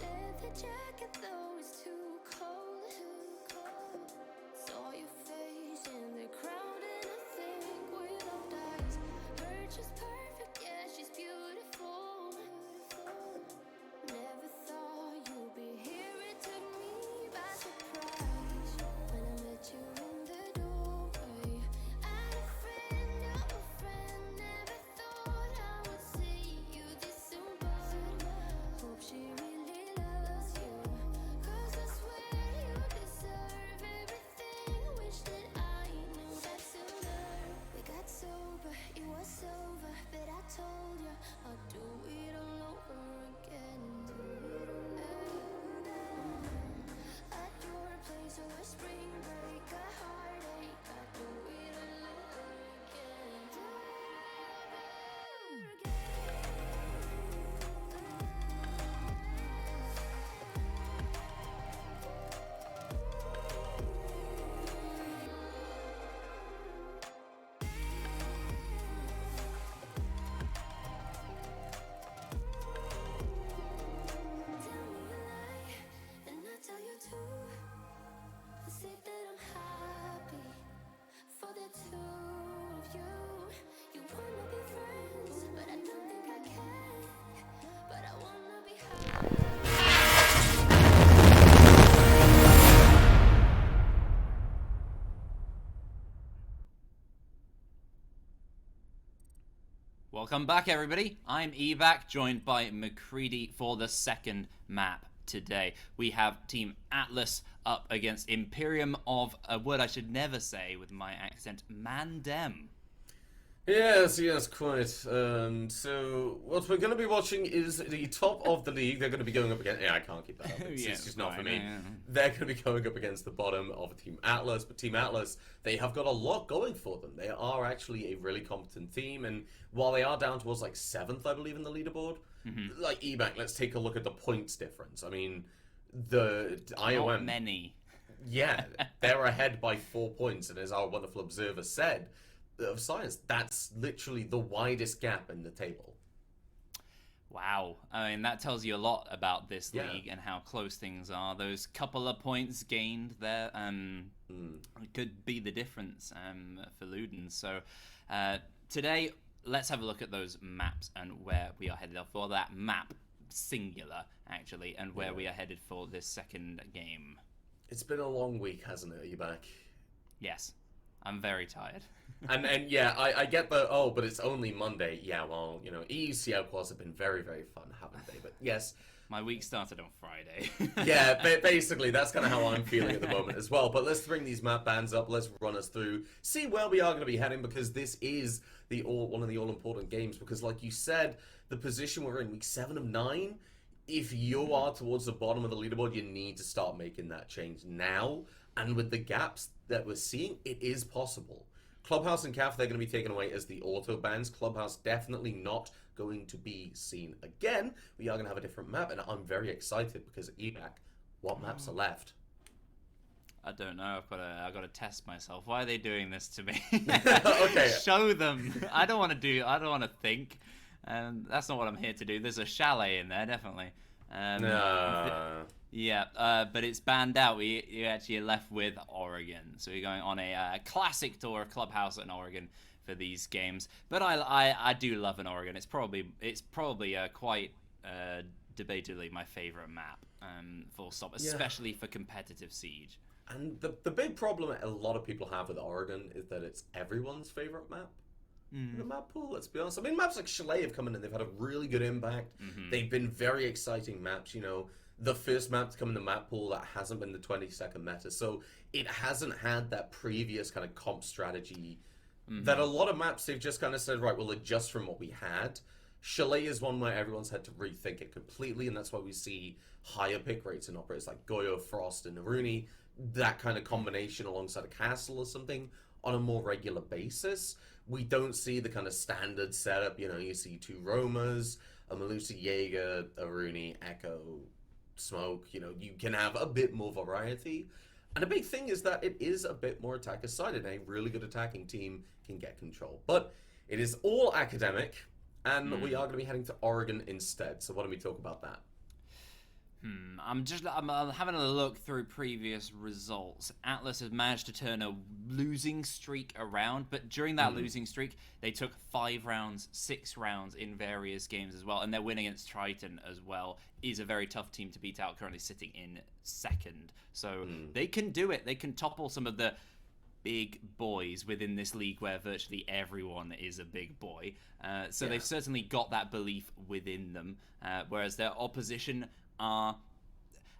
Leather jacket, though it's too cold. Saw your face in the crowd, and I think without eyes, her just perfect. Yeah, she's beautiful. Never thought you'd be here. It took me by surprise when I met you in the doorway. And a friend of a friend, never thought I would see you this soon, but hope she really loves you. 'Cause I swear you deserve everything. Wish that I knew that sooner. We got sober, it was over, but I told you I'll do it all over again. At your place or a spring break, a heartache, I'll do it all over again. Do it all over Tell me a lie, then I tell you too. I say that I'm happy for the two of you. You wanna be friends, but I don't think I can. But I wanna be happy. Welcome back, everybody. I'm Evac, joined by McCready for the second map today. We have Team Atlas up against Imperium of a word I should never say with my accent, Mandem. Yes, quite. So what we're going to be watching is the top of the league. They're going to be going up against. Yeah, I can't keep that up. It's just not for me. Yeah. They're going to be going up against the bottom of Team Atlas, but Team Atlas, they have got a lot going for them. They are actually a really competent team, and while they are down towards like 7th, I believe, in the leaderboard, like EBank, let's take a look at the points difference. I mean, the IOM. Not many. Yeah, they're ahead by 4 points, and as our wonderful observer said, of science, that's literally the widest gap in the table. Wow. I mean, that tells you a lot about this Yeah. league and how close things are. Those couple of points gained there could be the difference for Ludens. So today, let's have a look at those maps and where we are headed for that map, singular, actually, and where we are headed for this second game. It's been a long week, hasn't it? Are you back? Yes. I'm very tired. And yeah, I get the, but it's only Monday. Yeah, well, you know, EUCL quads have been very, very fun, haven't they? But yes. My week started on Friday. Yeah, basically, that's kind of how I'm feeling at the moment as well. But let's bring these map bands up. Let's run us through, see where we are going to be heading, because this is one of the all-important games. Because like you said, the position we're in, week 7 of 9, if you are towards the bottom of the leaderboard, you need to start making that change now. And with the gaps that we're seeing, it is possible. Clubhouse and CAF, they're going to be taken away as the auto bans. Clubhouse definitely not going to be seen again. We are going to have a different map, and I'm very excited because EBAC, what maps are left? I don't know. I've got to test myself. Why are they doing this to me? Okay. Show them. I don't want to think. That's not what I'm here to do. There's a chalet in there, definitely. Yeah, but it's banned out. You actually are left with Oregon. So you're going on a classic tour of Clubhouse in Oregon for these games. But I do love an Oregon. It's probably quite debatably my favorite map. Full stop, especially for competitive Siege. And the big problem that a lot of people have with Oregon is that it's everyone's favorite map. The map pool, let's be honest. I mean, maps like Chalet have come in and they've had a really good impact. They've been very exciting maps, you know. The first map to come in the map pool that hasn't been the 20-second meta. So it hasn't had that previous kind of comp strategy that a lot of maps they've just kind of said, right, we'll adjust from what we had. Chalet is one where everyone's had to rethink it completely, and that's why we see higher pick rates in operators like Goyo, Frost, and Aruni. That kind of combination alongside a castle or something on a more regular basis. We don't see the kind of standard setup, you know, you see 2 Romas, a Melusi Jaeger, Aruni, Echo, Smoke, you know, you can have a bit more variety. And a big thing is that it is a bit more attacker-sided, and a really good attacking team can get control. But it is all academic, and we are going to be heading to Oregon instead. So why don't we talk about that? I'm having a look through previous results. Atlas has managed to turn a losing streak around, but during that losing streak, they took 5 rounds, 6 rounds in various games as well, and their win against Triton as well is a very tough team to beat out, currently sitting in 2nd. So they can do it. They can topple some of the big boys within this league where virtually everyone is a big boy. So they've certainly got that belief within them, whereas their opposition are...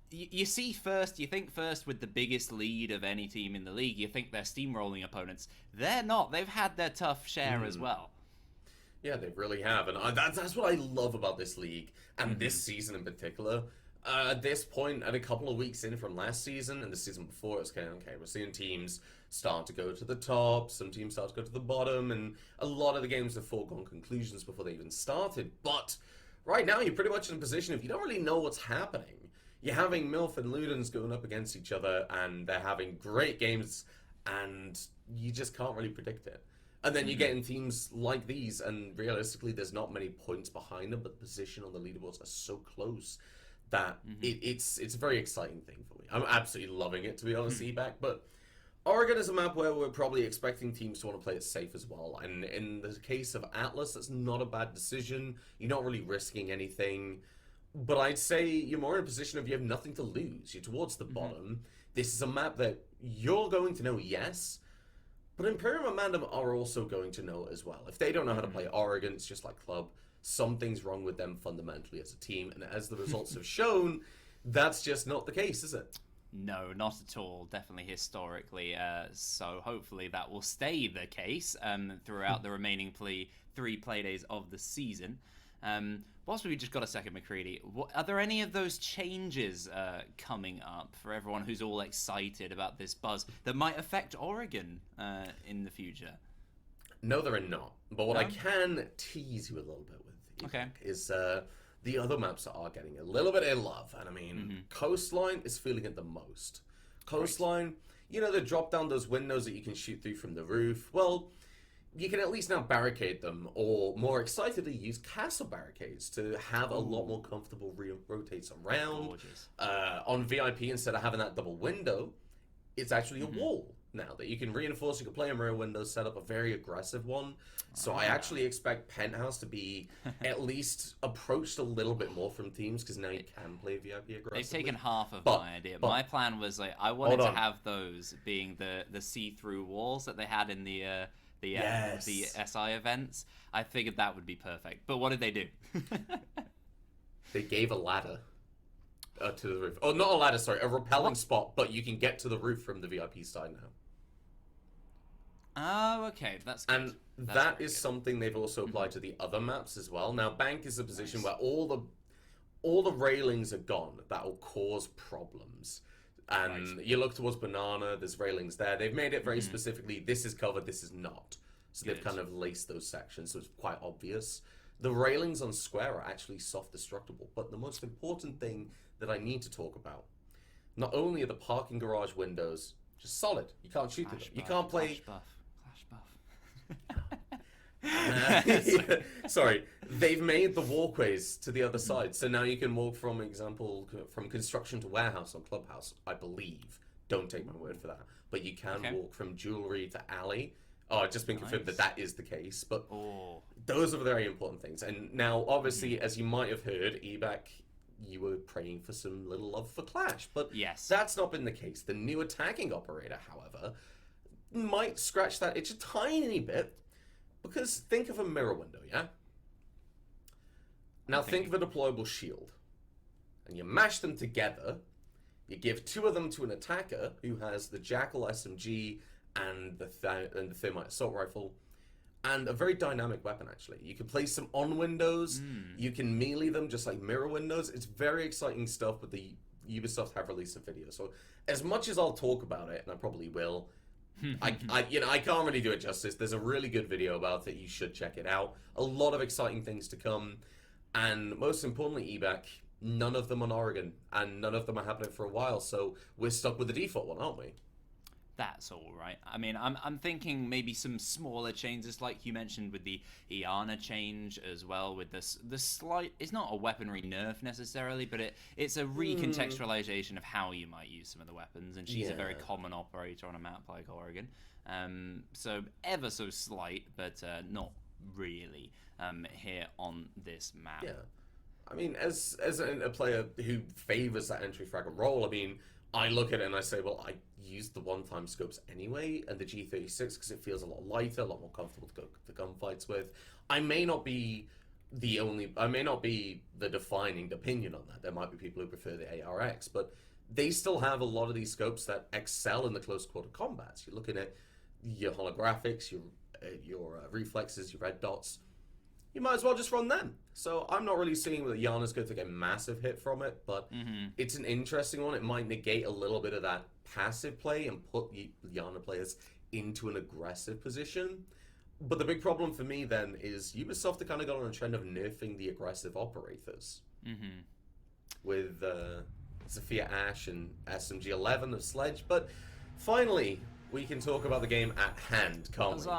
You think first with the biggest lead of any team in the league, you think they're steamrolling opponents. They're not. They've had their tough share as well. Yeah, they really have. And that's what I love about this league, and this season in particular. At this point, at a couple of weeks in from last season and the season before, it's kind of, okay, we're seeing teams start to go to the top, some teams start to go to the bottom, and a lot of the games have foregone conclusions before they even started. But right now, you're pretty much in a position if you don't really know what's happening. You're having MILF and Ludens going up against each other, and they're having great games, and you just can't really predict it. And then you're getting teams like these, and realistically, there's not many points behind them, but the position on the leaderboards are so close that it's a very exciting thing for me. I'm absolutely loving it, to be honest, E-Back, but Oregon is a map where we're probably expecting teams to want to play it safe as well. And in the case of Atlas, that's not a bad decision. You're not really risking anything. But I'd say you're more in a position of you have nothing to lose. You're towards the bottom. This is a map that you're going to know, yes, but Imperium and Mandem are also going to know as well. If they don't know how to play Oregon, it's just like Club. Something's wrong with them fundamentally as a team. And as the results have shown, that's just not the case, is it? No, not at all. Definitely historically. So hopefully that will stay the case throughout the remaining 3 Playdays of the season. Whilst we've just got a second, McCready, are there any of those changes coming up for everyone who's all excited about this buzz that might affect Oregon in the future? No, there are not. But what I can tease you a little bit with is the other maps that are getting a little bit in love. And I mean, Coastline is feeling it the most. Coastline, you know, they drop down those windows that you can shoot through from the roof. Well, you can at least now barricade them, or more excitedly use castle barricades to have a lot more comfortable rotates around. On VIP, instead of having that double window, it's actually a wall now that you can reinforce. You can play a mirror window, set up a very aggressive one. So I actually expect Penthouse to be at least approached a little bit more from teams, because now you can play VIP aggressively. They've taken half of my idea. My plan was like I wanted to have those being the see-through walls that they had in the SI events. I figured that would be perfect. But what did they do? They gave a ladder to the roof. Oh, not a ladder, sorry. A rappelling spot, but you can get to the roof from the VIP side now. Oh, okay. That's good. And that is something they've also applied to the other maps as well. Now, Bank is a position where all the railings are gone. That will cause problems. And you look towards Banana, there's railings there. They've made it very specifically, this is covered, this is not. So they've kind of laced those sections, so it's quite obvious. The railings on Square are actually soft destructible, but the most important thing that I need to talk about, not only are the parking garage windows just solid, you can't shoot through them. You can't play... Clash buff. Sorry, they've made the walkways to the other side, so now you can walk from from construction to warehouse on Clubhouse, I believe. Don't take my word for that, but you can walk from jewelry to alley. Oh, it's just been confirmed that is the case, but those are very important things. And now, obviously, as you might have heard, Ebak, you were praying for some little love for Clash, but that's not been the case. The new attacking operator, however, might scratch that itch a tiny bit. Because think of a mirror window, yeah? Now think of a deployable shield. And you mash them together, you give 2 of them to an attacker who has the Jackal SMG and the Thermite Assault Rifle, and a very dynamic weapon, actually. You can place them on windows, you can melee them just like mirror windows. It's very exciting stuff, but the Ubisoft have released a video. So as much as I'll talk about it, and I probably will, I can't really do it justice. There's a really good video about it. You should check it out. A lot of exciting things to come. And most importantly, Ebak, none of them on Oregon. And none of them are happening for a while. So we're stuck with the default one, aren't we? That's all right. I mean, I'm thinking maybe some smaller changes, like you mentioned with the Iana change as well. With the slight, it's not a weaponry nerf necessarily, but it's a recontextualization of how you might use some of the weapons. And she's a very common operator on a map like Oregon, so ever so slight, but not really here on this map. Yeah, I mean, as a player who favors that entry fragment role, I mean, I look at it and I say, well, I use the one-time scopes anyway, and the G36 because it feels a lot lighter, a lot more comfortable to go for gunfights with. I may not be the defining opinion on that. There might be people who prefer the ARX, but they still have a lot of these scopes that excel in the close quarter combats. You're looking at your holographics, your reflexes, your red dots. You might as well just run them. So I'm not really seeing that Yana's going to take a massive hit from it, but it's an interesting one. It might negate a little bit of that passive play and put Yana players into an aggressive position. But the big problem for me then is Ubisoft have kind of got on a trend of nerfing the aggressive operators. With Zafia Ash and SMG-11 of Sledge. But finally, we can talk about the game at hand, can't we?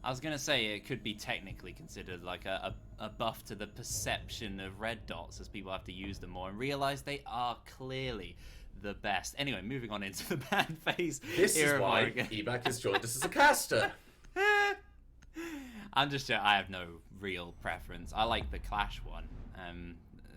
I was going to say it could be technically considered like a buff to the perception of red dots as people have to use them more and realize they are clearly the best. Anyway, moving on into the ban phase. This is why Ebak has joined us as a caster. I'm just I have no real preference. I like the Clash one.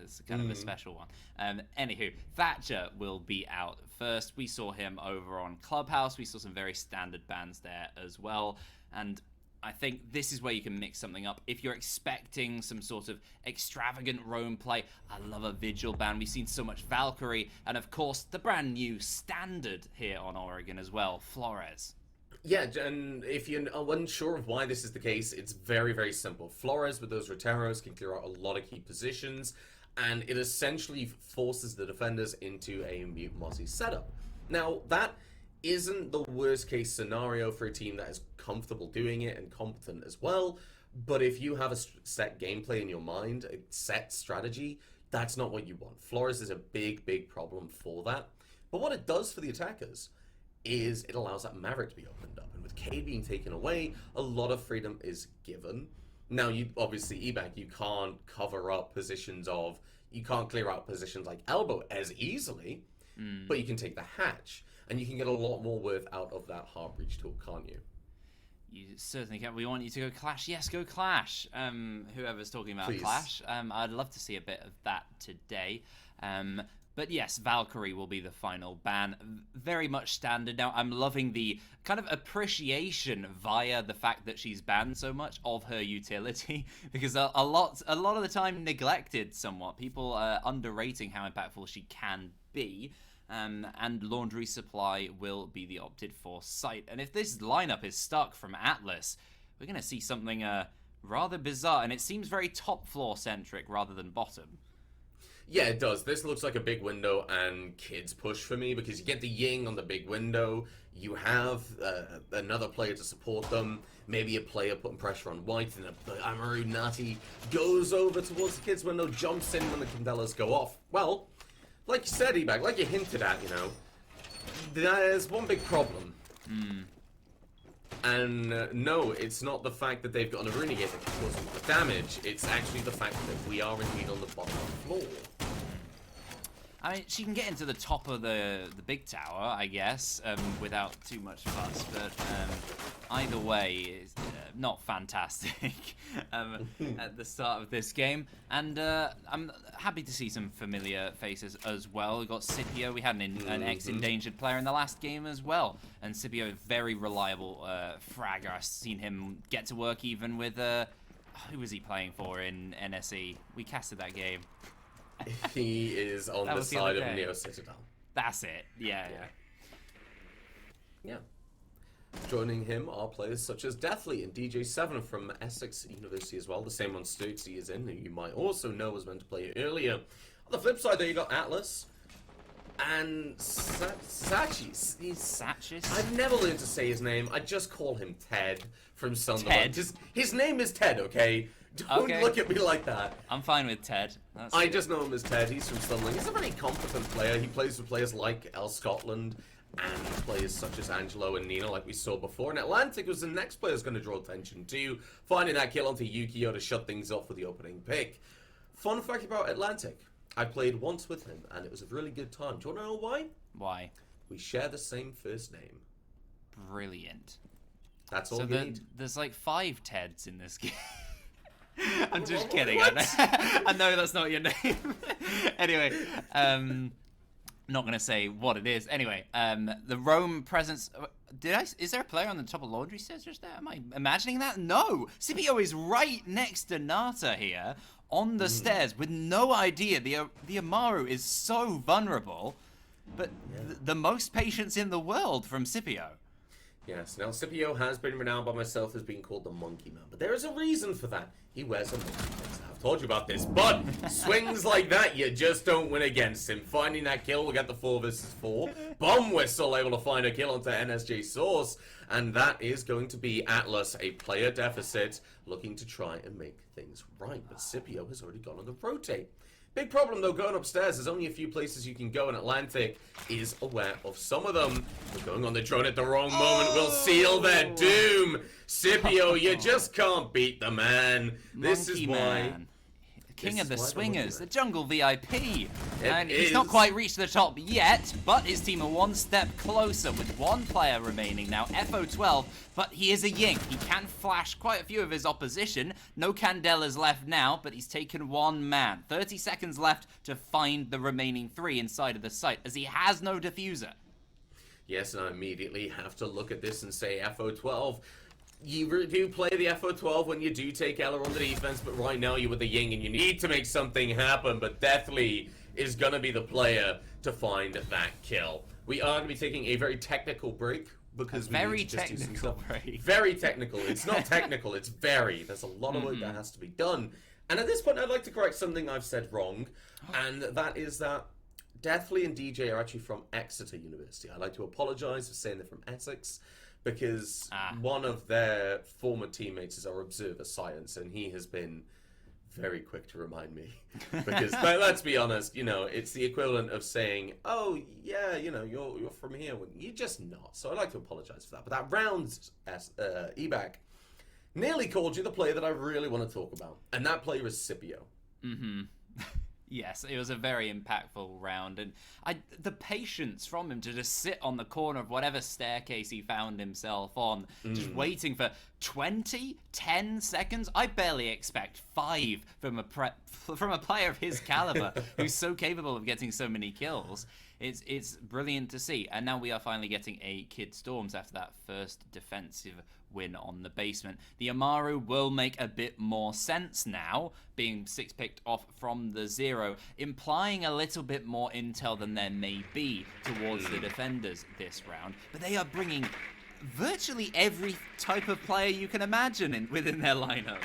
It's kind of a special one. Anywho, Thatcher will be out first. We saw him over on Clubhouse. We saw some very standard bans there as well. And I think this is where you can mix something up. If you're expecting some sort of extravagant roam play, I love a Vigil ban. We've seen so much Valkyrie. And of course, the brand new standard here on Oregon as well, Flores. Yeah, and if you're unsure of why this is the case, it's very, very simple. Flores with those Roteros can clear out a lot of key positions, and it essentially forces the defenders into a Mute Mossy setup. Now, that isn't the worst case scenario for a team that is comfortable doing it and competent as well, but if you have a set gameplay in your mind, a set strategy, that's not what you want. Flores is a big, big problem for that. But what it does for the attackers is it allows that Maverick to be opened up, and with K being taken away, a lot of freedom is given. Now, you obviously, Ebak, you can't cover up positions of, you can't clear out positions like Elbow as easily, but you can take the Hatch, and you can get a lot more worth out of that Heart Breach tool, can't you? You certainly can. We want you to go Clash. Yes, go Clash. Whoever's talking about Please. Clash. I'd love to see a bit of that today. But yes, Valkyrie will be the final ban. Very much standard. Now, I'm loving the kind of appreciation via the fact that she's banned so much of her utility, because a lot of the time neglected somewhat. People underrating how impactful she can be. And Laundry Supply will be the opted for site. And if this lineup is stuck from Atlas, we're going to see something rather bizarre. And it seems very top floor centric rather than bottom. Yeah, it does. This looks like a big window and kids push for me, because you get the Ying on the big window, you have another player to support them, maybe a player putting pressure on White, and Amaru Nati goes over towards the kids window, jumps in when the Candelas go off. Well, like you said, Ebak, like you hinted at, there's one big problem. And no, it's not the fact that they've got an arena gate that can cause them the damage. It's actually the fact that we are indeed on the bottom of the floor. I mean, she can get into the top of the big tower, I guess, without too much fuss. But either way, it's not fantastic at the start of this game. And I'm happy to see some familiar faces as well. We got Scipio. We had an ex-endangered player in the last game as well. And Scipio, very reliable fragger. I've seen him get to work even with who was he playing for in NSE? We casted that game. He is on the side of Neo Citadel. That's it. Yeah. Joining him are players such as Deathly and DJ7 from Essex University as well. The same one Stokes is in, who you might also know was meant to play earlier. On the flip side, there you got Atlas and Sachis. Sachis? I've never learned to say his name. I just call him Ted from Sunderland. Ted? His name is Ted, okay? Don't look at me like that. I'm fine with Ted. I just know him as Ted. He's from Sunderland. He's a very competent player. He plays with players like El Scotland and players such as Angelo and Nino, like we saw before. And Atlantic was the next player who's going to draw attention to, finding that kill onto Yukio to shut things off with the opening pick. Fun fact about Atlantic. I played once with him, and it was a really good time. Do you want to know why? Why? We share the same first name. Brilliant. That's all so you need. There's like 5 Teds in this game. I'm just What? kidding. I know that's not your name. Anyway, not gonna say what it is. Anyway, the Rome presence. Is there a player on the top of laundry stairs just there? Am I imagining that? No. Scipio is right next to Nata here on the stairs with no idea. The Amaru is so vulnerable, but the most patience in the world from Scipio. Yes, now Scipio has been renowned by myself as being called the Monkey Man, but there is a reason for that. He wears a monkey face. I've told you about this, but swings like that, you just don't win against him. Finding that kill, we'll get the 4 versus 4. Bomb, we're still able to find a kill onto NSJ Source, and that is going to be Atlas, a player deficit, looking to try and make things right, but Scipio has already gone on the rotate. Big problem though, going upstairs, there's only a few places you can go, and Atlantic is aware of some of them. But going on the drone at the wrong moment will seal their doom. Scipio, you just can't beat the man. This is why... King of the Swingers, the jungle VIP. And It he's not is. quite reached the top yet, but his team are one step closer with 1 player remaining now, FO12, but he is a Ying. He can flash quite a few of his opposition. No Candelas left now, but he's taken 1 man. 30 seconds left to find the remaining 3 inside of the site, as he has no diffuser. Yes, and I immediately have to look at this and say FO12. You do play the FO12 when you do take Ella on the defense, but right now you're with the Ying and you need to make something happen, but Deathly is going to be the player to find that kill. We are going to be taking a very technical break because we need to just do some stuff. Break. Very technical. It's not technical, it's very. There's a lot of work that has to be done. And at this point, I'd like to correct something I've said wrong, and that is that Deathly and DJ are actually from Exeter University. I'd like to apologize for saying they're from Essex, because one of their former teammates is our observer, Science, and he has been very quick to remind me. Because, let's be honest, you know, it's the equivalent of saying, oh, yeah, you know, you're from here. When you're just not. So I'd like to apologize for that. But that round, eBack, nearly called you the player that I really want to talk about. And that player is Scipio. Mm-hmm. Yes, it was a very impactful round, and the patience from him to just sit on the corner of whatever staircase he found himself on, just waiting for 10 seconds. I barely expect 5 from a player of his caliber who's so capable of getting so many kills. It's brilliant to see, and now we are finally getting a Kid Storms after that first defensive win on the basement. The Amaru will make a bit more sense now, being 6-picked off from the 0, implying a little bit more intel than there may be towards the defenders this round. But they are bringing virtually every type of player you can imagine within their lineup.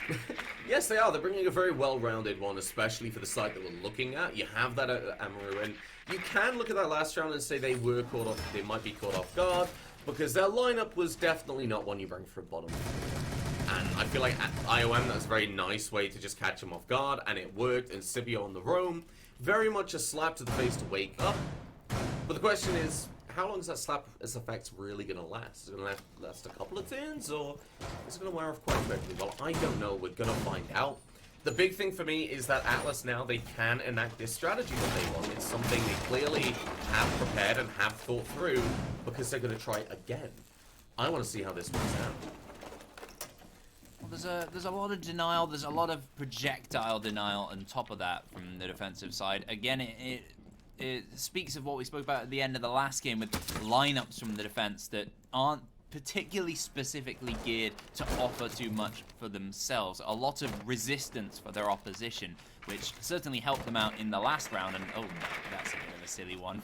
Yes, they are. They're bringing a very well-rounded one, especially for the site that we're looking at. You have that Amaru, and you can look at that last round and say they might be caught off guard, because their lineup was definitely not one you bring for a bottom. And I feel like at IOM, that's a very nice way to just catch them off guard, and it worked, and Scipio on the roam, very much a slap to the face to wake up. But the question is, how long is that slap's effect really going to last? Is it going to last a couple of turns, or is it going to wear off quite quickly? Well, I don't know. We're going to find out. The big thing for me is that Atlas now, they can enact this strategy that they want. It's something they clearly have prepared and have thought through, because they're going to try again. I want to see how this works out. Well, there's a lot of denial. There's a lot of projectile denial on top of that from the defensive side. Again, it speaks of what we spoke about at the end of the last game with lineups from the defense that aren't particularly specifically geared to offer too much for themselves. A lot of resistance for their opposition, which certainly helped them out in the last round. And oh, no, that's a bit of a silly one.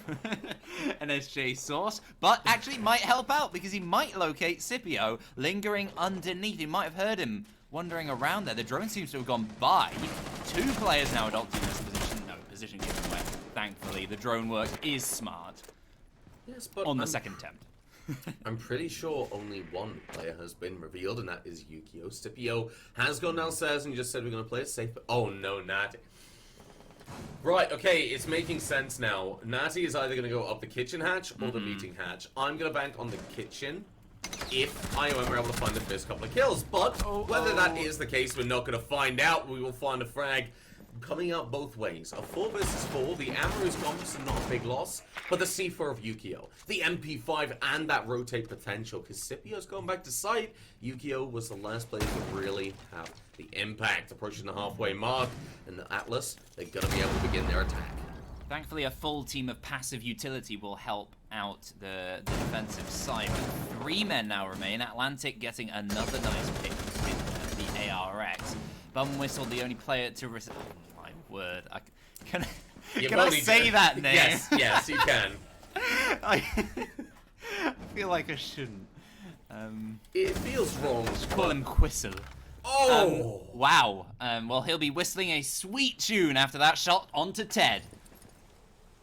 An SJ source, but actually might help out because he might locate Scipio lingering underneath. He might have heard him wandering around there. The drone seems to have gone by. 2 players now adopting this position. No, position given away. Thankfully, the drone work is smart. Yes, but on the second attempt. I'm pretty sure only one player has been revealed, and that is Yukio. Scipio has gone downstairs and just said we're going to play it safe. Oh no, Natty. Right, okay, it's making sense now. Natty is either going to go up the kitchen hatch or the meeting hatch. I'm going to bank on the kitchen if IOM are able to find the first couple of kills. But whether that is the case, we're not going to find out. We will find a frag coming out both ways. A 4 versus 4, the ammo is gone, so not a big loss, but the C4 of Yukio, the MP5, and that rotate potential, because Scipio's going back to site. Yukio was the last player to really have the impact, approaching the halfway mark, and the Atlas, they're going to be able to begin their attack. Thankfully, a full team of passive utility will help out the defensive side. With 3 men now remain, Atlantic getting another nice pick with the ARX. Bum Whistle, the only player to receive. Oh my word! Can I say that name? Yes, you can. I feel like I shouldn't. It feels wrong. Just call him Whistle. Oh! Wow. Well, he'll be whistling a sweet tune after that shot onto Ted.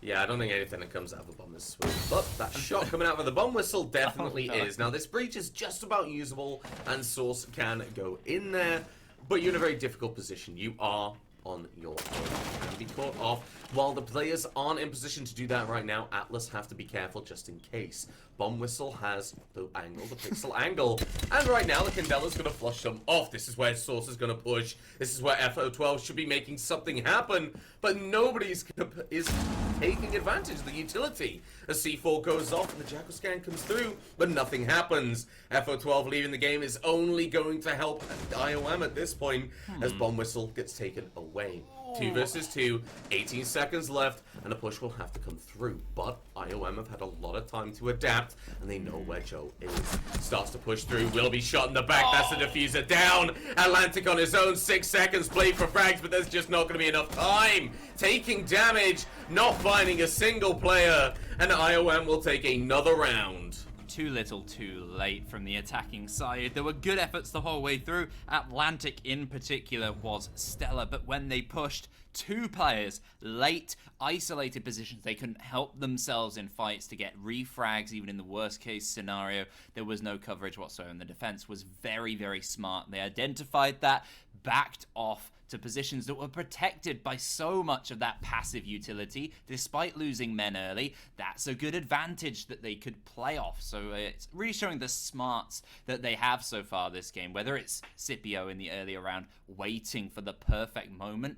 Yeah, I don't think anything that comes out of a bomb is sweet, but that shot coming out of the bomb whistle definitely is. Now, this breach is just about usable, and Source can go in there, but you're in a very difficult position. You are on your own. You can be caught off. While the players aren't in position to do that right now, Atlas have to be careful just in case. Bomb Whistle has the angle, the pixel angle, and right now the Candela's going to flush them off. This is where Source is going to push. This is where FO12 should be making something happen, but nobody's is taking advantage of the utility. A C4 goes off and the Jackal scan comes through, but nothing happens. FO12 leaving the game is only going to help IOM at this point as Bomb Whistle gets taken away. 2 versus 2, 18 seconds left, and a push will have to come through. But IOM have had a lot of time to adapt, and they know where Joe is. Starts to push through, will be shot in the back. That's the diffuser down. Atlantic on his own, 6 seconds, play for frags, but there's just not going to be enough time. Taking damage, not finding a single player, and IOM will take another round. Too little too late from the attacking side. There were good efforts the whole way through. Atlantic in particular was stellar, but when they pushed 2 players late, isolated positions, they couldn't help themselves in fights to get refrags. Even in the worst case scenario, there was no coverage whatsoever, and the defense was very, very smart. They identified that, backed off to positions that were protected by so much of that passive utility, despite losing men early. That's a good advantage that they could play off. So it's really showing the smarts that they have so far this game, whether it's Scipio in the earlier round waiting for the perfect moment.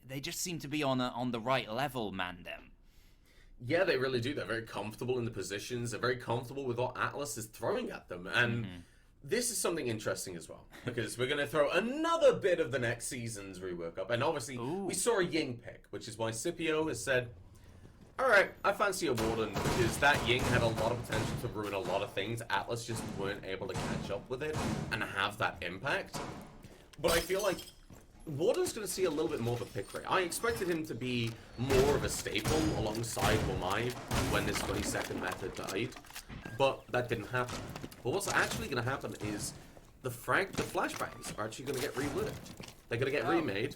They just seem to be on the right level, Mandem. Yeah, they really do. They're very comfortable in the positions. They're very comfortable with what Atlas is throwing at them. And this is something interesting as well, because we're going to throw another bit of the next season's rework up. And obviously, we saw a Ying pick, which is why Scipio has said, alright, I fancy a Warden, because that Ying had a lot of potential to ruin a lot of things. Atlas just weren't able to catch up with it and have that impact. But I feel like Warden's going to see a little bit more of a pick rate. I expected him to be more of a staple alongside Wamai when this 20-second method died, but that didn't happen. But what's actually going to happen is the flashbangs are actually going to get reworked. They're going to get remade,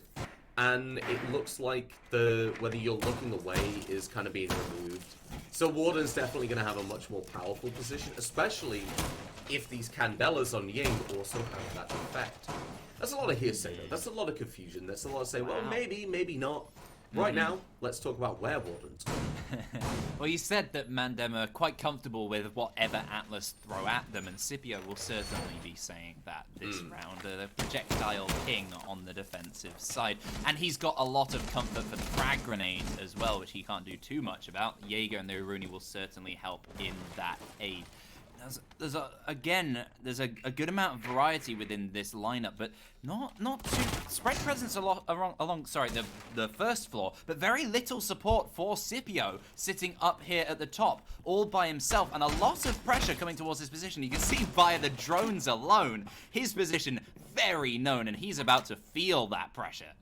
and it looks like whether you're looking away is kind of being removed. So Warden's definitely going to have a much more powerful position, especially if these Candelas on Ying also have that effect. That's a lot of hearsay, though. That's a lot of confusion. That's a lot of saying, well, maybe, maybe not. Right now, let's talk about where Warden's going. Well, you said that Mandem are quite comfortable with whatever Atlas throw at them, and Scipio will certainly be saying that this round. The projectile king on the defensive side. And he's got a lot of comfort for the frag grenades as well, which he can't do too much about. Jaeger and the Iruni will certainly help in that aid. There's a good amount of variety within this lineup, but not too spread presence along the first floor, but very little support for Scipio sitting up here at the top all by himself, and a lot of pressure coming towards his position. You can see via the drones alone, his position very known, and he's about to feel that pressure.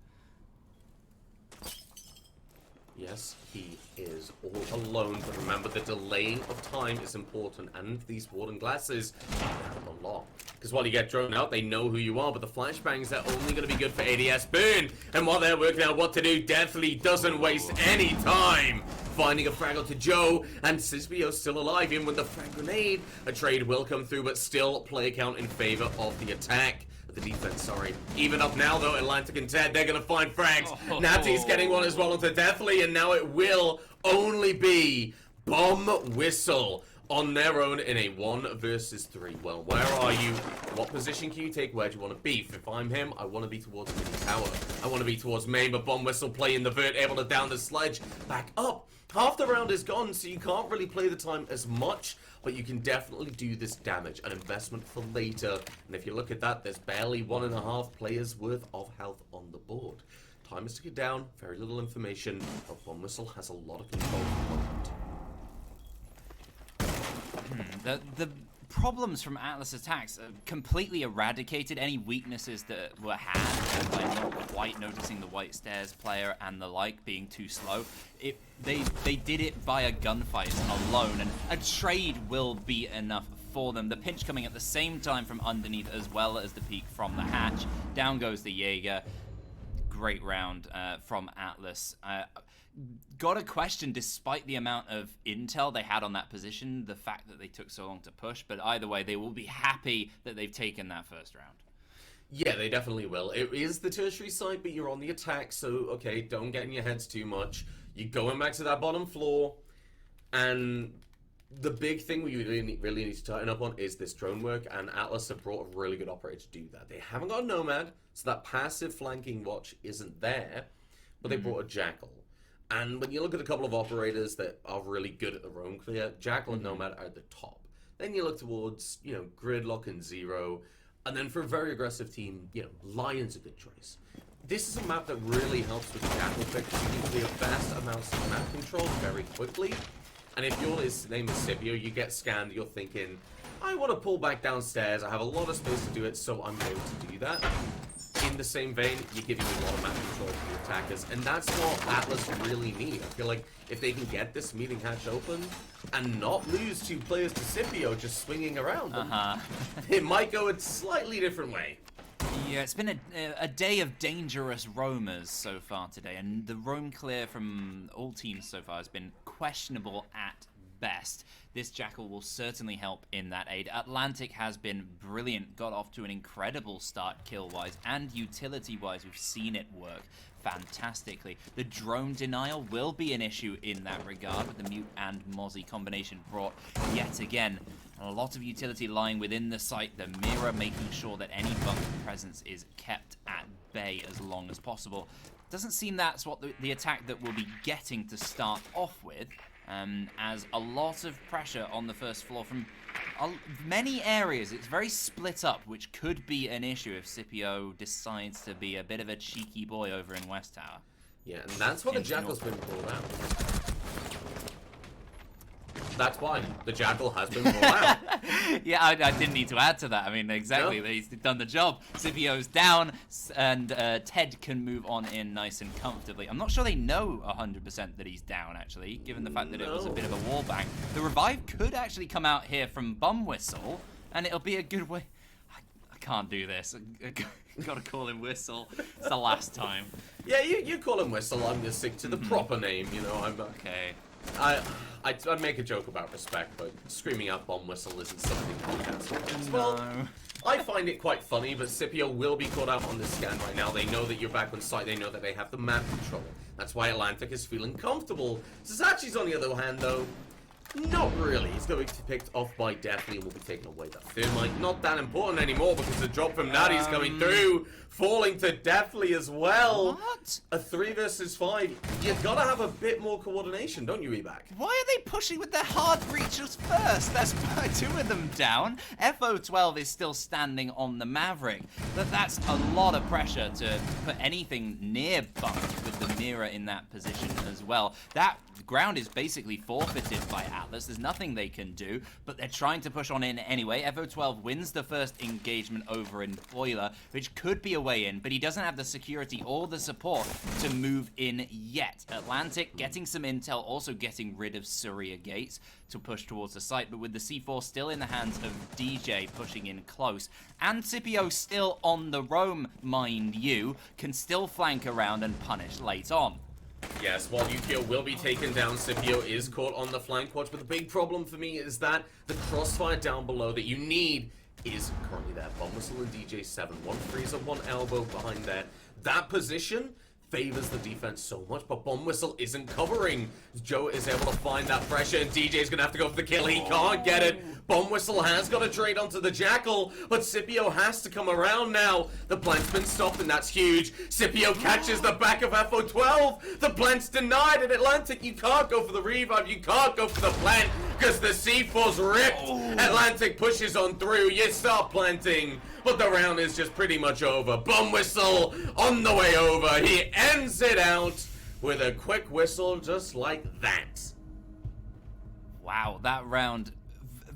Yes, he is all alone, but remember the delaying of time is important, and these warden glasses help a lot. Because while you get drawn out, they know who you are, but the flashbangs are only going to be good for ADS Boon. And while they're working out what to do, Deathly doesn't waste any time finding a fraggle to Joe, and Scipio's still alive, even with the frag grenade. A trade will come through, but still play count in favor of the attack. The defense, sorry. Even up now, though, Atlantic and Ted, they're going to find frags. Natty's getting one as well onto Deathly, and now it will only be Bomb Whistle on their own in a 1 versus 3. Well, where are you? What position can you take? Where do you want to be? If I'm him, I want to be towards mid tower. I want to be towards main, but Bomb Whistle playing the vert, able to down the sledge. Back up. Half the round is gone, so you can't really play the time as much, but you can definitely do this damage, an investment for later. And if you look at that, there's barely 1.5 players worth of health on the board. Time is ticking down, very little information, but Bomb Whistle has a lot of control at the moment. The problems from Atlas attacks completely eradicated any weaknesses that were had by not quite noticing the White Stairs player and the like being too slow. They did it via gunfights alone, and a trade will be enough for them. The pinch coming at the same time from underneath as well as the peek from the hatch. Down goes the Jaeger. Great round from Atlas. Got a question, despite the amount of intel they had on that position, the fact that they took so long to push, but either way, they will be happy that they've taken that first round. Yeah, they definitely will. It is the tertiary side, but you're on the attack, so, okay, don't get in your heads too much. You're going back to that bottom floor, and the big thing we really need to tighten up on is this drone work, and Atlas have brought a really good operator to do that. They haven't got a Nomad, so that passive flanking watch isn't there, but they brought a Jackal. And when you look at a couple of operators that are really good at the roam clear, Jackal and Nomad are at the top. Then you look towards, Gridlock and Zero, and then for a very aggressive team, Lion's a good choice. This is a map that really helps with the Jackal pick, because you can clear vast amounts of map control very quickly. And if your name is Scipio, you get scanned, you're thinking, I want to pull back downstairs, I have a lot of space to do it, so I'm able to do that. In the same vein, you're giving a lot of map control to your attackers, and that's what Atlas really need. I feel like if they can get this meeting hatch open and not lose 2 players to Scipio just swinging around them, it might go a slightly different way. Yeah, it's been a day of dangerous roamers so far today, and the roam clear from all teams so far has been questionable at best. This Jackal will certainly help in that aid. Atlantic has been brilliant, got off to an incredible start kill-wise and utility-wise. We've seen it work fantastically. The drone denial will be an issue in that regard, with the Mute and Mozzie combination brought yet again. A lot of utility lying within the site, the mirror making sure that any bunker presence is kept at bay as long as possible. Doesn't seem that's what the attack that we'll be getting to start off with, as a lot of pressure on the first floor from many areas. It's very split up, which could be an issue if Scipio decides to be a bit of a cheeky boy over in West Tower. Yeah, and that's why the Jackal's been pulled out. That's why the Jackal has been pulled out. Yeah, I didn't need to add to that. I mean, exactly. No. He's done the job. Scipio's down, and Ted can move on in nice and comfortably. I'm not sure they know 100% that he's down, actually, given the fact that it was a bit of a wall bang. The revive could actually come out here from Bum Whistle, and it'll be a good way. I can't do this. I gotta call him Whistle. It's the last time. Yeah, you call him Whistle. I'm gonna stick to the proper name. I'm okay. I'd make a joke about respect, but screaming out Bomb Whistle isn't something podcasts. Well, I find it quite funny, but Scipio will be caught out on this scan right now. They know that you're back on site. They know that they have the map control. That's why Atlantic is feeling comfortable. Sasachi's on the other hand, though, not really. He's going to be picked off by Deathly and will be taken away. That Thermite, not that important anymore because the drop from Natty is coming through, falling to Deathly as well. What? A 3 versus 5. You gotta have a bit more coordination, don't you, Ebac? Why are they pushing with their hard breachers first? That's 2 of them down. FO12 is still standing on the Maverick. But that's a lot of pressure to put anything near Bunk with the mirror in that position as well. That ground is basically forfeited by Atlas. There's nothing they can do, but they're trying to push on in anyway. FO12 wins the first engagement over in Boiler, which could be a way in, but he doesn't have the security or the support to move in yet. Atlantic getting some intel, also getting rid of Surya Gates to push towards the site, but with the C4 still in the hands of DJ pushing in close, and Scipio still on the roam, mind you, can still flank around and punish late on. Yes, while Yukio will be taken down, Scipio is caught on the flank watch, but the big problem for me is that the crossfire down below that you need is currently there. Bomb Whistle and DJ7, 1 freezer, 1 elbow behind there. That position favors the defense so much, but Bomb Whistle isn't covering. Joe is able to find that pressure, and DJ's gonna have to go for the kill. He can't get it. Bomb Whistle has got to trade onto the Jackal, but Scipio has to come around now. The plant's been stopped, and that's huge. Scipio catches the back of FO12. The plant's denied in Atlantic. You can't go for the revive. You can't go for the plant because the C4's ripped. Atlantic pushes on through. You start planting, but the round is just pretty much over. Bomb Whistle on the way over. He ends it out with a quick whistle just like that. Wow, that round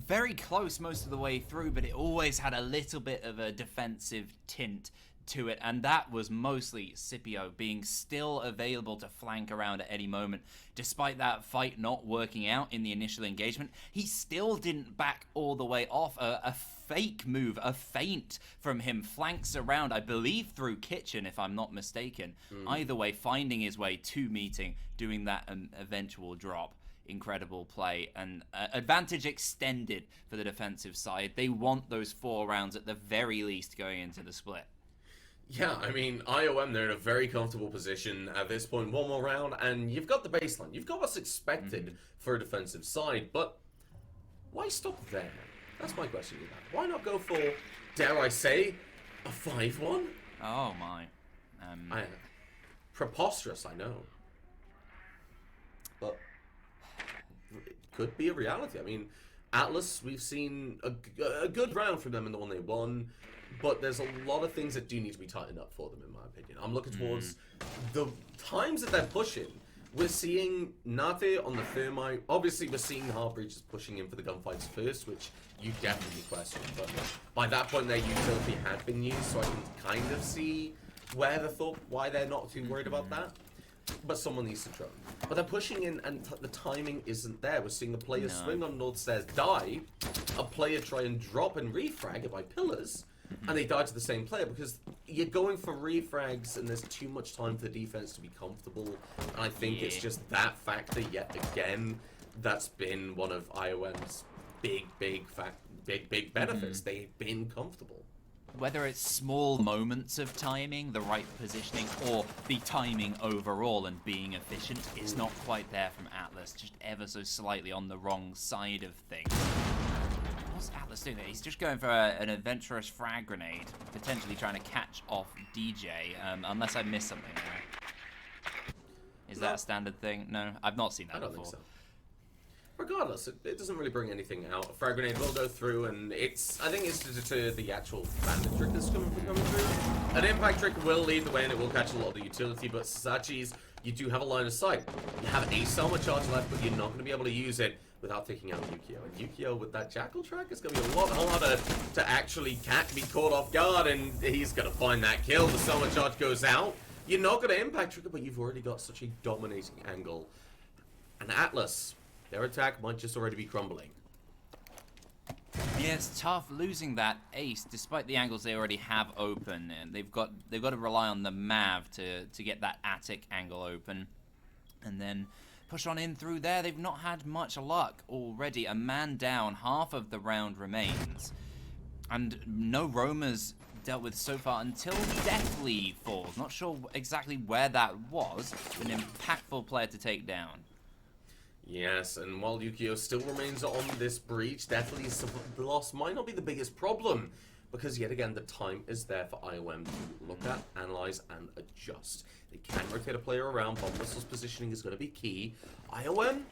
very close most of the way through, but it always had a little bit of a defensive tint to it, and that was mostly Scipio being still available to flank around at any moment. Despite that fight not working out in the initial engagement, he still didn't back all the way off. A fake move, a feint from him, flanks around, I believe through Kitchen if I'm not mistaken. Either way, finding his way to meeting, doing that eventual drop. Incredible play, and advantage extended for the defensive side. They want those 4 rounds at the very least going into the split. Yeah, I mean, IOM, they're in a very comfortable position at this point. 1 more round, and you've got the baseline. You've got what's expected for a defensive side, but why stop there? That's my question. Why not go for, dare I say, a 5-1? Oh my. Preposterous, I know. But it could be a reality. I mean, Atlas, we've seen a good round from them in the one they won, but there's a lot of things that do need to be tightened up for them, in my opinion. I'm looking towards the times that they're pushing. We're seeing Nate on the Thermite. Obviously, we're seeing Hard Breaches pushing in for the gunfights first, which you definitely question. But by that point, their utility had been used, so I can kind of see why they're not too worried about that. But someone needs to drone. But they're pushing in, and the timing isn't there. We're seeing a player swing on North Stairs, die, a player try and drop and refrag it by pillars, and they die to the same player because you're going for refrags and there's too much time for the defense to be comfortable. And I think it's just that factor yet again that's been one of IOM's big benefits. They've been comfortable. Whether it's small moments of timing, the right positioning, or the timing overall and being efficient is not quite there from Atlas, just ever so slightly on the wrong side of things. What's Atlas doing there? He's just going for an adventurous frag grenade, potentially trying to catch off DJ, unless I missed something there. Is that a standard thing? No, I've not seen that before. I don't think so. Regardless, it doesn't really bring anything out. A frag grenade will go through, and I think it's to deter the actual bandit trick that's coming through. An impact trick will lead the way, and it will catch a lot of the utility, but Sasachi's, you do have a line of sight. You have a Selma charge left, but you're not going to be able to use it without taking out Yukio. And Yukio, with that Jackal track, it's going to be a lot harder to actually be caught off guard, and he's going to find that kill. The Selma charge goes out. You're not going to impact trigger, but you've already got such a dominating angle. And Atlas, their attack might just already be crumbling. Yeah, it's tough losing that ace, despite the angles they already have open, and they've got to rely on the Mav to get that attic angle open, and then push on in through there. They've not had much luck already. A man down, half of the round remains. And no roamers dealt with so far until Deathly falls. Not sure exactly where that was. An impactful player to take down. Yes, and while Yukio still remains on this breach, Deathly's loss might not be the biggest problem. Because yet again, the time is there for IOM to look at, analyze, and adjust. They can rotate a player around, but Whistle's positioning is going to be key. IOM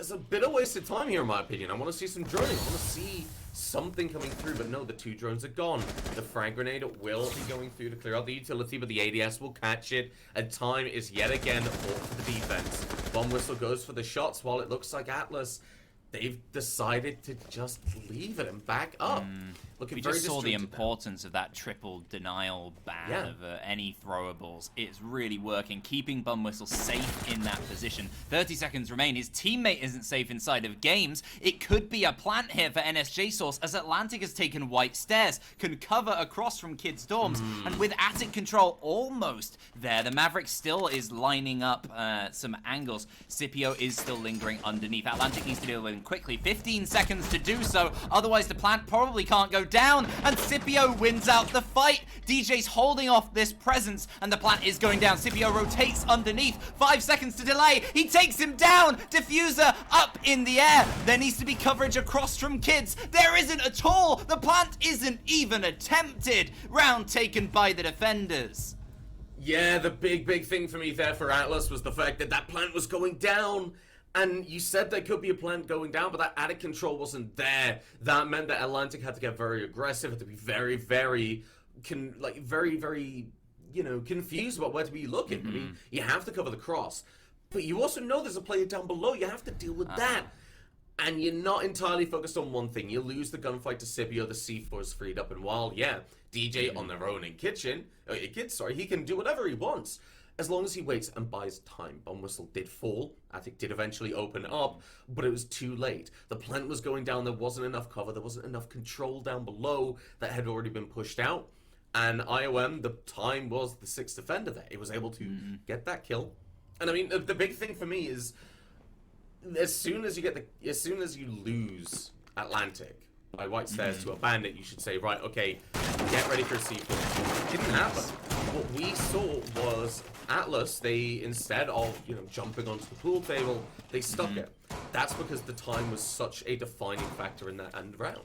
is a bit of wasted time here, in my opinion. I want to see some droning. I want to see something coming through, but no, the 2 drones are gone. The frag grenade will be going through to clear out the utility, but the ADS will catch it, and time is yet again bought for the defense. Bomb Whistle goes for the shots, while it looks like Atlas, they've decided to just leave it and back up. Looking We very just saw the disjointed now. importance of that triple denial ban of any throwables. It's really working, keeping Bum Whistle safe in that position. 30 seconds remain. His teammate isn't safe inside of games. It could be a plant here for NSJ Source, as Atlantic has taken white stairs, can cover across from kids' dorms, and with attic control almost there, the Maverick still is lining up some angles. Scipio is still lingering underneath. Atlantic needs to deal with him quickly. 15 seconds to do so, otherwise the plant probably can't go down, and Scipio wins out the fight. DJ's holding off this presence, and the plant is going down. Scipio rotates underneath. 5 seconds to delay. He takes him down. Diffuser up in the air. There needs to be coverage across from kids. There isn't at all. The plant isn't even attempted. Round taken by the defenders. Yeah, the big thing for me there for Atlas was the fact that that plant was going down. And you said there could be a plant going down, but that attic control wasn't there. That meant that Atlantic had to get very aggressive, had to be very, confused about where to be looking. I mean, you have to cover the cross, but you also know there's a player down below. You have to deal with that. And you're not entirely focused on one thing. You lose the gunfight to Scipio, the C4 is freed up, and while, DJ on their own in Kids, he can do whatever he wants. As long as he waits and buys time. Bomb Whistle did fall. Attic did eventually open up, but it was too late. The plant was going down. There wasn't enough cover. There wasn't enough control down below that had already been pushed out. And IOM, the time was the 6th defender there. It was able to get that kill. And I mean, the big thing for me is, as soon as you lose Atlantic by White Stairs to a bandit, you should say, right, okay, get ready for a C4. It didn't happen. What we saw was Atlas, they, instead of, jumping onto the pool table, they stuck it. That's because the time was such a defining factor in that end round.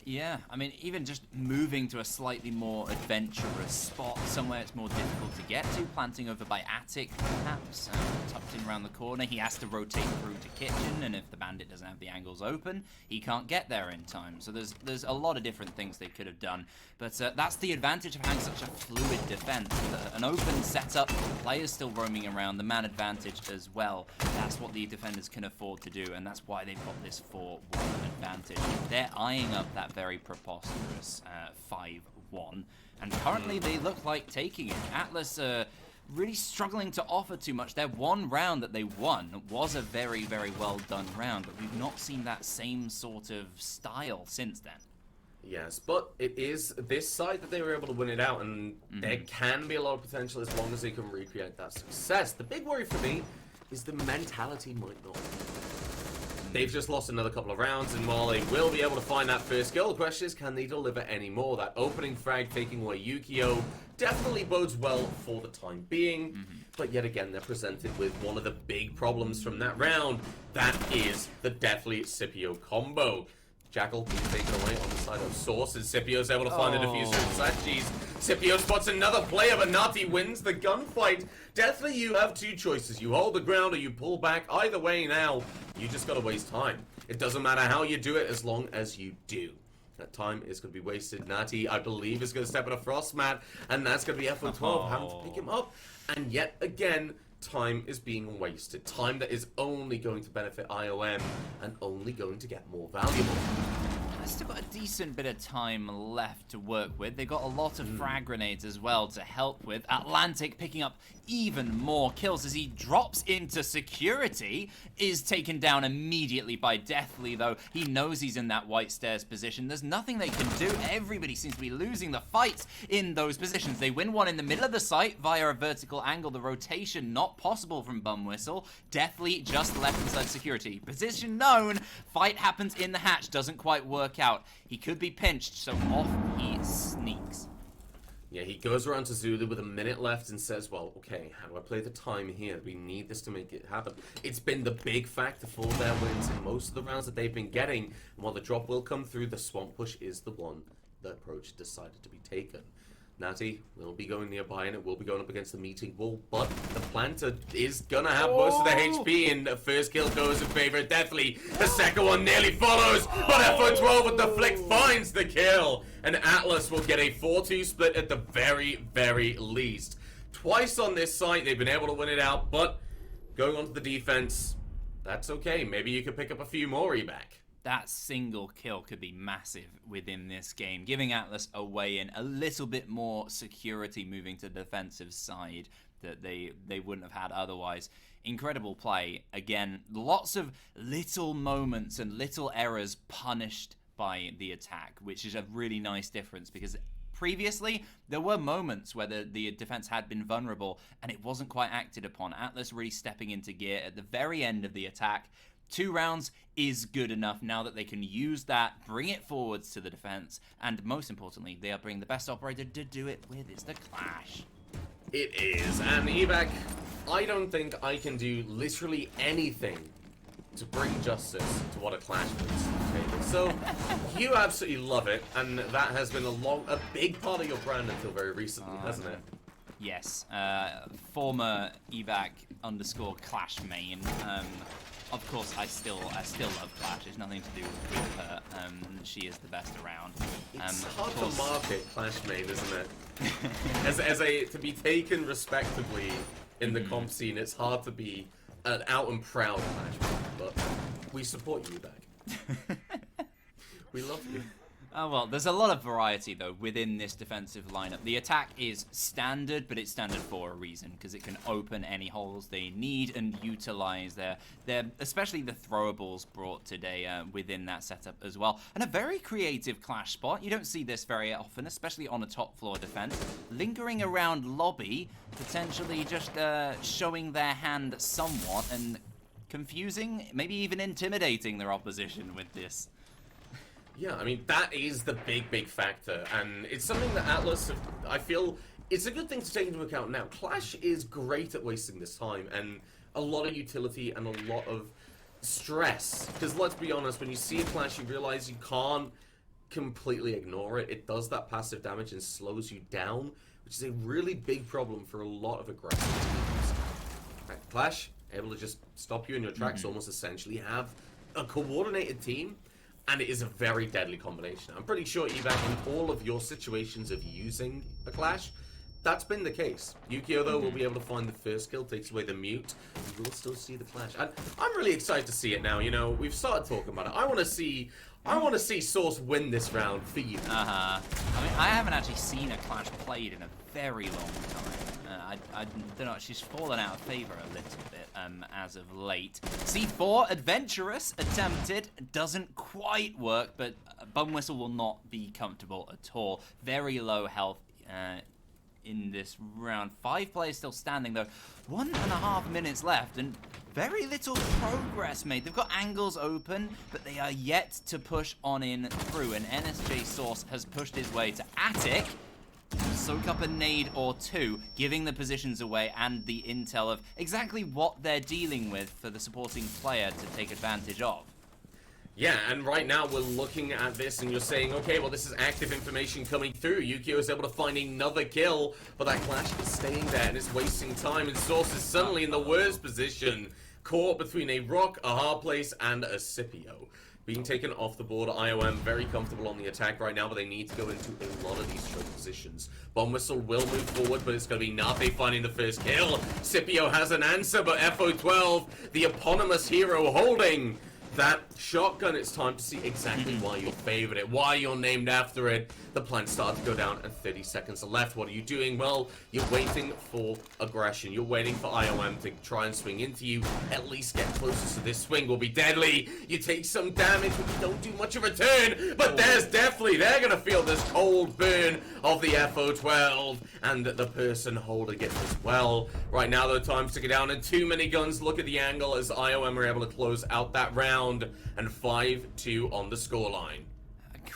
Yeah, I mean, even just moving to a slightly more adventurous spot, somewhere it's more difficult to get to, planting over by attic, perhaps, tucked in around the corner. He has to rotate through to kitchen, and if the bandit doesn't have the angles open, he can't get there in time. So there's a lot of different things they could have done, but that's the advantage of having such a fluid defense. An open setup, players still roaming around, the man advantage as well. That's what the defenders can afford to do, and that's why they've got this 4-1 advantage. They're eyeing up that very preposterous 5-1, and currently they look like taking it. Atlas really struggling to offer too much. Their one round that they won was a very well done round, but we've not seen that same sort of style since then. Yes, but it is this side that they were able to win it out, and there can be a lot of potential as long as they can recreate that success. The big worry for me is the mentality might not. They've just lost another couple of rounds, and while they will be able to find that first kill, the question is, can they deliver any more? That opening frag taking away Yukio definitely bodes well for the time being, but yet again, they're presented with one of the big problems from that round. That is the Deathly Scipio combo. Jackal being taken away on the side of Source, and Scipio's able to find a diffuser inside. Jeez. Scipio spots another player, but Nati wins the gunfight. Deathly, you have two choices. You hold the ground or you pull back. Either way now, you just gotta waste time. It doesn't matter how you do it as long as you do. That time is going to be wasted. Nati, I believe, is going to step on a frost mat, and that's going to be F112 having to pick him up. And yet again, time is being wasted. Time that is only going to benefit IOM and only going to get more valuable. They've still got a decent bit of time left to work with. They've got a lot of frag grenades as well to help with. Atlantic picking up even more kills as he drops into security, is taken down immediately by Deathly, though. He knows he's in that white stairs position. There's nothing they can do. Everybody seems to be losing the fights in those positions. They win one in the middle of the site via a vertical angle. The rotation not possible from Bum Whistle. Deathly just left inside security. Position known. Fight happens in the hatch. Doesn't quite work work out. He could be pinched, so off he sneaks. Yeah, he goes around to Zulu with a minute left and says, well, okay, how do I play the time here? We need this to make it happen. It's been the big factor for their wins in most of the rounds that they've been getting. And while the drop will come through, the Swamp Push is the one the approach decided to be taken. Natty will be going nearby and it will be going up against the meeting wall, but the planter is gonna have most of the HP, and the first kill goes in favor of Deathly. The second one nearly follows, but F12 with the flick finds the kill, and Atlas will get a 4-2 split at the very, very least. Twice on this site, they've been able to win it out, but going on to the defense, that's okay. Maybe you could pick up a few more, Ebac. That single kill could be massive within this game, giving Atlas a way in, a little bit more security moving to the defensive side that they wouldn't have had otherwise. Incredible play. Again, lots of little moments and little errors punished by the attack, which is a really nice difference because previously, there were moments where the defense had been vulnerable and it wasn't quite acted upon. Atlas really stepping into gear at the very end of the attack. 2 rounds is good enough now that they can use that, bring it forwards to the defense, and most importantly, they are bringing the best operator to do it with. It's the Clash. It is, and Evac, I don't think I can do literally anything to bring justice to what a Clash is. Okay? So, you absolutely love it, and that has been a big part of your brand until very recently, hasn't it? Yes, former Evac _Clash main. Of course, I still love Clash. There's nothing to do with her. She is the best around. It's hard to market Clash main, isn't it? as a to be taken respectably in the comp scene, it's hard to be an out and proud Clash main. But we support you back. We love you. Oh, well, there's a lot of variety, though, within this defensive lineup. The attack is standard, but it's standard for a reason, because it can open any holes they need and utilize their especially the throwables brought today within that setup as well. And a very creative Clash spot. You don't see this very often, especially on a top floor defense. Lingering around lobby, potentially just showing their hand somewhat and confusing, maybe even intimidating their opposition with this. Yeah, I mean, that is the big factor, and it's something that Atlas, I feel, it's a good thing to take into account now. Clash is great at wasting this time, and a lot of utility and a lot of stress. Because let's be honest, when you see a Clash, you realize you can't completely ignore it. It does that passive damage and slows you down, which is a really big problem for a lot of aggressive teams. Right, Clash, able to just stop you in your tracks, almost essentially have a coordinated team. And it is a very deadly combination. I'm pretty sure, Evac, in all of your situations of using a Clash, that's been the case. Yukio, though, will be able to find the first kill, takes away the mute. You will still see the Clash. And I'm really excited to see it now. You know, we've started talking about it. I want to see Source win this round for you. I mean, I haven't actually seen a Clash played in a very long time. I don't know, she's fallen out of favor a little bit as of late. C4, adventurous, attempted, doesn't quite work, but Bum Whistle will not be comfortable at all. Very low health in this round. 5 players still standing, though. 1.5 minutes left, and very little progress made. They've got angles open, but they are yet to push on in through, and NSJ Source has pushed his way to Attic. Soak up a nade or two, giving the positions away and the intel of exactly what they're dealing with for the supporting player to take advantage of. Yeah, and right now we're looking at this and you're saying, okay, well, this is active information coming through. Yukio is able to find another kill, but that Clash is staying there and is wasting time, and Source is suddenly in the worst position, caught between a rock, a hard place, and a Scipio. Being taken off the board, IOM very comfortable on the attack right now, but they need to go into a lot of these choke positions. Bomb Whistle will move forward, but it's going to be Nate finding the first kill. Scipio has an answer, but FO12, the eponymous hero, holding that shotgun. It's time to see exactly why you favored it, why you're named after it. The plan started to go down and 30 seconds are left. What are you doing? Well, you're waiting for aggression. You're waiting for IOM to try and swing into you. At least get closer, so this swing will be deadly. You take some damage, but you don't do much of a turn. But there's definitely, they're going to feel this cold burn of the FO12, and the person holding it as well. Right now, though, time's to go down, and too many guns. Look at the angle as IOM are able to close out that round, and 5-2 on the scoreline.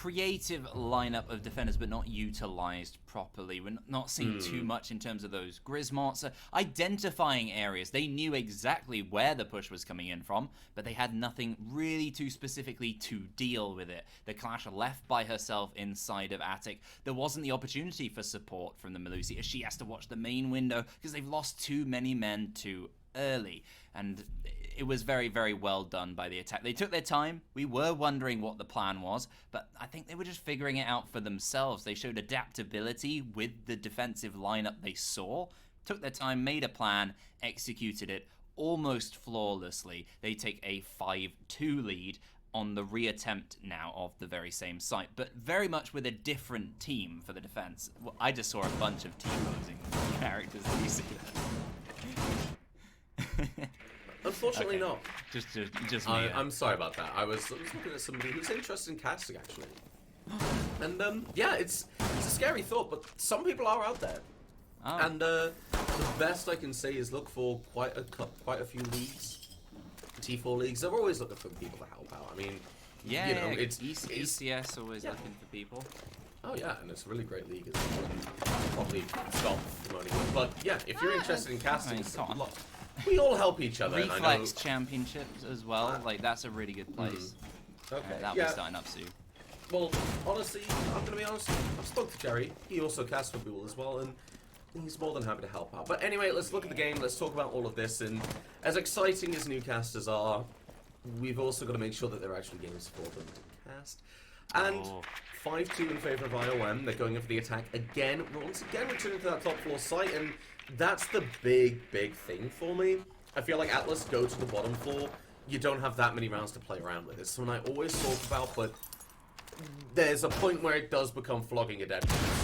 creative lineup of defenders, but not utilized properly. We're not seeing too much in terms of those Grismots. Identifying areas. They knew exactly where the push was coming in from, but they had nothing really too specifically to deal with it. The Clash left by herself inside of Attic. There wasn't the opportunity for support from the Melusi, as she has to watch the main window because they've lost too many men too early. And it was very, very well done by the attack. They took their time. We were wondering what the plan was, but I think they were just figuring it out for themselves. They showed adaptability with the defensive lineup they saw, took their time, made a plan, executed it almost flawlessly. They take a 5-2 lead on the reattempt now of the very same site, but very much with a different team for the defense. Well, I just saw a bunch of team-posing characters. Did you see that? Unfortunately, Okay. not. Just me. I'm sorry about that. I was looking at somebody who's interested in casting, actually. And, yeah, it's a scary thought, but some people are out there. Oh. And the best I can say is look for quite a few leagues, T4 leagues. They're always looking for people to help out. I mean, Yeah, you know, yeah, it's ECS always yeah. looking for people. Oh yeah, and it's a really great league as well. And probably stop promoting it. But yeah, if you're interested in casting, Come on. we all help each other. and I know, Reflex Championships as well. Like, that's a really good place. okay, That'll yeah. be starting up soon. Well, honestly, I'm gonna be honest. I've spoke to Jerry. He also casts for people as well, and he's more than happy to help out. But anyway, let's look at the game. Let's talk about all of this. And as exciting as new casters are, we've also got to make sure that there are actually games for them to cast. And 5-2 in favor of IOM. They're going in for the attack again. Once again, returning to that top floor site, and that's the big thing for me. I feel like Atlas go to the bottom floor. You don't have that many rounds to play around with. It's something I always talk about, but there's a point where it does become flogging a dead horse.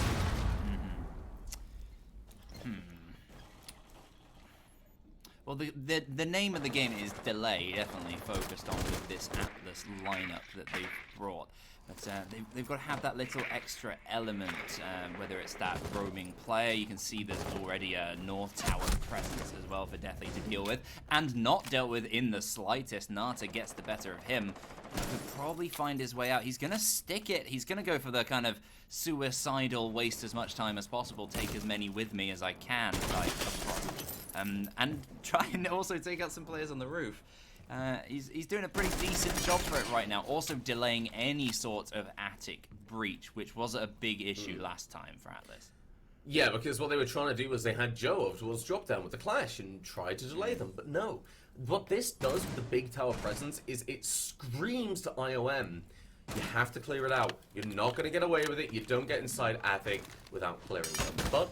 Well, the name of the game is Delay, definitely focused on with this Atlas lineup that they've brought. But they've got to have that little extra element, whether it's that roaming player. You can see there's already a North Tower presence as well for Deathly to deal with, and not dealt with in the slightest. Nata gets the better of him. He could probably find his way out. He's going to stick it. He's going to go for the kind of suicidal, waste as much time as possible, take as many with me as I can type approach. And try and also take out some players on the roof. He's doing a pretty decent job for it right now. Also delaying any sort of attic breach, which was a big issue last time for Atlas. Yeah, because what they were trying to do was they had Joe over towards drop down with the Clash and tried to delay them, but no. What this does with the big tower presence is it screams to IOM, you have to clear it out. You're not going to get away with it. You don't get inside attic without clearing them. But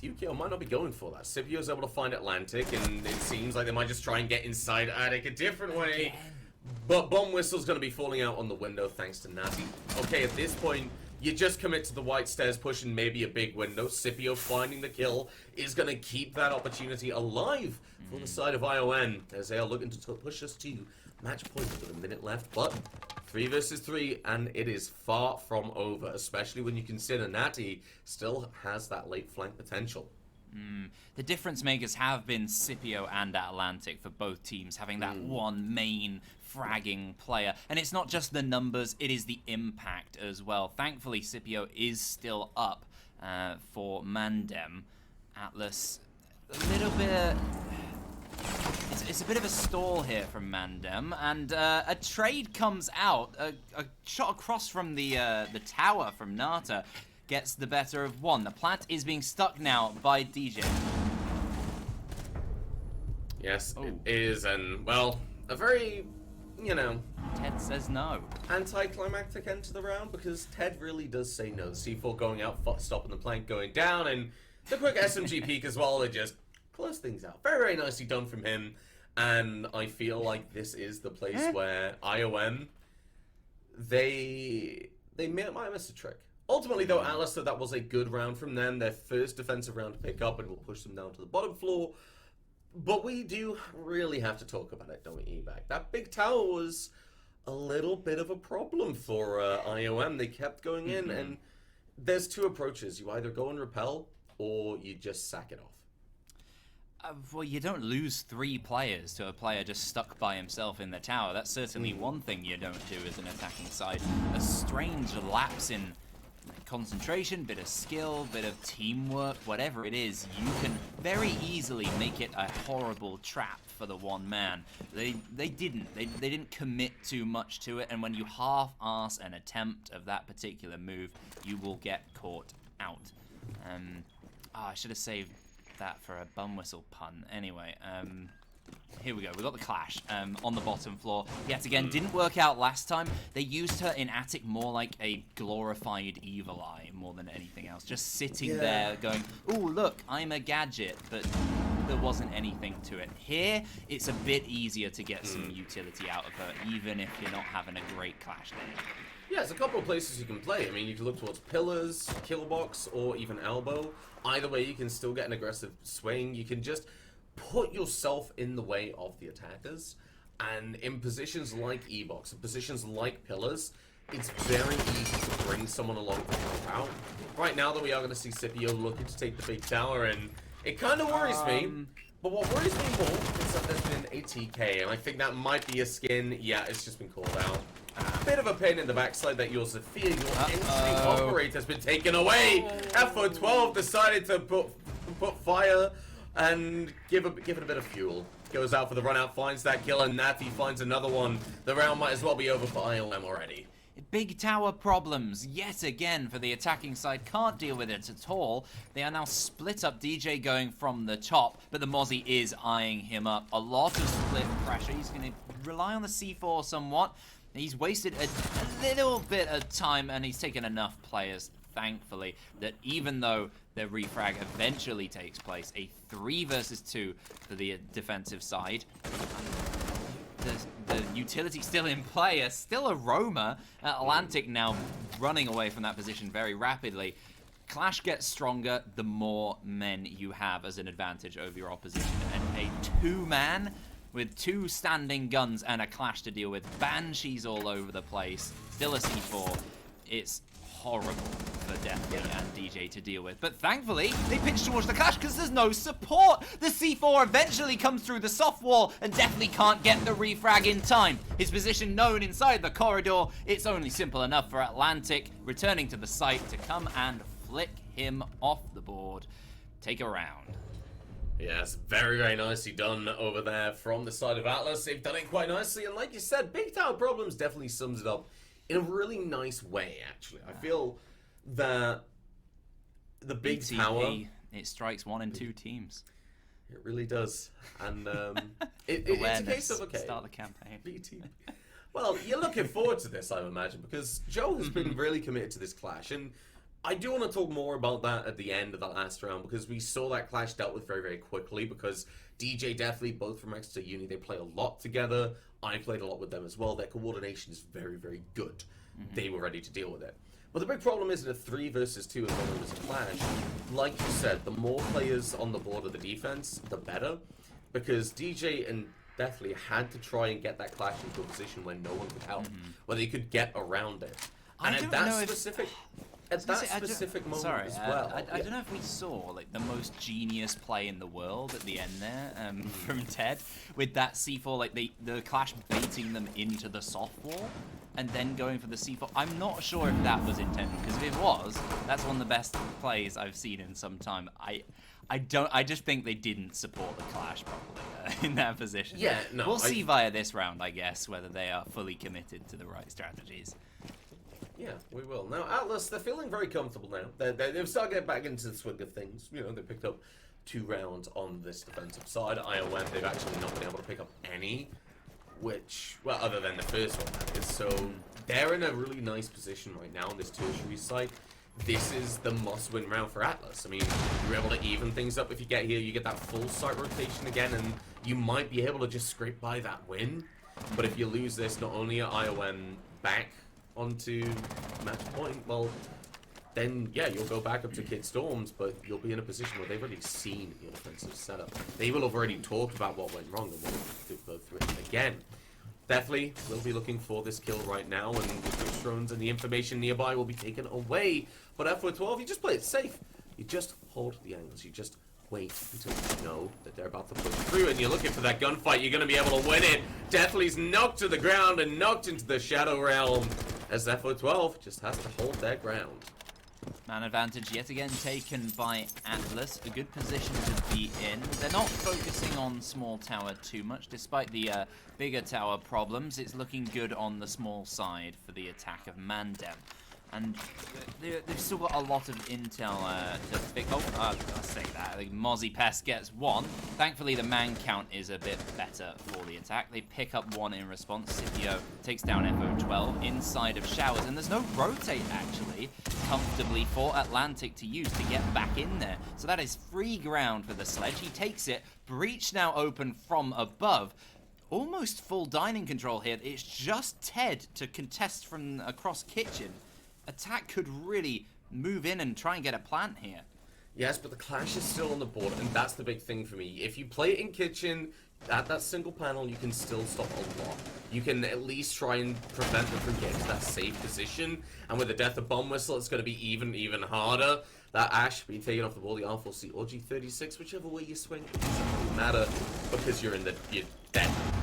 Yukio might not be going for that. Scipio's able to find Atlantic, and it seems like they might just try and get inside attic a different way. But Bomb Whistle's going to be falling out on the window thanks to Nazi. Okay, at this point, you just commit to the white stairs push and maybe a big window. Scipio finding the kill is going to keep that opportunity alive for the side of ION, as they are looking to push us to match point with a minute left. But 3 versus 3, and it is far from over, especially when you consider Natty still has that late flank potential. The difference makers have been Scipio and Atlantic for both teams, having that one main fragging player. And it's not just the numbers, it is the impact as well. Thankfully, Scipio is still up for Mandem. Atlas, a little bit... It's a bit of a stall here from Mandem, and a trade comes out. A shot across from the tower from Nata gets the better of one. The plant is being stuck now by DJ. Yes, it is, and, well, a very, you know... Ted says no. Anticlimactic end to the round, because Ted really does say no. The C4 going out, stopping the plank going down, and the quick SMG peek as well, it just close things out. Very, very nicely done from him, and I feel like this is the place where IOM, they might miss a trick. Ultimately, though, Atlas said that was a good round from them, their first defensive round to pick up, and will push them down to the bottom floor. But we do really have to talk about it, don't we, Evac? That big tower was a little bit of a problem for IOM. They kept going in, and there's two approaches. You either go and repel, or you just sack it off. Well, you don't lose 3 players to a player just stuck by himself in the tower. That's certainly one thing you don't do as an attacking side. A strange lapse in concentration, bit of skill, bit of teamwork, whatever it is, you can very easily make it a horrible trap for the one man. They didn't commit too much to it, and when you half-ass an attempt of that particular move, you will get caught out. I should have saved that for a bum whistle pun. Anyway, here we go. We got the Clash on the bottom floor. Yet again, didn't work out last time. They used her in Attic more like a glorified Evil Eye more than anything else. Just sitting there going, "Ooh, look, I'm a gadget," but there wasn't anything to it. Here, it's a bit easier to get some utility out of her, even if you're not having a great Clash day. Yeah, there's a couple of places you can play. I mean, you can look towards pillars, killbox, or even elbow. Either way, you can still get an aggressive swing. You can just put yourself in the way of the attackers. And in positions like E-box, in positions like pillars, it's very easy to bring someone along to help out. Right now, though, we are going to see Scipio looking to take the big tower, and it kind of worries me. But what worries me more is that there's been a TK, and I think that might be a skin. Yeah, it's just been called out. A bit of a pain in the backside that your Zephyr, your instinct operator, has been taken away. FO12 decided to put fire and give it a bit of fuel. Goes out for the run out, finds that kill, and Natty finds another one. The round might as well be over for ILM already. Big tower problems yet again for the attacking side. Can't deal with it at all. They are now split up. DJ going from the top, but the Mozzie is eyeing him up. A lot of split pressure. He's going to rely on the C4 somewhat. He's wasted a little bit of time, and he's taken enough players, thankfully, that even though the refrag eventually takes place, a 3 versus 2 for the defensive side. The utility still in play, still a roamer. Atlantic now running away from that position very rapidly. Clash gets stronger the more men you have as an advantage over your opposition. And a 2-man with 2 standing guns and a Clash to deal with. Banshees all over the place. Still a C4. It's horrible for Deathly and DJ to deal with. But thankfully, they pitch towards the Clash because there's no support. The C4 eventually comes through the soft wall and Deathly can't get the refrag in time. His position known inside the corridor. It's only simple enough for Atlantic returning to the site to come and flick him off the board. Take a round. Yes, very, very nicely done over there from the side of Atlas. They've done it quite nicely, and like you said, Big Tower Problems definitely sums it up in a really nice way, actually. I feel that the Big BTP, Tower... it strikes 1 and 2 teams. It really does. And it's a case of, okay... Start the campaign. BTP. Well, you're looking forward to this, I would imagine, because Joe has been really committed to this Clash, and I do want to talk more about that at the end of the last round, because we saw that Clash dealt with very, very quickly, because DJ Deathly, both from Exeter Uni, they play a lot together. I played a lot with them as well. Their coordination is very, very good. They were ready to deal with it. But the big problem is in a 3 versus 2 as well as a Clash. Like you said, the more players on the board of the defense, the better, because DJ and Deathly had to try and get that Clash into a position where no one could help, where they could get around it. And at that specific moment as well. I don't know if we saw like the most genius play in the world at the end there from Ted with that C4, like the Clash baiting them into the soft wall and then going for the C4. I'm not sure if that was intended, because if it was, that's one of the best plays I've seen in some time. I just think they didn't support the Clash properly in that position. Yeah, no. We'll see via this round, I guess, whether they are fully committed to the right strategies. Yeah, we will. Now, Atlas, they're feeling very comfortable now. They've started getting back into the swing of things. You know, they picked up 2 rounds on this defensive side. IOM, they've actually not been able to pick up any, which, well, other than the first one, that is. So they're in a really nice position right now on this tertiary site. This is the must-win round for Atlas. I mean, you're able to even things up if you get here. You get that full site rotation again, and you might be able to just scrape by that win. But if you lose this, not only are IOM back onto match point, well, then yeah, you'll go back up to Kid Storms, but you'll be in a position where they've already seen your defensive setup. They will have already talked about what went wrong and what to go through it again. Definitely will be looking for this kill right now, and the Twitch drones and the information nearby will be taken away. But FO12, you just play it safe. You just hold the angles. You just wait until you know that they're about to push through, and you're looking for that gunfight. You're going to be able to win it. Deathly's knocked to the ground and knocked into the Shadow Realm, as FO12 just has to hold their ground. Man advantage yet again taken by Atlas. A good position to be in. They're not focusing on small tower too much, despite the bigger tower problems. It's looking good on the small side for the attack of Mandem. And they've still got a lot of intel to pick. Oh, I'll say that. I think Mozzie Pest gets one. Thankfully, the man count is a bit better for the attack. They pick up one in response. Scipio takes down FO12 inside of showers. And there's no rotate, actually, comfortably for Atlantic to use to get back in there. So that is free ground for the Sledge. He takes it. Breach now open from above. Almost full dining control here. It's just Ted to contest from across kitchen. Attack could really move in and try and get a plant here. Yes, but the Clash is still on the board, and that's the big thing for me. If you play it in kitchen, at that single panel, you can still stop a lot. You can at least try and prevent them from getting to that safe position, and with the death of Bomb Whistle, it's going to be even harder. That Ash being taken off the board, the R4C or G36, whichever way you swing, it doesn't really matter, because you're dead.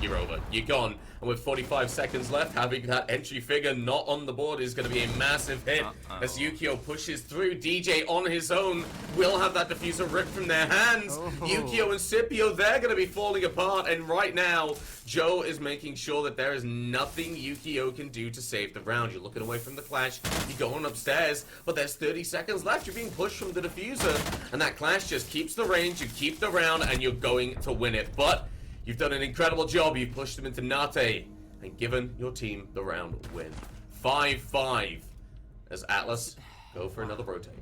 You're over. You're gone. And with 45 seconds left, having that entry figure not on the board is going to be a massive hit. As Yukio pushes through, DJ on his own will have that diffuser ripped from their hands. Yukio and Scipio, they're going to be falling apart. And right now, Joe is making sure that there is nothing Yukio can do to save the round. You're looking away from the Clash. You're going upstairs, but there's 30 seconds left. You're being pushed from the diffuser. And that Clash just keeps the range. You keep the round, and you're going to win it. But you've done an incredible job. You've pushed them into Nate and given your team the round win. 5-5 as Atlas go for another rotate.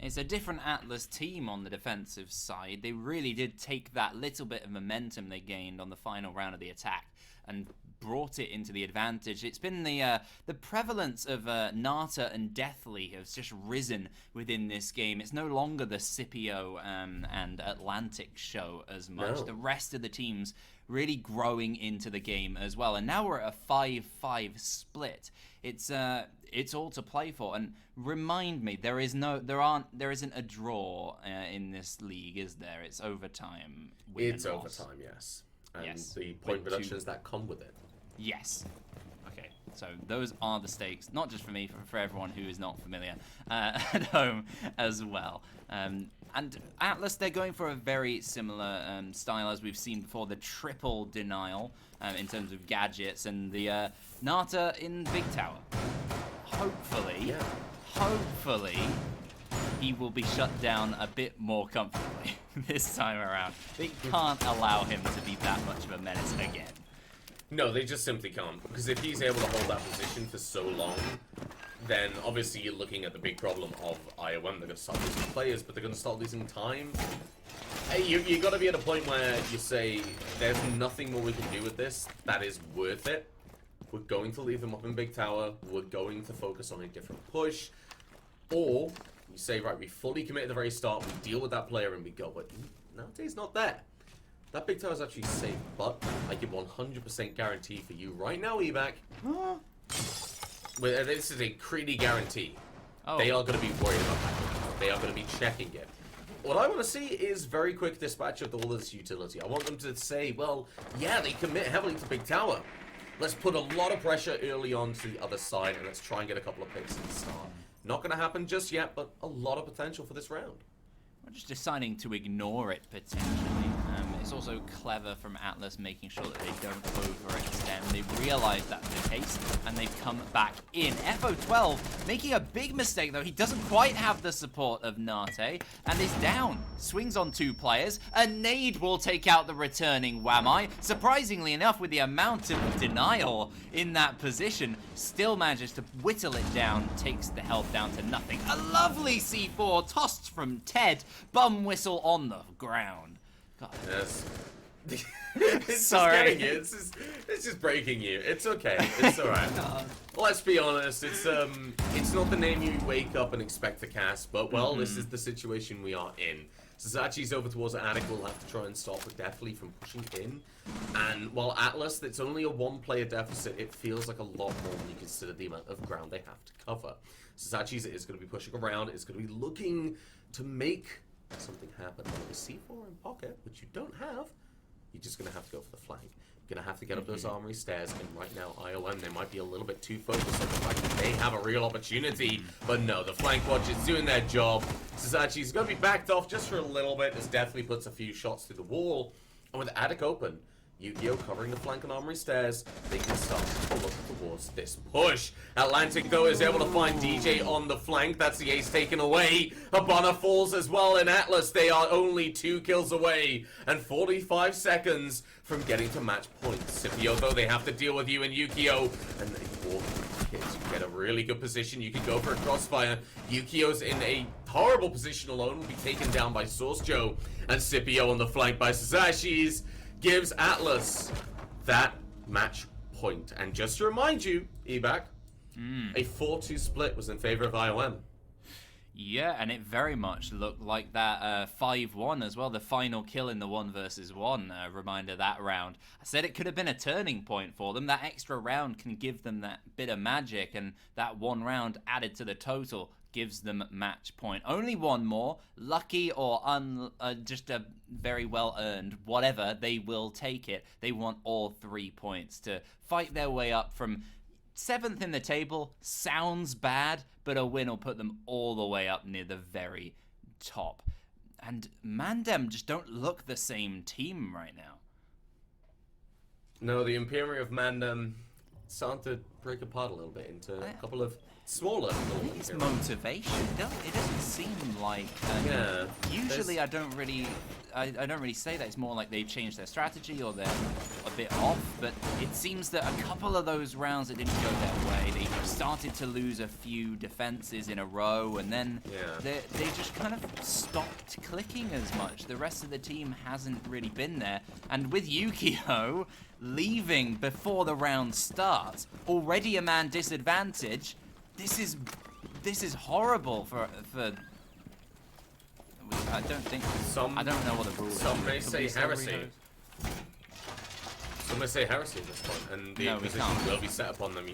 It's a different Atlas team on the defensive side. They really did take that little bit of momentum they gained on the final round of the attack and brought it into the advantage. It's been the prevalence of Nata and Deathly has just risen within this game. It's no longer the Scipio and Atlantic show as much. No. The rest of the teams really growing into the game as well. And now we're at a 5-5 split. It's all to play for. And remind me, there isn't a draw in this league, is there? It's overtime. It's overtime, yes. And yes. the point reductions that come with it. Yes. Okay, so those are the stakes, not just for me, for everyone who is not familiar at home as well. And Atlas, they're going for a very similar style as we've seen before, the triple denial in terms of gadgets, and the Nata in Big Tower. Hopefully, he will be shut down a bit more comfortably this time around. They can't allow him to be that much of a menace again. No, they just simply can't. Because if he's able to hold that position for so long, then obviously you're looking at the big problem of IOM. They're going to start losing players, but they're going to start losing time. Hey, you got to be at a point where you say, there's nothing more we can do with this that is worth it. We're going to leave them up in Big Tower. We're going to focus on a different push. Or you say, right, we fully commit at the very start. We deal with that player and we go, but Nate's not there. That Big Tower is actually safe, but I give 100% guarantee for you right now, Evac. This is a Creedy guarantee. Oh. They are going to be worried about that. They are going to be checking it. What I want to see is very quick dispatch of all this utility. I want them to say, well, yeah, they commit heavily to Big Tower. Let's put a lot of pressure early on to the other side, and let's try and get a couple of picks at the start. Not going to happen just yet, but a lot of potential for this round. We're just deciding to ignore it, potentially. It's also clever from Atlas making sure that they don't overextend. They realize that's the case, and they've come back in. FO12 making a big mistake, though. He doesn't quite have the support of Nate, and is down. Swings on two players. A nade will take out the returning Wamai. Surprisingly enough, with the amount of denial in that position, still manages to whittle it down, takes the health down to nothing. A lovely C4 tossed from Ted. Bum whistle on the ground. God. Yes. It's Sorry. Just getting you. It's just breaking you. It's okay. It's alright. Let's be honest. It's not the name you wake up and expect to cast, but well, this is the situation we are in. Sasachi's over towards the attic. We'll have to try and stop it definitely from pushing in. And while Atlas, it's only a one-player deficit, it feels like a lot more when you consider the amount of ground they have to cover. Sasachi's is going to be pushing around. It's going to be looking to make something happen on the C4 in pocket, which you don't have, you're just going to have to go for the flank. You're going to have to get up those armory stairs, and right now, IOM, they might be a little bit too focused on the fact that they have a real opportunity. But no, the flank watch is doing their job. Sazachi's going to be backed off just for a little bit. This definitely puts a few shots through the wall. And with the attic open, Yu-Gi-Oh covering the flank on armory stairs, they can start to look towards this push. Atlantic, though, is able to find DJ on the flank. That's the ace taken away. Habana falls as well in Atlas. They are only 2 kills away and 45 seconds from getting to match point. Scipio, though, they have to deal with you and Yu-Gi-Oh, and they walk kids. You get a really good position. You can go for a crossfire. Yu-Gi-Oh's in a horrible position alone. Will be taken down by Source Joe, and Scipio on the flank by Sasashi's gives Atlas that match point. And just to remind you, Ebac, a 4-2 split was in favor of IOM. Yeah, and it very much looked like that 5-1 as well. The final kill in the 1 versus 1 reminder that round. I said it could have been a turning point for them. That extra round can give them that bit of magic, and that 1 round added to the total gives them match point. Only 1 more, lucky or just a very well earned, whatever, they will take it. They want all 3 points to fight their way up from 7th in the table. Sounds bad, but a win will put them all the way up near the very top. And Mandem just don't look the same team right now. No, the Imperium of Mandem starting to break apart a little bit into a couple of smaller little It's motivation. It doesn't seem like. Usually, I don't really say that. It's more like they've changed their strategy or they're a bit off. But it seems that a couple of those rounds that didn't go their way, they started to lose a few defenses in a row, and then they just kind of stopped clicking as much. The rest of the team hasn't really been there. And with Yu-Gi-Oh leaving before the round starts, already a man disadvantage. This is horrible for I don't think I don't know what the rule is. Some may say heresy. Some may say heresy at this point, and the position will be set upon them.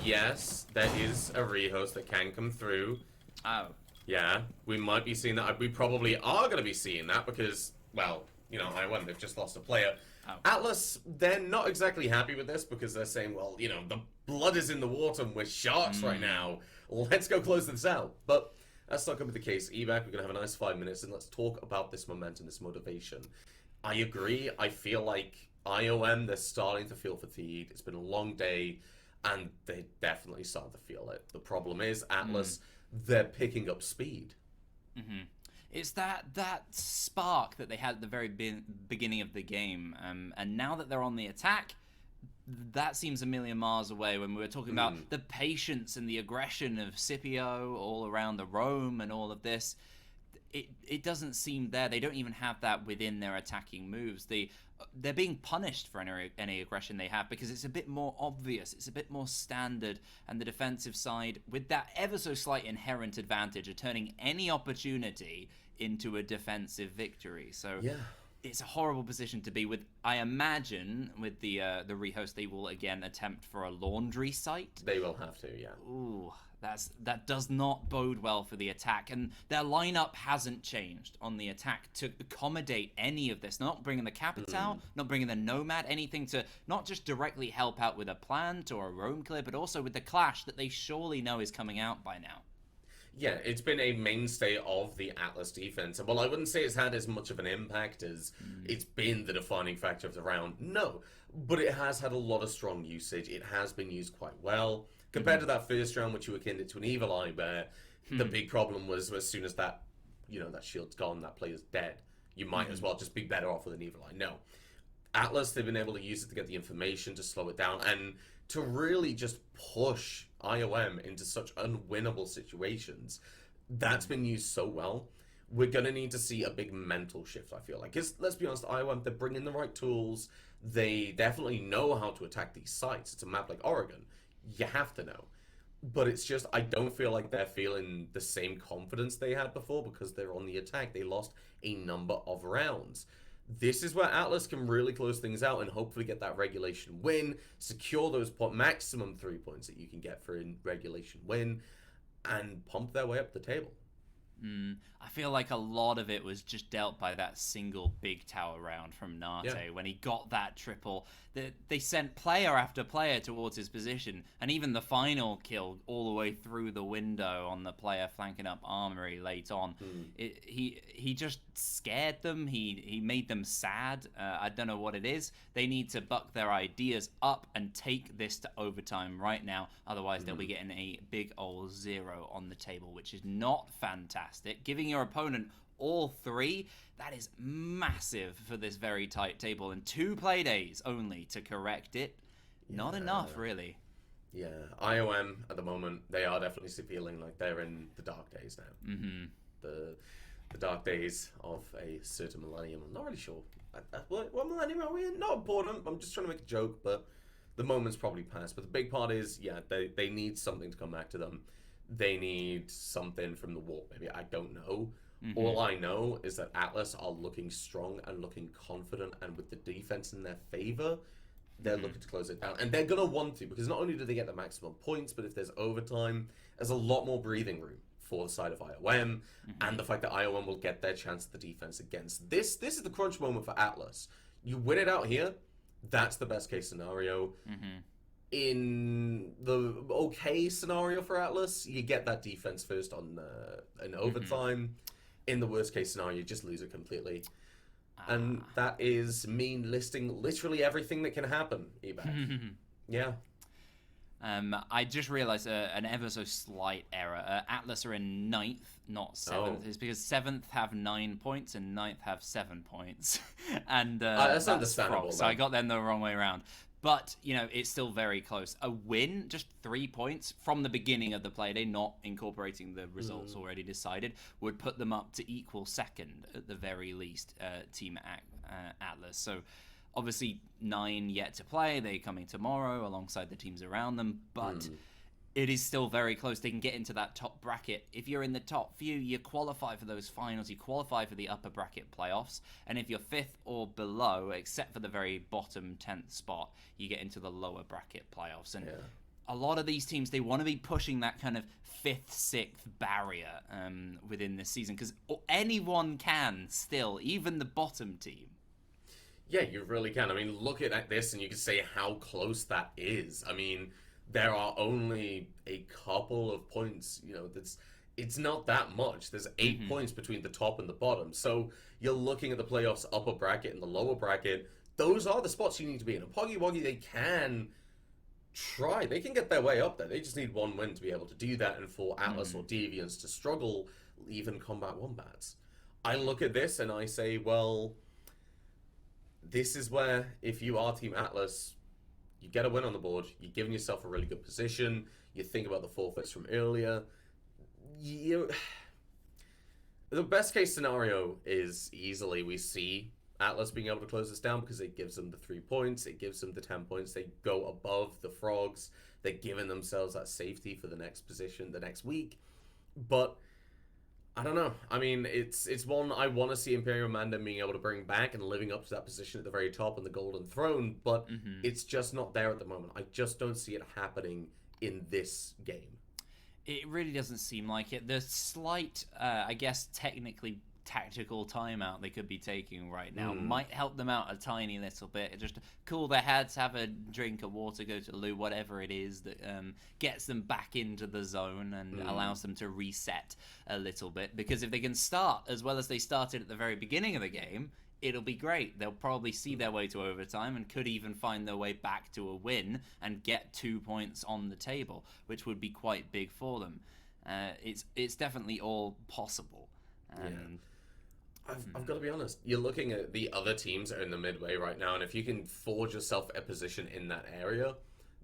Yes, there is a rehost that can come through. Oh. Yeah, we might be seeing that. We probably are going to be seeing that because, well, you know, IOM, they've just lost a player. Oh. Atlas, they're not exactly happy with this because they're saying, well, you know, the blood is in the water and we're sharks right now. Let's go close this out. But that's not going to be the case. Ebac, we're going to have a nice 5 minutes and let's talk about this momentum, this motivation. I agree. I feel like IOM, they're starting to feel fatigued. It's been a long day and they definitely starting to feel it. The problem is, Atlas, they're picking up speed. Mm-hmm. It's that spark that they had at the very beginning of the game, and now that they're on the attack, that seems a million miles away. When we were talking about the patience and the aggression of Scipio all around the roam and all of this, it doesn't seem there. They don't even have that within their attacking moves. They're being punished for any aggression they have because it's a bit more obvious, it's a bit more standard, and the defensive side, with that ever so slight inherent advantage of turning any opportunity into a defensive victory. So it's a horrible position to be with. I imagine with the rehost, they will again attempt for a laundry site. They will have to, yeah. Ooh, that does not bode well for the attack, and their lineup hasn't changed on the attack to accommodate any of this. Not bringing the Capital, not bringing the Nomad, anything to not just directly help out with a plant or a roam clear, but also with the clash that they surely know is coming out by now. Yeah, it's been a mainstay of the Atlas defense. And while I wouldn't say it's had as much of an impact as it's been the defining factor of the round, no. But it has had a lot of strong usage. It has been used quite well. Compared to that first round, which you akin it to an Evil Eye, where the big problem was as soon as that, you know, that shield's gone, that player's dead. You might as well just be better off with an Evil Eye. No. Atlas, they've been able to use it to get the information, to slow it down, and to really just push IOM into such unwinnable situations. That's been used so well. We're going to need to see a big mental shift, I feel like. Because, let's be honest, IOM, they're bringing the right tools. They definitely know how to attack these sites. It's a map like Oregon. You have to know. But it's just, I don't feel like they're feeling the same confidence they had before because they're on the attack. They lost a number of rounds. This is where Atlas can really close things out and hopefully get that regulation win, secure those maximum 3 points that you can get for a regulation win, and pump their way up the table. I feel like a lot of it was just dealt by that single big tower round from Nate when he got that triple. They sent player after player towards his position, and even the final kill all the way through the window on the player flanking up Armory late on. He just scared them. He made them sad. I don't know what it is. They need to buck their ideas up and take this to overtime right now. Otherwise, they'll be getting a big old 0 on the table, which is not fantastic. Giving your opponent all 3, that is massive for this very tight table, and 2 play days only to correct it. Not enough, really. Yeah, IOM at the moment, they are definitely feeling like they're in the dark days now. The dark days of a certain millennium. I'm not really sure. What millennium are we in? Not important. I'm just trying to make a joke, but the moment's probably passed. But the big part is, they need something to come back to them. They need something from the warp, maybe. I don't know. All I know is that Atlas are looking strong and looking confident, and with the defense in their favor, they're looking to close it down. And they're going to want to, because not only do they get the maximum points, but if there's overtime, there's a lot more breathing room for the side of IOM, and the fact that IOM will get their chance at the defense against this. This is the crunch moment for Atlas. You win it out here, that's the best case scenario. In the okay scenario for Atlas, you get that defense first on an overtime. In the worst case scenario, you just lose it completely. And that is me listing literally everything that can happen, eBay. Yeah. I just realized an ever so slight error. Atlas are in 9th, not 7th. It's because 7th have 9 points and 9th have 7 points. And that's understandable. Frog, so I got them the wrong way around. But, it's still very close. A win, just 3 points from the beginning of the Playday, not incorporating the results already decided, would put them up to equal second at the very least, Team Atlas. So, obviously, 9 yet to play. They're coming tomorrow alongside the teams around them. But it is still very close. They can get into that top bracket. If you're in the top few, you qualify for those finals. You qualify for the upper bracket playoffs. And if you're 5th or below, except for the very bottom 10th spot, you get into the lower bracket playoffs. And a lot of these teams, they want to be pushing that kind of 5th, 6th barrier within this season. Because anyone can still, even the bottom team. Yeah, you really can. I mean, look at this and you can say how close that is. I mean, there are only a couple of points, it's not that much. There's 8 points between the top and the bottom. So you're looking at the playoffs upper bracket and the lower bracket. Those are the spots you need to be in. And Poggy Woggy, they can try. They can get their way up there. They just need one win to be able to do that. And for Atlas or Deviants to struggle, even Combat Wombats. I look at this and I say, well, this is where, if you are Team Atlas, you get a win on the board, you're giving yourself a really good position, you think about the forfeits from earlier. The best case scenario is easily we see Atlas being able to close this down because it gives them the 3 points, it gives them the 10 points, they go above the Frogs, they're giving themselves that safety for the next position, the next week. But I don't know. I mean, it's one I want to see Imperial Manda being able to bring back and living up to that position at the very top on the Golden Throne, but it's just not there at the moment. I just don't see it happening in this game. It really doesn't seem like it. The slight, I guess, technically tactical timeout they could be taking right now might help them out a tiny little bit, just to cool their heads, have a drink of water, go to the loo, whatever it is that gets them back into the zone and allows them to reset a little bit. Because if they can start as well as they started at the very beginning of the game, it'll be great. They'll probably see their way to overtime and could even find their way back to a win and get 2 points on the table, which would be quite big for them. It's definitely all possible. I've got to be honest. You're looking at the other teams that are in the midway right now, and if you can forge yourself a position in that area,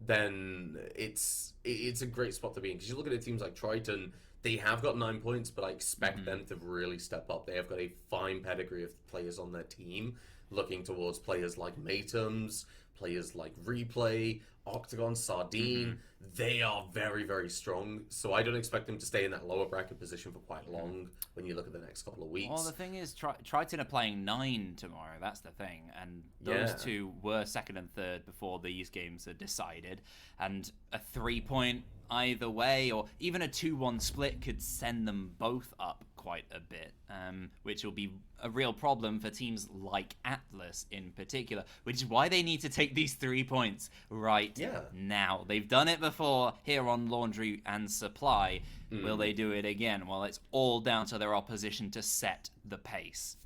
then it's a great spot to be in. Because you look at the teams like Triton, they have got 9 points, but I expect them to really step up. They have got a fine pedigree of players on their team, looking towards players like Matems, players like Replay, Octagon, Sardine. They are very, very strong. So I don't expect them to stay in that lower bracket position for quite long when you look at the next couple of weeks. Well, the thing is, Triton are playing 9 tomorrow. That's the thing. And those two were 2nd and 3rd before these games are decided. And a 3-point either way, or even a 2-1 split could send them both up quite a bit, which will be a real problem for teams like Atlas in particular, which is why they need to take these 3 points right now. They've done it before here on Laundry and Supply. Will they do it again? Well, it's all down to their opposition to set the pace.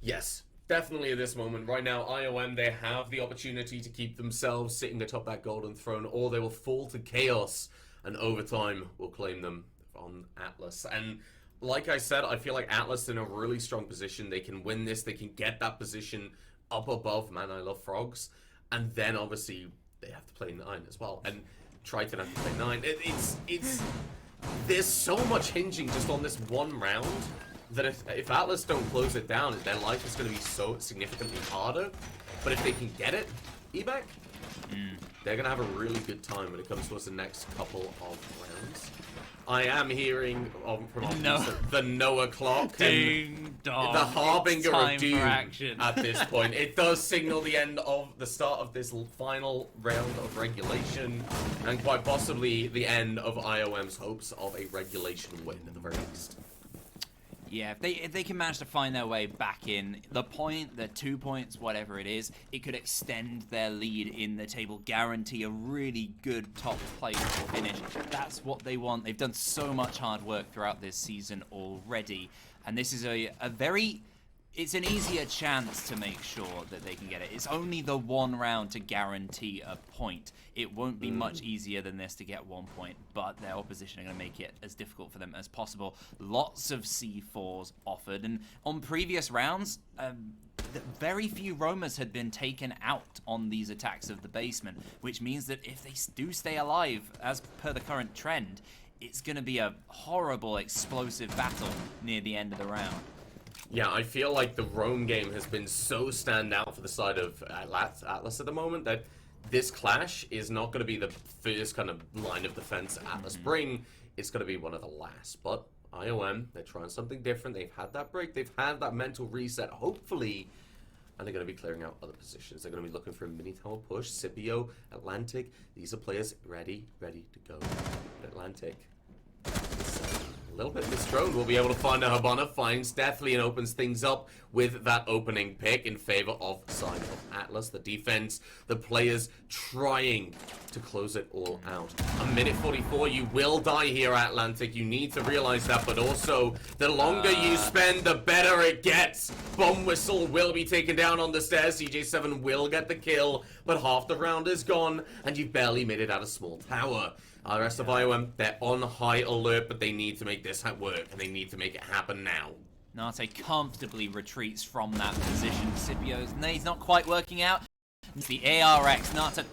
Yes, definitely at this moment. Right now, IOM, they have the opportunity to keep themselves sitting atop that golden throne, or they will fall to chaos, and overtime will claim them on Atlas. And like I said, I feel like Atlas in a really strong position. They can win this. They can get that position up above Man I Love Frogs. And then, obviously, they have to play 9 as well. And Triton have to play 9. It's there's so much hinging just on this one round that if Atlas don't close it down, their life is going to be so significantly harder. But if they can get it, eBack, they're going to have a really good time when it comes towards the next couple of rounds. I am hearing from the Noah clock. Ding dong. The harbinger of doom action. at this point. It does signal the start of this final round of regulation, and quite possibly the end of IOM's hopes of a regulation win at the very least. Yeah, if they can manage to find their way back in, the 2 points, whatever it is, it could extend their lead in the table, guarantee a really good top place finish. That's what they want. They've done so much hard work throughout this season already, and this is it's an easier chance to make sure that they can get it. It's only the one round to guarantee a point. It won't be much easier than this to get 1 point, but their opposition are going to make it as difficult for them as possible. Lots of C4s offered, and on previous rounds, very few roamers had been taken out on these attacks of the basement, which means that if they do stay alive, as per the current trend, it's going to be a horrible, explosive battle near the end of the round. Yeah, I feel like the roam game has been so standout for the side of Atlas at the moment that this clash is not going to be the first kind of line of defense Atlas bring. It's going to be one of the last. But IOM, they're trying something different. They've had that break. They've had that mental reset, hopefully. And they're going to be clearing out other positions. They're going to be looking for a mini tower push. Scipio, Atlantic. These are players ready to go. Atlantic. A little bit misthrown. We'll be able to find a Habana, finds Deathly, and opens things up with that opening pick in favor of side of Atlas. The defense, the players trying to close it all out. A minute 44, you will die here, Atlantic. You need to realize that, but also, the longer you spend, the better it gets. Bomb Whistle will be taken down on the stairs. CJ7 will get the kill, but half the round is gone, and you've barely made it out of small tower. The rest of IOM, they're on high alert, but they need to make this work, and they need to make it happen now. Nate comfortably retreats from that position. Scipio's nade's not quite working out. It's the ARX. Nate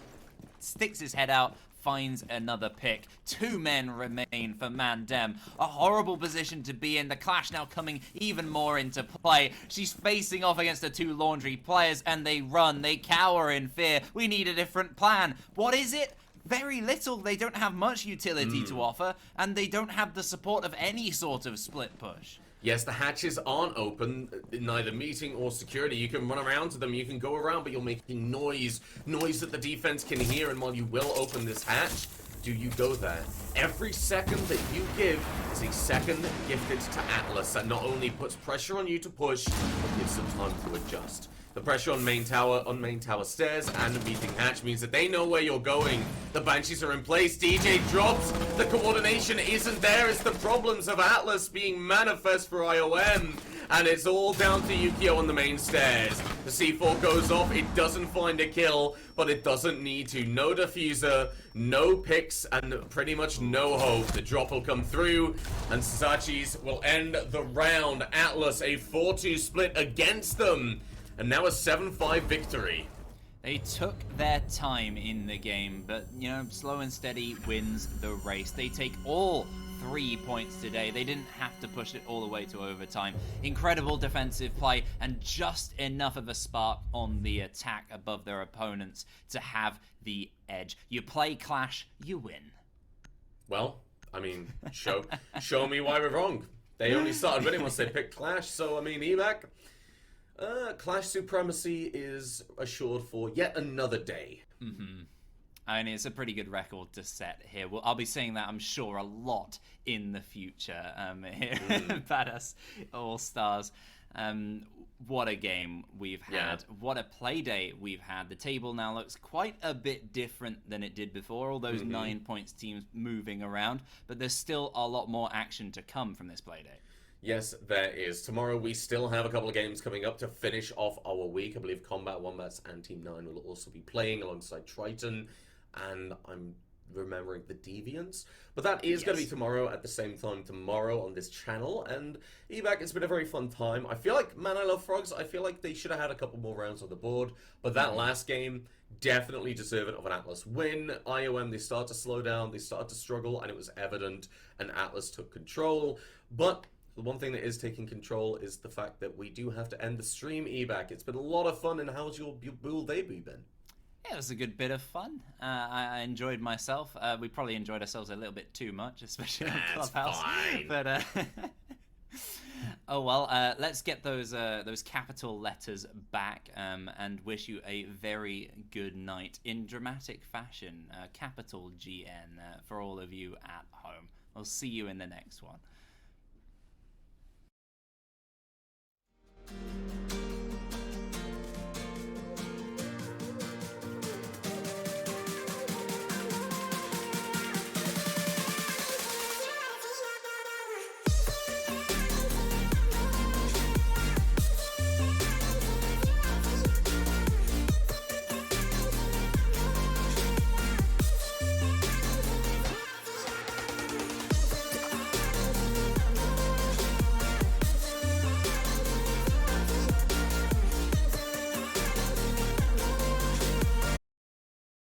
sticks his head out, finds another pick. 2 men remain for Mandem. A horrible position to be in. The clash now coming even more into play. She's facing off against the 2 Laundry players, and they run. They cower in fear. We need a different plan. What is it? Very little. They don't have much utility to offer, and they don't have the support of any sort of split push. Yes, the hatches aren't open, neither meeting or security. You can run around to them, you can go around, but you're making noise that the defense can hear, and while you will open this hatch, do you go there? Every second that you give is a second gifted to Atlas that not only puts pressure on you to push, but gives them time to adjust. The pressure on main tower stairs and the meeting hatch means that they know where you're going. The Banshees are in place. DJ drops. The coordination isn't there. It's the problems of Atlas being manifest for IOM. And it's all down to Yukio on the main stairs. The C4 goes off. It doesn't find a kill, but it doesn't need to. No diffuser, no picks, and pretty much no hope. The drop will come through, and Sasachi's will end the round. Atlas, a 4-2 split against them. And now a 7-5 victory. They took their time in the game, but, slow and steady wins the race. They take all 3 points today. They didn't have to push it all the way to overtime. Incredible defensive play and just enough of a spark on the attack above their opponents to have the edge. You play Clash, you win. Well, I mean, show me why we're wrong. They only started winning once they picked Clash, so, I mean, Evac... Clash supremacy is assured for yet another day. I mean, it's a pretty good record to set here. Well, I'll be saying that, I'm sure, a lot in the future here. Badass All-Stars. What a game we've had. Yeah. What a play day we've had. The table now looks quite a bit different than it did before. All those 9 points teams moving around. But there's still a lot more action to come from this play day. Yes, there is. Tomorrow we still have a couple of games coming up to finish off our week. I believe Combat Wombats and Team 9 will also be playing alongside Triton. And I'm remembering the Deviants. But that is going to be tomorrow at the same time tomorrow on this channel. And eBack, it's been a very fun time. I feel like, man, I love Frogs. I feel like they should have had a couple more rounds on the board. But that last game, definitely deserving of an Atlas win. IOM, they start to slow down, they start to struggle, and it was evident, and Atlas took control. But the one thing that is taking control is the fact that we do have to end the stream, eBack. It's been a lot of fun, and how's your Bull debut been? Yeah, it was a good bit of fun. I enjoyed myself. We probably enjoyed ourselves a little bit too much, especially on Clubhouse. Fine. But oh well. Let's get those capital letters back and wish you a very good night in dramatic fashion. Capital GN for all of you at home. I'll see you in the next one.